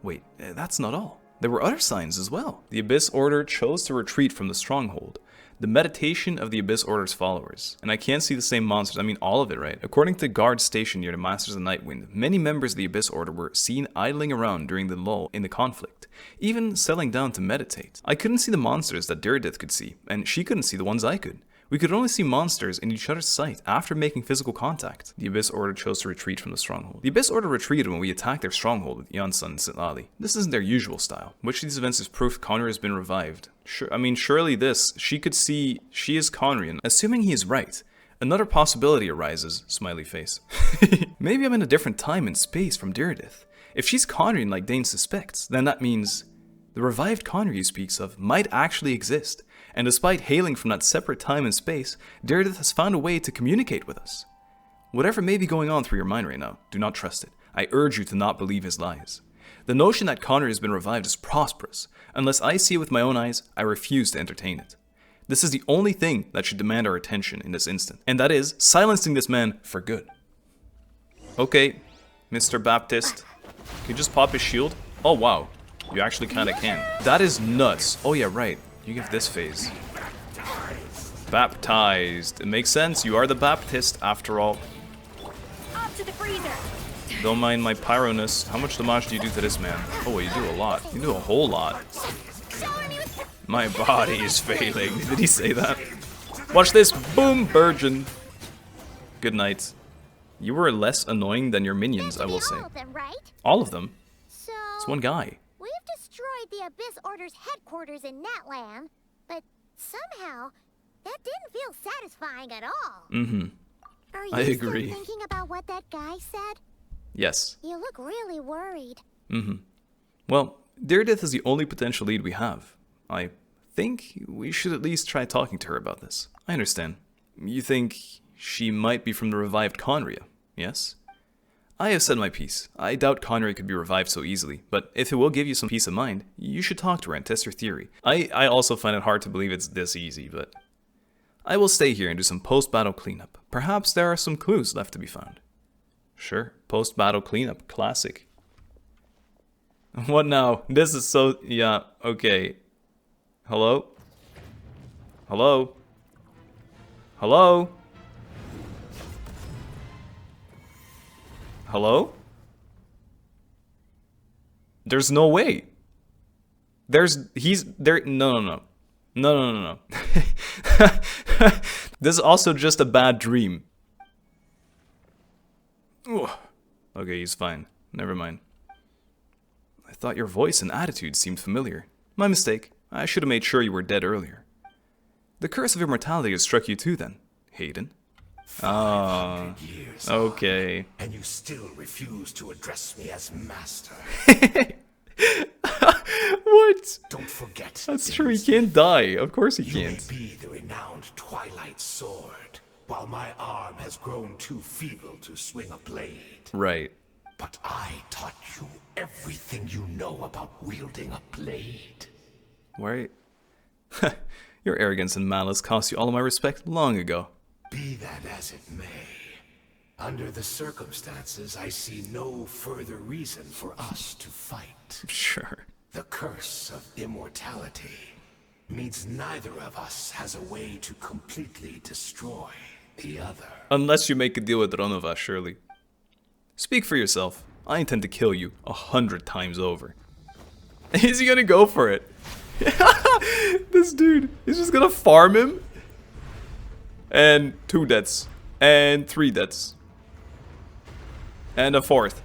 S1: Wait, that's not all. There were other signs as well. The Abyss Order chose to retreat from the stronghold, the meditation of the Abyss Order's followers. And I can't see the same monsters, I mean all of it, right? According to the guard stationed near the Masters of Nightwind, many members of the Abyss Order were seen idling around during the lull in the conflict, even settling down to meditate. I couldn't see the monsters that Diridith could see, and she couldn't see the ones I could. We could only see monsters in each other's sight after making physical contact. The Abyss Order chose to retreat from the stronghold. The Abyss Order retreated when we attacked their stronghold with Yansan and Sitlali. This isn't their usual style. Which of these events is proof KHAENRI'AH has been revived? Surely this. She could see she is KHAENRI'AH. Assuming he is right, another possibility arises, smiley face. Maybe I'm in a different time and space from Diridith. If she's KHAENRI'AH like Dane suspects, then that means the revived KHAENRI'AH he speaks of might actually exist. And despite hailing from that separate time and space, Diridith has found a way to communicate with us. Whatever may be going on through your mind right now, do not trust it. I urge you to not believe his lies. The notion that KHAENRI'AH has been revived is prosperous. Unless I see it with my own eyes, I refuse to entertain it. This is the only thing that should demand our attention in this instant, and that is silencing this man for good. Okay, Mr. Baptist, can you just pop his shield? Oh wow, you actually kinda can. That is nuts. Oh yeah, right. You give this phase. Baptized. It makes sense. You are the Baptist, after all.
S11: Up to the freezer.
S1: Don't mind my pyroness. How much damage do you do to this man? Oh, you do a lot. You do a whole lot. My body is failing. Did he say that? Watch this. Boom, virgin. Good night. You were less annoying than your minions, I will say.
S3: All of them, right?
S1: All of them?
S3: So
S1: It's one guy.
S3: we've destroyed the Abyss Order's headquarters in Natlan, but somehow that didn't feel satisfying at all.
S1: Mm-hmm.
S3: Are you
S1: I
S3: still
S1: agree.
S3: thinking about what that guy said?
S1: Yes.
S3: You look really worried.
S1: Mm-hmm. Well, Diridith is the only potential lead we have. I think we should at least try talking to her about this. I understand. You think she might be from the revived KHAENRI'AH, yes? I have said my piece. I doubt KHAENRI'AH could be revived so easily, but if it will give you some peace of mind, you should talk to her and test your theory. I also find it hard to believe it's this easy, but I will stay here and do some post-battle cleanup. Perhaps there are some clues left to be found. Sure. Post-battle cleanup. Classic. What now? This is so... Yeah, okay. Hello? Hello? Hello? Hello? There's no way. He's there. No. This is also just a bad dream. Ugh. Okay, he's fine. Never mind. I thought your voice and attitude seemed familiar. My mistake. I should have made sure you were dead earlier. The curse of immortality has struck you too then, Hayden.
S10: 500 years
S1: okay.
S10: On, and you still refuse to address me as master.
S1: What?
S10: Don't forget.
S1: That's true, he can't die. Of course he can't.
S10: You may be the renowned Twilight Sword, while my arm has grown too feeble to swing a blade.
S1: Right.
S10: But I taught you everything you know about wielding a blade.
S1: Right. Your arrogance and malice cost you all of my respect long ago.
S10: Be that as it may, under the circumstances, I see no further reason for us to fight.
S1: Sure.
S10: The curse of immortality means neither of us has a way to completely destroy the other.
S1: Unless you make a deal with Ronova, surely. Speak for yourself. I intend to kill you 100 times over. Is he gonna go for it? This dude is just gonna farm him. And 2 deaths. And 3 deaths. And a 4th.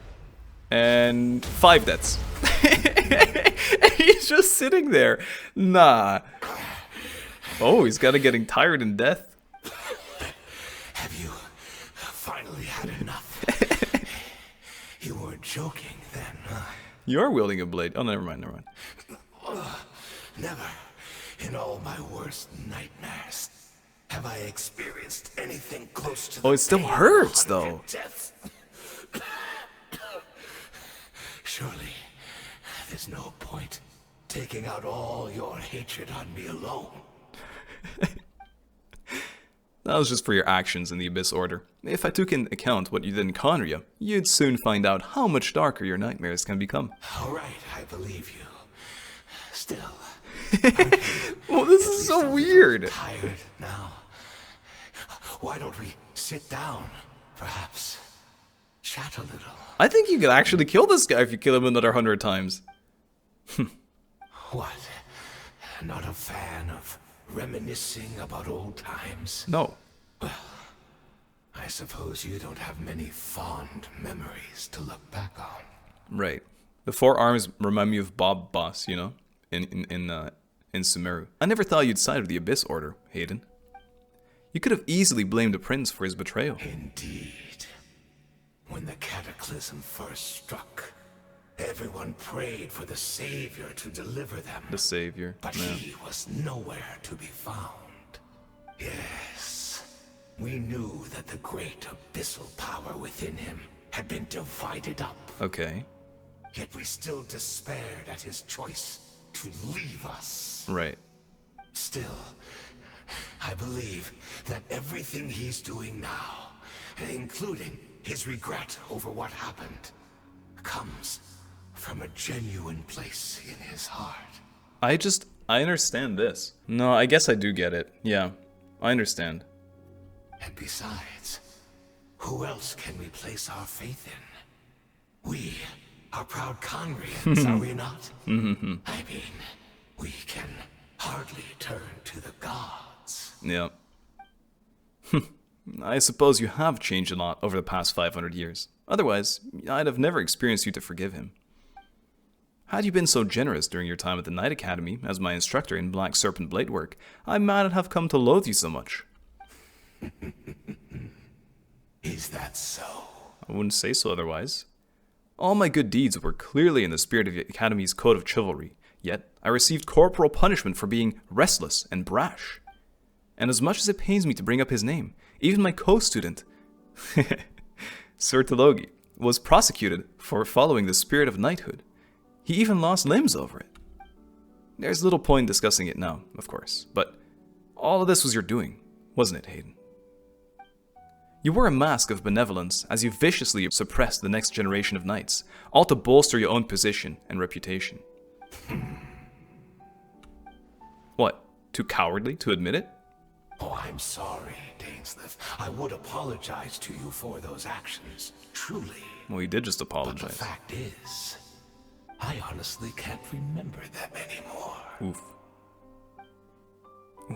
S1: And 5 deaths. He's just sitting there. Nah. Oh, he's kinda getting tired in death.
S10: Have you finally had enough? You weren't joking then, huh?
S1: You are wielding a blade. Oh, never mind.
S10: Never, in all my worst nightmares, have I experienced anything close to the
S1: it still hurts, though.
S10: Death. Surely, there's no point taking out all your hatred on me alone.
S1: That was just for your actions in the Abyss Order. If I took into account what you did in KHAENRI'AH, you'd soon find out how much darker your nightmares can become.
S10: Alright, I believe you. Still.
S1: Well, this is so weird.
S10: Tired now. Why don't we sit down, perhaps? Chat a little.
S1: I think you could actually kill this guy if you kill him another 100 times.
S10: What? Not a fan of reminiscing about old times?
S1: No.
S10: Well, I suppose you don't have many fond memories to look back on.
S1: Right. The 4 arms remind me of Bob Boss, you know, in Sumeru. I never thought you'd side with the Abyss Order, Hayden. You could have easily blamed the prince for his betrayal.
S10: Indeed. When the cataclysm first struck, everyone prayed for the Savior to deliver them.
S1: The Savior.
S10: But he was nowhere to be found. Yes. We knew that the great abyssal power within him had been divided up.
S1: Okay.
S10: Yet we still despaired at his choice to leave us.
S1: Right.
S10: Still, I believe that everything he's doing now, including his regret over what happened, comes from a genuine place in his heart.
S1: I understand this. No, I guess I do get it. Yeah, I understand.
S10: And besides, who else can we place our faith in? We are proud KHAENRI'AHs, are we not? I mean, we can hardly turn to the gods.
S1: Yeah. I suppose you have changed a lot over the past 500 years. Otherwise, I'd have never experienced you to forgive him. Had you been so generous during your time at the Knight Academy as my instructor in Black Serpent Blade work, I might not have come to loathe you so much.
S10: Is that so?
S1: I wouldn't say so otherwise. All my good deeds were clearly in the spirit of the Academy's code of chivalry, yet I received corporal punishment for being restless and brash. And as much as it pains me to bring up his name, even my co-student, Sir Telogi, was prosecuted for following the spirit of knighthood. He even lost limbs over it. There's little point discussing it now, of course, but all of this was your doing, wasn't it, Hayden? You wear a mask of benevolence as you viciously suppress the next generation of knights, all to bolster your own position and reputation. What? Too cowardly to admit it?
S10: Oh, I'm sorry, Dainsleif. I would apologize to you for those actions, truly.
S1: Well, he did just apologize.
S10: But the fact is, I honestly can't remember them anymore.
S1: Oof.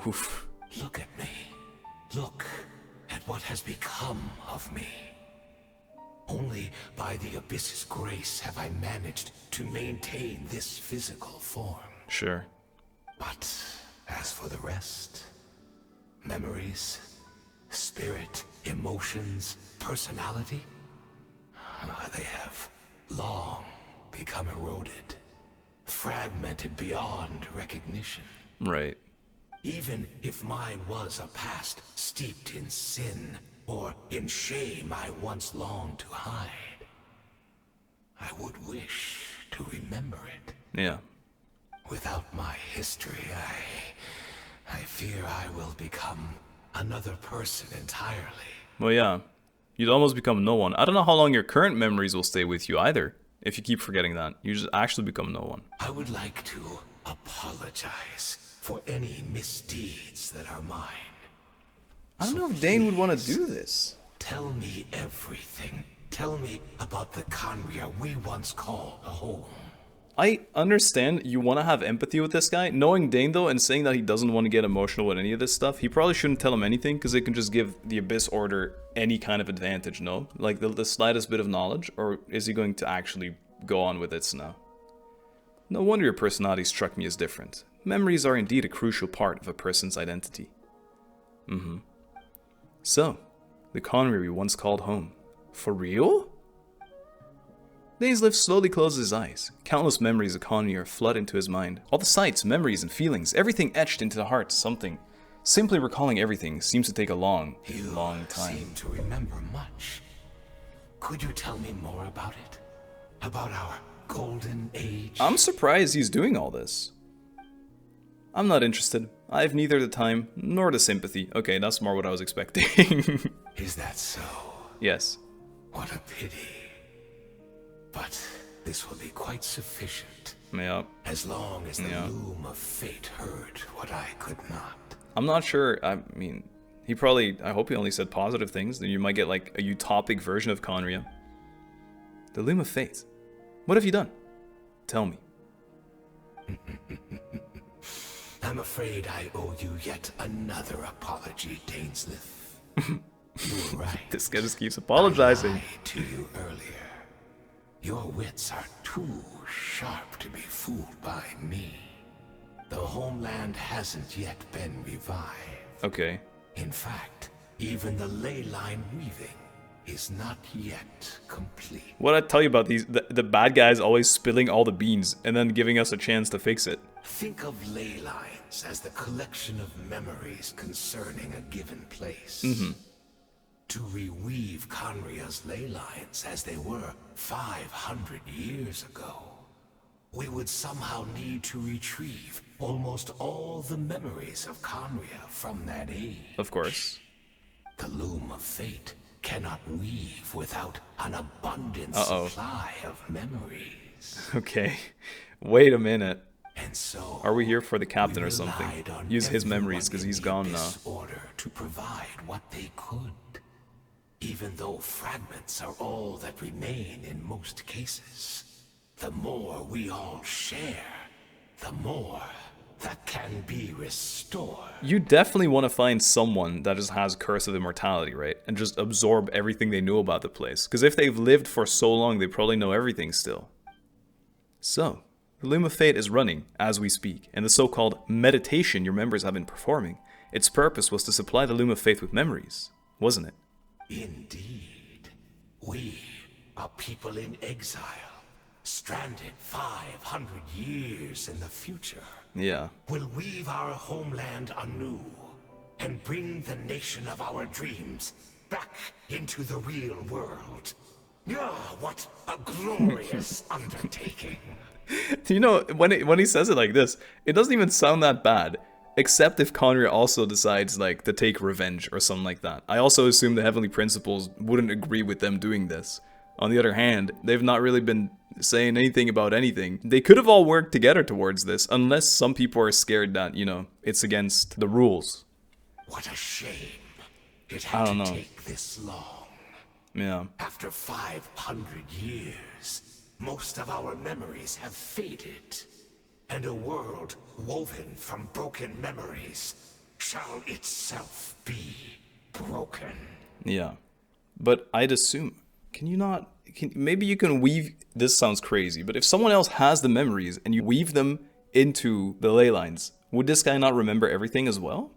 S1: Oof.
S10: Look at me. Look at what has become of me. Only by the Abyss's grace have I managed to maintain this physical form.
S1: Sure.
S10: But as for the rest, memories, spirit, emotions, personality, they have long become eroded, fragmented beyond recognition.
S1: Right.
S10: Even if mine was a past steeped in sin or in shame I once longed to hide, I would wish to remember it.
S1: Yeah.
S10: Without my history, I fear I will become another person entirely.
S1: Well, yeah. You'd almost become no one. I don't know how long your current memories will stay with you either. If you keep forgetting that, you just actually become no one.
S10: I would like to apologize for any misdeeds that are mine.
S1: I don't know if Dane would want to do this.
S10: Tell me everything. Tell me about the KHAENRI'AH we once called home.
S1: I understand you want to have empathy with this guy. Knowing Dane, though, and saying that he doesn't want to get emotional with any of this stuff, he probably shouldn't tell him anything, because it can just give the Abyss Order any kind of advantage, no? Like, the slightest bit of knowledge, or is he going to actually go on with it now? No wonder your personality struck me as different. Memories are indeed a crucial part of a person's identity. So, the KHAENRI'AH we once called home. For real? Dainsleif slowly closes his eyes. Countless memories of KHAENRI'AH flood into his mind. All the sights, memories, and feelings, everything etched into the heart, something. Simply recalling everything seems to take a long time.
S10: You seem to remember much. Could you tell me more about it? About our golden age?
S1: I'm surprised he's doing all this. I'm not interested. I have neither the time nor the sympathy. Okay, that's more what I was expecting.
S10: Is that so?
S1: Yes.
S10: What a pity. But this will be quite sufficient.
S1: Yeah.
S10: As long as the loom of fate heard what I could not.
S1: I'm not sure. I mean, I hope he only said positive things. Then you might get like a utopic version of KHAENRI'AH. The loom of fate. What have you done? Tell me.
S10: I'm afraid I owe you yet another apology, Dainsleif. You were right.
S1: This guy just keeps apologizing.
S10: I lied to you earlier. Your wits are too sharp to be fooled by me. The homeland hasn't yet been revived.
S1: Okay.
S10: In fact, even the ley line weaving is not yet complete.
S1: What I tell you about these, the bad guys always spilling all the beans and then giving us a chance to fix it.
S10: Think of ley lines as the collection of memories concerning a given place. To reweave KHAENRI'AH's ley lines as they were 500 years ago, we would somehow need to retrieve almost all the memories of KHAENRI'AH from that age.
S1: Of course.
S10: The loom of fate cannot weave without an abundant supply of memories.
S1: Okay. Wait a minute.
S10: And so,
S1: are we here for the captain or something? Use his memories because he's gone now.
S10: Order to provide what they could. Even though fragments are all that remain in most cases, the more we all share, the more that can be restored.
S1: You definitely want to find someone that just has Curse of Immortality, right? And just absorb everything they know about the place. Because if they've lived for so long, they probably know everything still. So, the Loom of Fate is running as we speak, and the so-called meditation your members have been performing, its purpose was to supply the Loom of Fate with memories, wasn't it?
S10: Indeed. We are people in exile, stranded 500 years in the future.
S1: Yeah.
S10: Will weave our homeland anew and bring the nation of our dreams back into the real world. Ah, what a glorious undertaking.
S1: You know, when he says it like this, it doesn't even sound that bad. Except if KHAENRI'AH also decides, like, to take revenge or something like that. I also assume the Heavenly Principles wouldn't agree with them doing this. On the other hand, they've not really been saying anything about anything. They could have all worked together towards this, unless some people are scared that, you know, it's against the rules.
S10: What a shame. It had to take this long.
S1: Yeah.
S10: After 500 years, most of our memories have faded. And a world woven from broken memories shall itself be broken.
S1: Yeah. But I'd assume, maybe you can weave, this sounds crazy, but if someone else has the memories and you weave them into the ley lines, would this guy not remember everything as well?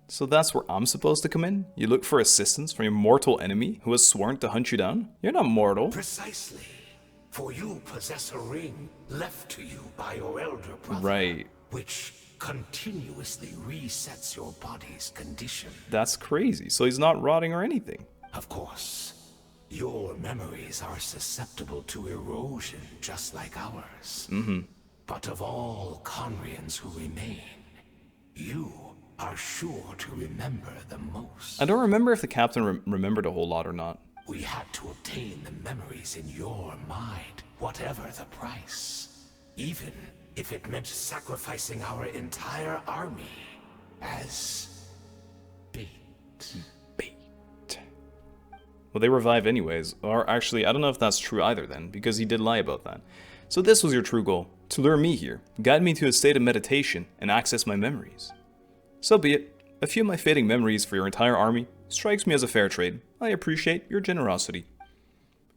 S1: So that's where I'm supposed to come in? You look for assistance from your mortal enemy who has sworn to hunt you down? You're not mortal.
S10: Precisely. For you possess a ring left to you by your elder brother.
S1: Right.
S10: Which continuously resets your body's condition.
S1: That's crazy. So he's not rotting or anything.
S10: Of course. Your memories are susceptible to erosion just like ours. But of all KHAENRI'AHs who remain, you are sure to remember the most.
S1: I don't remember if the captain remembered a whole lot or not.
S10: We had to obtain the memories in your mind, whatever the price. Even if it meant sacrificing our entire army as bait.
S1: Well, they revive anyways. Or actually, I don't know if that's true either then, because he did lie about that. So this was your true goal, to lure me here, guide me to a state of meditation, and access my memories. So be it. A few of my fading memories for your entire army strikes me as a fair trade. I appreciate your generosity.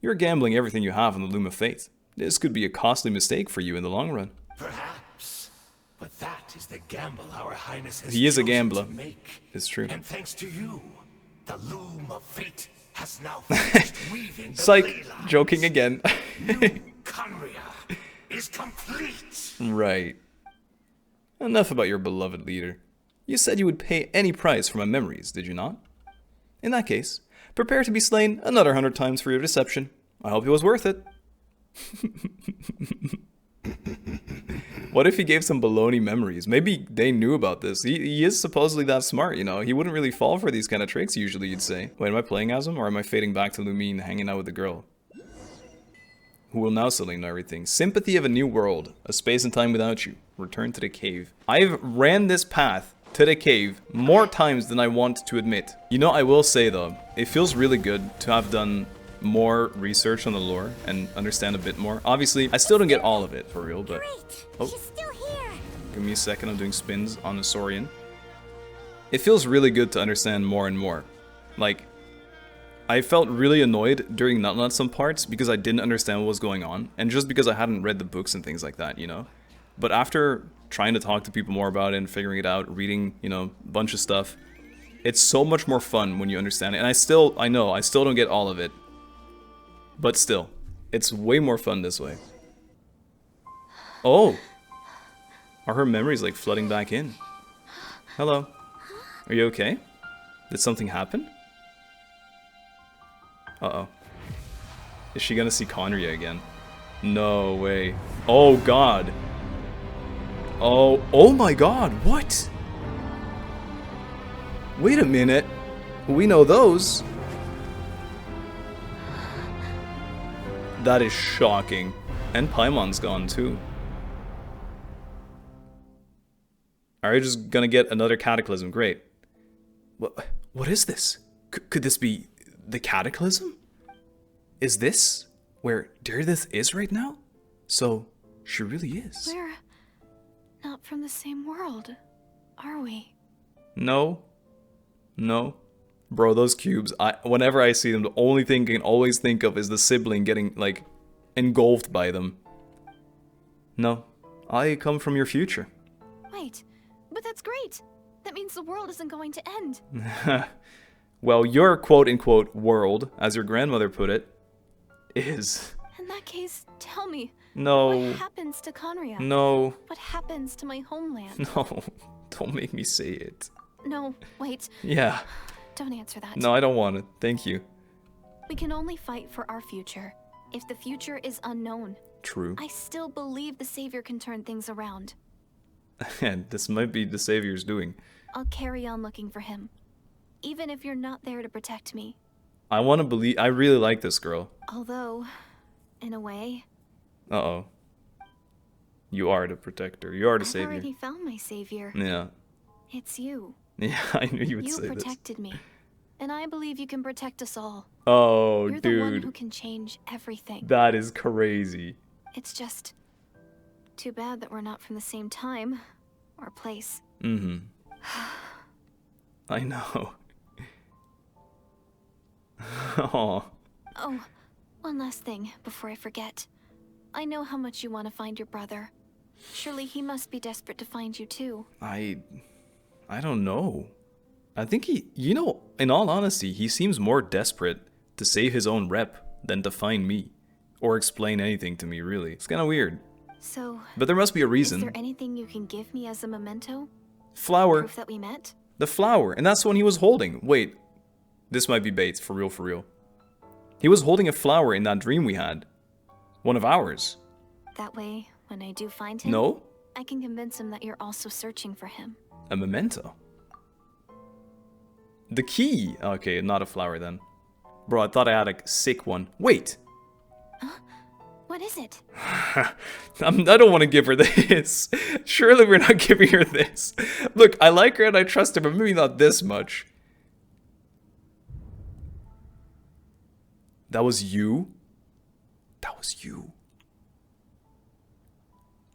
S1: You're gambling everything you have on the Loom of Fate. This could be a costly mistake for you in the long run.
S10: Perhaps, but that is the gamble our Highness has
S1: He is a
S10: chosen
S1: gambler.
S10: to make.
S1: It's true.
S10: And thanks to you, the Loom of Fate has now finished weaving the
S1: Psych,
S10: ley lines.
S1: joking again.
S10: New KHAENRI'AH is complete.
S1: Right. Enough about your beloved leader. You said you would pay any price for my memories, did you not? In that case, prepare to be slain another 100 times for your deception. I hope it was worth it. What if he gave some baloney memories? Maybe they knew about this. He is supposedly that smart, you know? He wouldn't really fall for these kind of tricks usually, you'd say. Wait, am I playing as him, or am I fading back to Lumine hanging out with the girl? Who will now suddenly know everything. Sympathy of a new world. A space and time without you. Return to the cave. I've ran this path to the cave more times than I want to admit. You know, I will say though, it feels really good to have done more research on the lore and understand a bit more. Obviously, I still don't get all of it for real, but... Oh,
S3: She's still here.
S1: give me a second, I'm doing spins on the Saurian. It feels really good to understand more and more. Like, I felt really annoyed during Nut some parts because I didn't understand what was going on, and just because I hadn't read the books and things like that, you know? But after trying to talk to people more about it and figuring it out, reading, you know, a bunch of stuff, it's so much more fun when you understand it. And I know, I still don't get all of it. But still, it's way more fun this way. Oh! Are her memories like flooding back in? Hello. Are you okay? Did something happen? Uh-oh. Is she gonna see KHAENRI'AH again? No way. Oh god. Oh my god, what? Wait a minute. We know those. That is shocking. And Paimon's gone too. Are you just gonna get another cataclysm? Great. What is this? Could this be the cataclysm? Is this where Dainsleif is right now? So, she really is.
S5: We're not from the same world, are we?
S1: No. No. Bro, those cubes, whenever I see them, the only thing I can always think of is the sibling getting, like, engulfed by them. No. I come from your future.
S5: Wait, but that's great. That means the world isn't going to end.
S1: Well, your quote-unquote world, as your grandmother put it, is...
S5: In that case, tell me.
S1: No.
S5: What happens to KHAENRI'AH?
S1: No.
S5: What happens to my homeland?
S1: No. Don't make me say it.
S5: No, wait.
S1: Yeah.
S5: Don't answer that.
S1: No, I don't want it. Thank you.
S5: We can only fight for our future. If the future is unknown,
S1: True.
S5: I still believe the Savior can turn things around.
S1: And this might be the Savior's doing.
S5: I'll carry on looking for him, even if you're not there to protect me.
S1: I want to believe. I really like this girl.
S5: Although, in a way...
S1: Uh-oh. You are the protector. You are the
S5: I've
S1: savior.
S5: already found my savior.
S1: Yeah.
S5: It's you.
S1: Yeah, I knew you would say this.
S5: You protected me, and I believe you can protect us all.
S1: Oh,
S5: You're
S1: dude.
S5: the one who can change everything.
S1: That is crazy.
S5: It's just too bad that we're not from the same time or place.
S1: Mm-hmm. I know. Oh.
S5: Oh, one last thing before I forget. I know how much you want to find your brother. Surely he must be desperate to find you too.
S1: I don't know. I think he, you know, in all honesty, he seems more desperate to save his own rep than to find me. Or explain anything to me, really. It's kind of weird.
S5: So...
S1: But there must be a reason.
S5: Is there anything you can give me as a memento?
S1: Flower.
S5: Proof that we met?
S1: The flower. And that's the one he was holding. Wait. This might be bait. For real, for real. He was holding a flower in that dream we had. One of ours.
S5: That way, when I do find him...
S1: No?
S5: I can convince him that you're also searching for him.
S1: A memento. The key. Okay, not a flower then. Bro, I thought I had a sick one. Wait.
S5: Huh? What is it?
S1: I don't want to give her this. Surely we're not giving her this. Look, I like her and I trust her, but maybe not this much. That was you? That was you.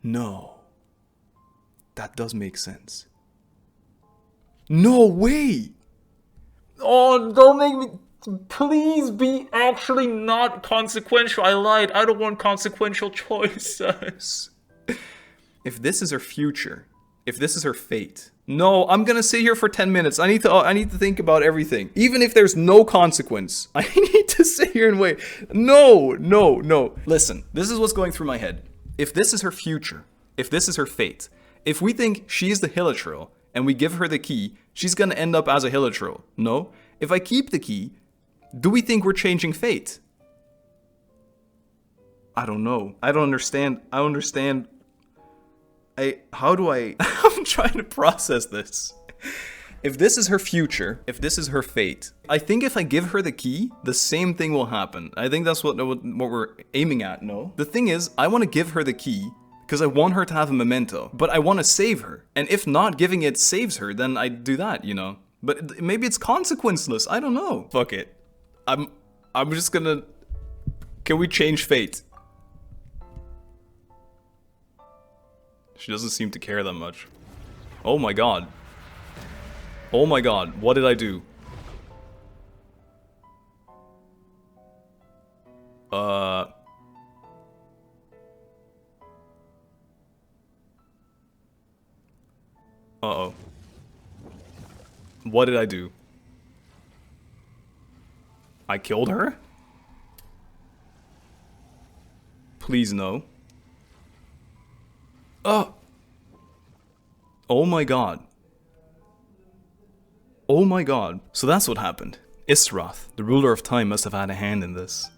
S1: No. That does make sense. No way! Oh, don't make me... Please be actually not consequential. I lied. I don't want consequential choices. If this is her future, if this is her fate, no, I'm gonna sit here for 10 minutes. I need to think about everything. Even if there's no consequence, I need to sit here and wait. No, no, no. Listen, this is what's going through my head. If this is her future, if this is her fate, if we think she's the Hilichurl and we give her the key, she's gonna end up as a Hilichurl. No. If I keep the key, do we think we're changing fate? I don't know. I don't understand. I'm trying to process this. If this is her future, if this is her fate, I think if I give her the key, the same thing will happen. I think that's what we're aiming at, no? The thing is, I want to give her the key because I want her to have a memento, but I want to save her. And if not giving it saves her, then I do that, you know? But maybe it's consequenceless. I don't know. Fuck it. I'm just gonna... Can we change fate? She doesn't seem to care that much. Oh my god. Oh my god. What did I do? Uh-oh. What did I do? I killed her? Please no. Oh! Oh my god. Oh my god. So that's what happened. Isroth, the ruler of time, must have had a hand in this.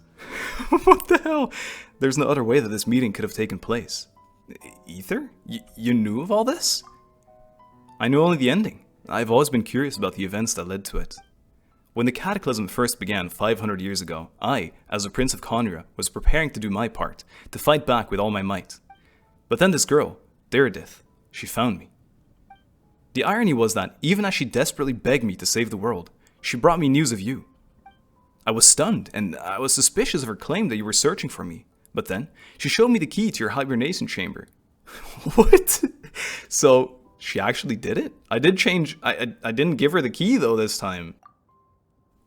S1: What the hell? There's no other way that this meeting could have taken place. Ether? You knew of all this? I knew only the ending. I've always been curious about the events that led to it. When the cataclysm first began 500 years ago, I, as the Prince of KHAENRI'AH, was preparing to do my part, to fight back with all my might. But then this girl, Deredith, she found me. The irony was that, even as she desperately begged me to save the world, she brought me news of you. I was stunned, and I was suspicious of her claim that you were searching for me. But then, she showed me the key to your hibernation chamber. What? So, she actually did it? I didn't give her the key though this time.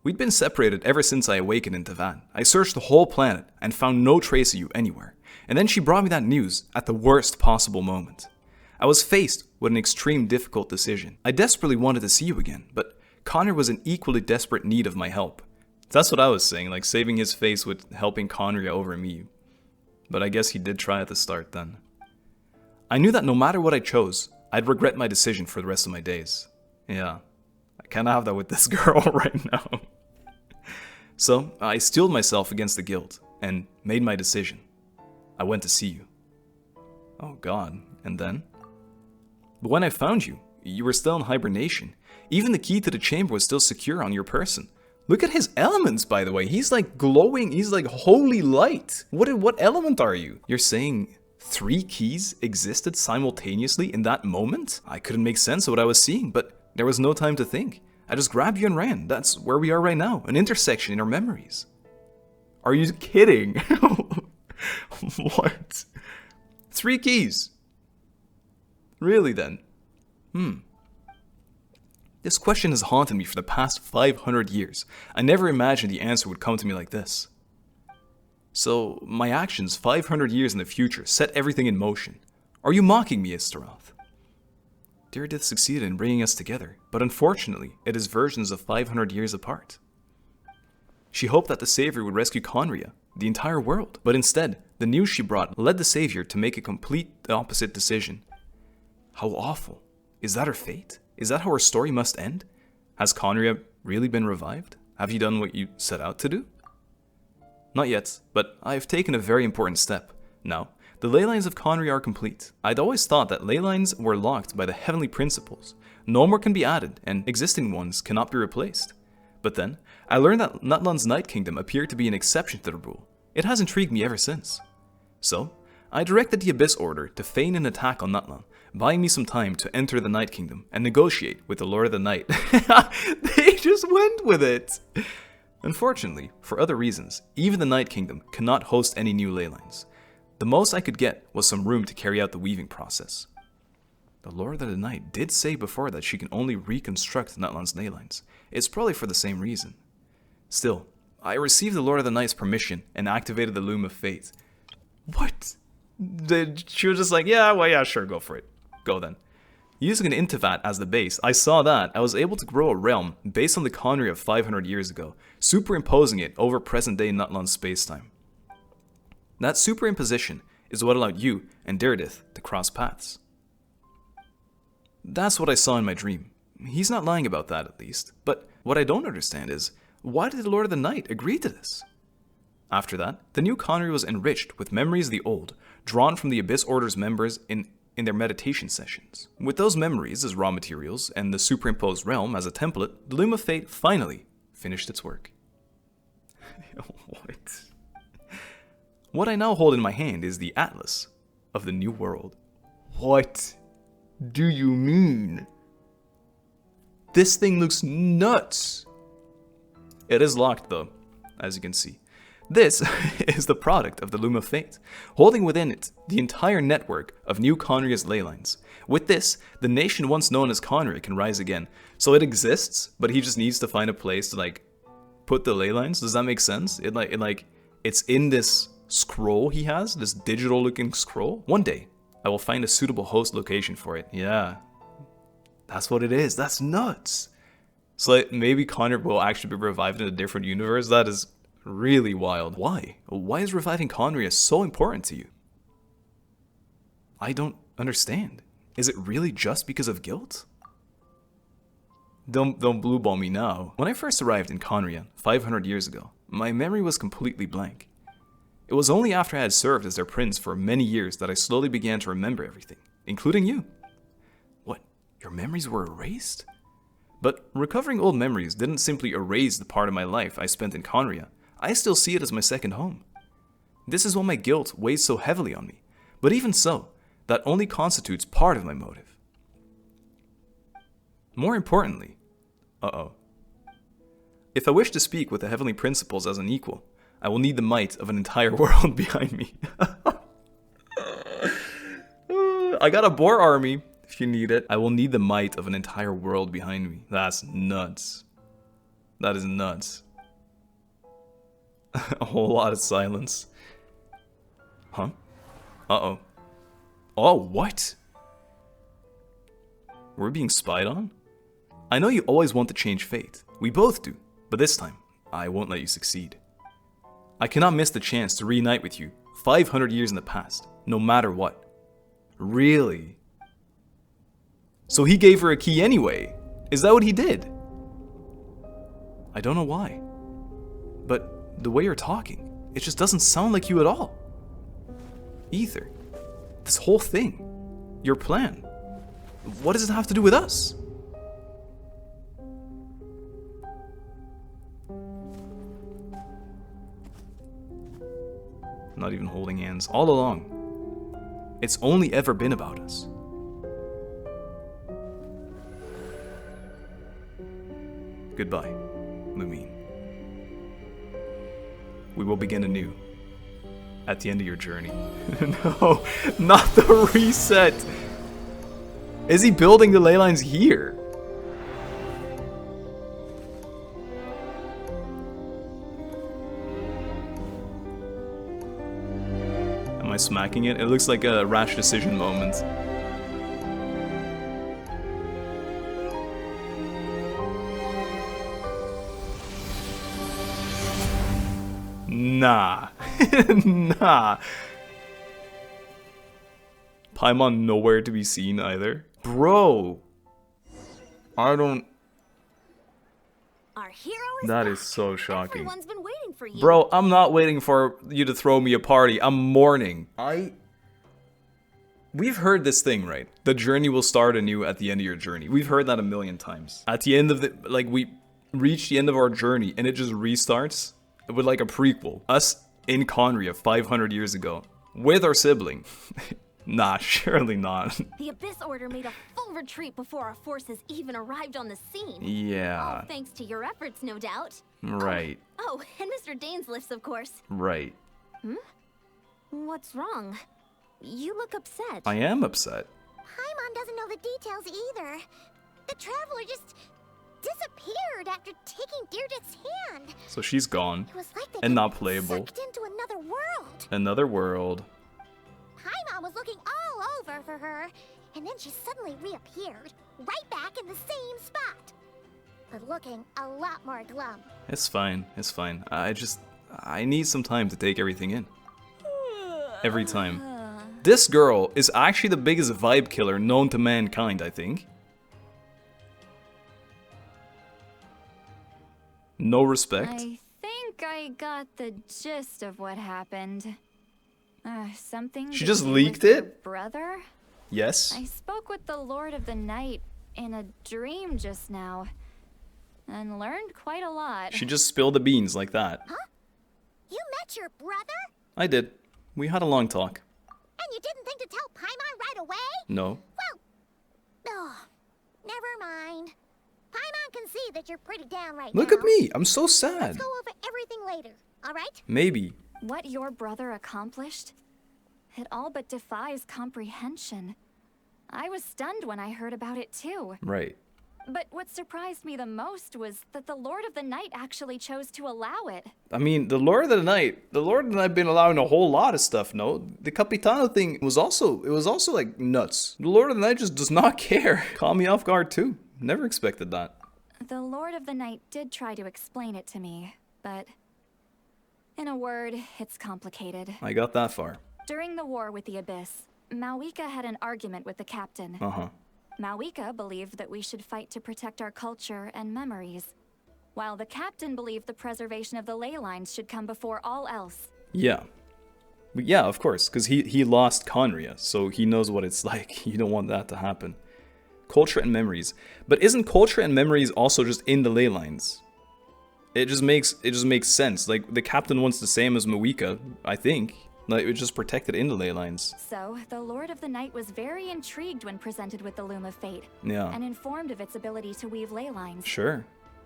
S1: We'd been separated ever since I awakened in Tavan. I searched the whole planet and found no trace of you anywhere. And then she brought me that news at the worst possible moment. I was faced with an extreme difficult decision. I desperately wanted to see you again, but Connor was in equally desperate need of my help. That's what I was saying, like saving his face with helping KHAENRI'AH over me. But I guess he did try at the start then. I knew that no matter what I chose, I'd regret my decision for the rest of my days. Yeah, I kinda have that with this girl right now. So, I steeled myself against the guilt, and made my decision. I went to see you. Oh god, and then? But when I found you, you were still in hibernation. Even the key to the chamber was still secure on your person. Look at his elements, by the way. He's like glowing. He's like holy light. What element are you? You're saying 3 keys existed simultaneously in that moment? I couldn't make sense of what I was seeing, but there was no time to think. I just grabbed you and ran. That's where we are right now. An intersection in our memories. Are you kidding? What? 3 keys. Really then? This question has haunted me for the past 500 years. I never imagined the answer would come to me like this. So, my actions 500 years in the future set everything in motion. Are you mocking me, Istaroth? Deepening succeeded in bringing us together, but unfortunately, it is versions of 500 years apart. She hoped that the Savior would rescue KHAENRI'AH, the entire world, but instead, the news she brought led the Savior to make a complete opposite decision. How awful. Is that her fate? Is that how her story must end? Has KHAENRI'AH really been revived? Have you done what you set out to do? Not yet, but I have taken a very important step. Now, the ley lines of KHAENRI'AH are complete. I'd always thought that ley lines were locked by the heavenly principles. No more can be added, and existing ones cannot be replaced. But then, I learned that Natlan's Night Kingdom appeared to be an exception to the rule. It has intrigued me ever since. So, I directed the Abyss Order to feign an attack on Natlan, buying me some time to enter the Night Kingdom and negotiate with the Lord of the Night. They just went with it! Unfortunately, for other reasons, even the Night Kingdom cannot host any new ley lines. The most I could get was some room to carry out the weaving process. The Lord of the Night did say before that she can only reconstruct Natlan's ley lines. It's probably for the same reason. Still, I received the Lord of the Night's permission and activated the Loom of Fate. What? She was just like, yeah, well, yeah, sure, go for it. Go then. Using an Intivat as the base, I saw that I was able to grow a realm based on the KHAENRI'AH of 500 years ago, superimposing it over present-day Natlan space-time. That superimposition is what allowed you and Deepening to cross paths. That's what I saw in my dream. He's not lying about that, at least. But what I don't understand is, why did the Lord of the Night agree to this? After that, the new KHAENRI'AH was enriched with memories of the old, drawn from the Abyss Order's members in their meditation sessions. With those memories as raw materials and the superimposed realm as a template, the Loom of Fate finally finished its work. What? What I now hold in my hand is the Atlas of the New World. What do you mean? This thing looks nuts. It is locked though, as you can see. This is the product of the Loom of Fate, holding within it the entire network of new KHAENRI'AH's ley lines. With this, the nation once known as KHAENRI'AH can rise again. So it exists, but he just needs to find a place to like put the ley lines. Does that make sense? It's in this scroll he has, this digital looking scroll. One day, I will find a suitable host location for it. Yeah, that's what it is. That's nuts. So like, maybe KHAENRI'AH will actually be revived in a different universe. That is really wild. Why? Why is reviving KHAENRI'AH so important to you? I don't understand. Is it really just because of guilt? Don't blue ball me now. When I first arrived in KHAENRI'AH 500 years ago, my memory was completely blank. It was only after I had served as their prince for many years that I slowly began to remember everything, including you. What? Your memories were erased? But recovering old memories didn't simply erase the part of my life I spent in KHAENRI'AH. I still see it as my second home. This is why my guilt weighs so heavily on me. But even so, that only constitutes part of my motive. More importantly, if I wish to speak with the heavenly principles as an equal, I will need the might of an entire world behind me. I got a boar army, if you need it. I will need the might of an entire world behind me. That's nuts. That is nuts. A whole lot of silence. Huh? Oh, what? We're being spied on? I know you always want to change fate. We both do. But this time, I won't let you succeed. I cannot miss the chance to reunite with you 500 years in the past, no matter what. Really? So he gave her a key anyway? Is that what he did? I don't know why. But the way you're talking, it just doesn't sound like you at all. Either. This whole thing. Your plan. What does it have to do with us? Not even holding hands. All along. It's only ever been about us. Goodbye, lumine. We will begin anew at the end of your journey. No, not the reset. Is he building the ley lines here? Am I smacking it? It looks like a rash decision moment. Nah. Nah. Paimon nowhere to be seen either. Bro. I don't...
S2: Our hero is
S1: That
S2: back.
S1: is so shocking.
S2: Everyone's been waiting for you.
S1: Bro, I'm not waiting for you to throw me a party. I'm mourning. We've heard this thing, right? The journey will start anew at the end of your journey. We've heard that a million times. At the end of the... Like, we reach the end of our journey and it just restarts with like a prequel. Us in KHAENRI'AH 500 years ago. With our sibling. Nah, surely not.
S2: The Abyss Order made a full retreat before our forces even arrived on the scene.
S1: Yeah.
S2: All thanks to your efforts, no doubt.
S1: Right.
S2: Oh, and Mr. Dainsleif's, of course.
S1: Right.
S2: What's wrong? You look upset.
S1: I am upset.
S3: Paimon doesn't know the details either. The traveler just disappeared after taking Deirdre's hand.
S1: So she's gone.
S3: It was like they
S1: And
S3: got
S1: not playable.
S3: sucked into another world.
S1: Another world.
S3: Paimon was looking all over for her, and then she suddenly reappeared, right back in the same spot. But looking a lot more glum.
S1: It's fine. It's fine. I need some time to take everything in. Every time. This girl is actually the biggest vibe killer known to mankind, I think. No respect.
S11: I think I got the gist of what happened. Something.
S1: She
S11: to
S1: just
S11: do
S1: leaked
S11: with your
S1: it?
S11: brother?
S1: Yes.
S11: I spoke with the Lord of the Night in a dream just now, and learned quite a lot.
S1: She just spilled the beans like that.
S3: Huh? You met your brother?
S1: I did. We had a long talk.
S3: And you didn't think to tell Paimon right away?
S1: No.
S3: Well, oh, never mind. Paimon can see that you're pretty down right now.
S1: Look at me. I'm so sad.
S3: Let's go over everything later, all right?
S1: Maybe.
S11: What your brother accomplished? It all but defies comprehension. I was stunned when I heard about it too.
S1: Right.
S11: But what surprised me the most was that the Lord of the Night actually chose to allow it.
S1: I mean, the Lord of the Night been allowing a whole lot of stuff, no? The Capitano thing was also like nuts. The Lord of the Night just does not care. Caught me off guard too. Never expected that.
S11: The Lord of the Night did try to explain it to me, but in a word, it's complicated.
S1: I got that far.
S11: During the war with the Abyss, Mavuika had an argument with the captain.
S1: Uh-huh.
S11: Mavuika believed that we should fight to protect our culture and memories, while the captain believed the preservation of the ley lines should come before all else.
S1: Yeah. Yeah, of course, because he lost KHAENRI'AH, so he knows what it's like. You don't want that to happen. Culture and memories. But isn't culture and memories also just in the ley lines? It just makes sense. Like, the captain wants the same as Mavuika, I think. Like, it just protected in the ley lines.
S11: So, the Lord of the Night was very intrigued when presented with the Loom of Fate,
S1: Yeah.
S11: and informed of its ability to weave ley lines.
S1: Sure.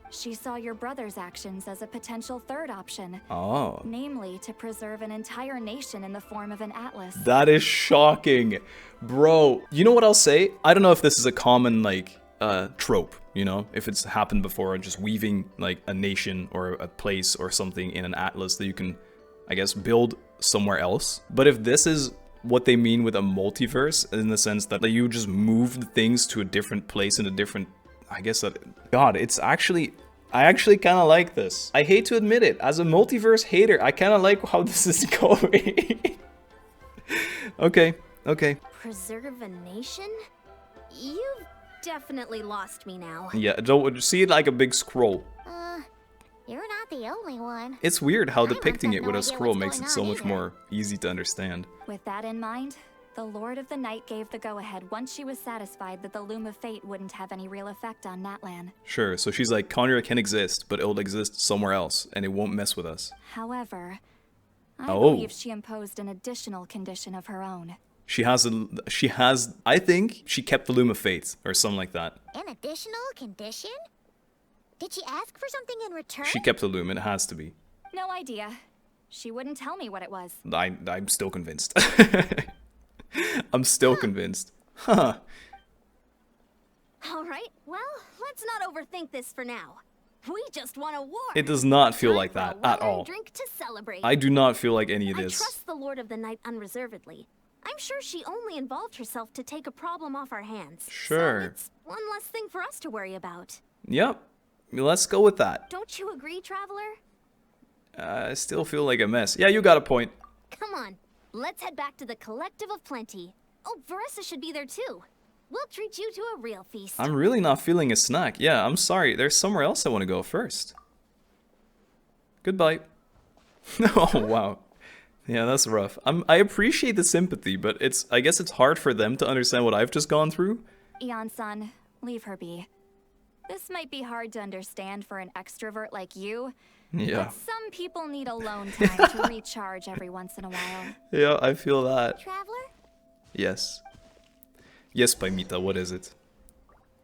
S11: She saw your brother's actions as a potential third option.
S1: Oh.
S11: Namely, to preserve an entire nation in the form of an atlas.
S1: That is shocking. Bro, you know what I'll say? I don't know if this is a common, like, trope, you know? If it's happened before, just weaving, like, a nation or a place or something in an atlas that you can, I guess, build somewhere else. But if this is what they mean with a multiverse, in the sense that you just move things to a different place in a different, I guess that, God, it's actually, I actually kind of like this. I hate to admit it, as a multiverse hater, I kind of like how this is going. Okay.
S2: Preserve a nation? You've definitely lost me now.
S1: Yeah, don't see it like a big scroll.
S3: You're not the only one.
S1: It's weird how
S3: I must
S1: depicting
S3: have
S1: it
S3: no
S1: with a
S3: idea
S1: scroll
S3: what's
S1: makes
S3: going
S1: it so
S3: on
S1: much
S3: either.
S1: more easy to understand.
S11: With that in mind, The Lord of the Night gave the go-ahead once she was satisfied that the Loom of Fate wouldn't have any real effect on Natlan.
S1: Sure, so she's like, KHAENRI'AH can exist, but it'll exist somewhere else, and it won't mess with us.
S11: However, I believe she imposed an additional condition of her own. I think she kept the Loom of Fate, or something like that.
S3: An additional condition? Did she ask for something in return?
S1: She kept the Loom, it has to be.
S11: No idea. She wouldn't tell me what it was.
S1: I'm still convinced. I'm still convinced. Huh.
S2: Alright, well, let's not overthink this for now. We just want a war.
S1: It does not feel like that at all.
S2: Drink to celebrate.
S1: I do not feel like any of this.
S2: I trust the Lord of the Night unreservedly. I'm sure she only involved herself to take a problem off our hands.
S1: Sure.
S2: So it's one less thing for us to worry about.
S1: Yep. Let's go with that.
S2: Don't you agree, Traveler?
S1: I still feel like a mess. Yeah, you got a point.
S2: Come on. Let's head back to the Collective of Plenty. Oh, Veressa should be there too. We'll treat you to a real feast.
S1: I'm really not feeling a snack. Yeah, I'm sorry. There's somewhere else I want to go first. Goodbye. Oh, wow. Yeah, that's rough. I appreciate the sympathy, but I guess it's hard for them to understand what I've just gone through.
S11: Eon-san, leave her be. This might be hard to understand for an extrovert like you.
S1: Yeah.
S11: But some people need alone time to recharge every once in a while.
S1: Yeah, I feel that.
S3: Traveler?
S1: Yes. Yes, Paimita, what is it?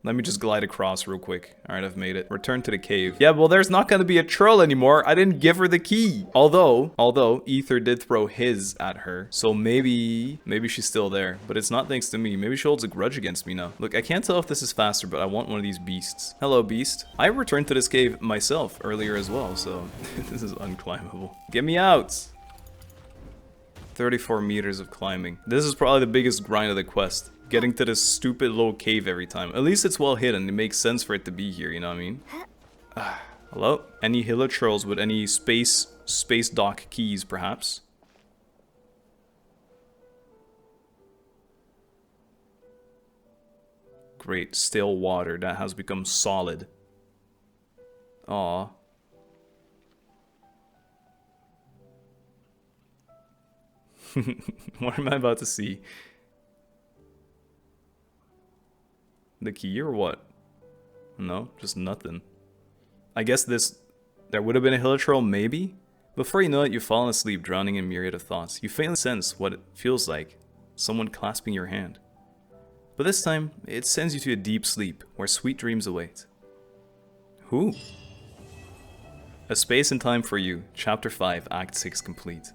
S1: Let me just glide across real quick. Alright, I've made it. Return to the cave. Yeah, well, there's not gonna be a troll anymore. I didn't give her the key. Although, Ether did throw his at her. So maybe she's still there. But it's not thanks to me. Maybe she holds a grudge against me now. Look, I can't tell if this is faster, but I want one of these beasts. Hello, beast. I returned to this cave myself earlier as well, so this is unclimbable. Get me out! 34 meters of climbing. This is probably the biggest grind of the quest. Getting to this stupid little cave every time. At least it's well hidden. It makes sense for it to be here, you know what I mean? Hello? Any hilichurls with any space dock keys, perhaps? Great, still water. That has become solid. Aww. What am I about to see? The key or what? No, just nothing. I guess there would have been a hilichurl, maybe? Before you know it, you've fallen asleep, drowning in a myriad of thoughts. You faintly sense what it feels like, someone clasping your hand. But this time, it sends you to a deep sleep, where sweet dreams await. Who? A Space and Time for You, Chapter 5, Act 6 complete.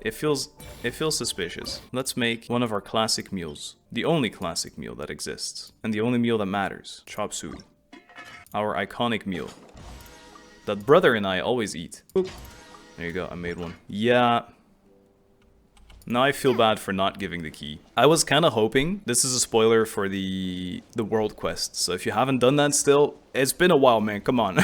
S1: It feels suspicious. Let's make one of our classic meals. The only classic meal that exists. And the only meal that matters. Chop suey. Our iconic meal. That brother and I always eat. Oop. There you go, I made one. Yeah. Now I feel bad for not giving the key. I was kind of hoping, this is a spoiler for the world quest, so if you haven't done that still, it's been a while, man, come on.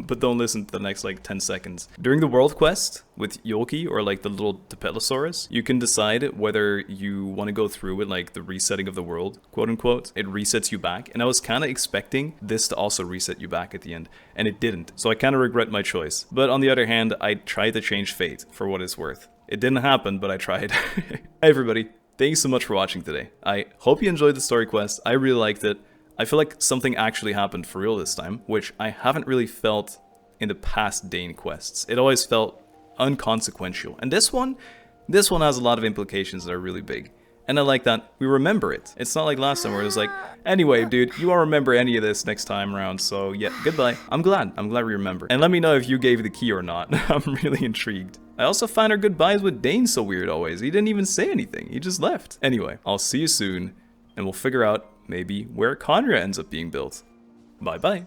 S1: But don't listen to the next like 10 seconds. During the world quest with Yoki, or like the little Tepetlosaurus, you can decide whether you want to go through with like the resetting of the world, quote unquote. It resets you back, and I was kind of expecting this to also reset you back at the end, and it didn't, so I kind of regret my choice. But on the other hand, I tried to change fate for what it's worth. It didn't happen, but I tried. Hey everybody, thanks so much for watching today. I hope you enjoyed the story quest. I really liked it. I feel like something actually happened for real this time, which I haven't really felt in the past Dane quests. It always felt unconsequential. And this one has a lot of implications that are really big. And I like that we remember it. It's not like last time where it was like, anyway, dude, you won't remember any of this next time around, so yeah, goodbye. I'm glad we remember. And let me know if you gave the key or not. I'm really intrigued. I also find our goodbyes with Dane so weird always. He didn't even say anything. He just left. Anyway, I'll see you soon, and we'll figure out maybe where KHAENRI'AH ends up being built. Bye-bye.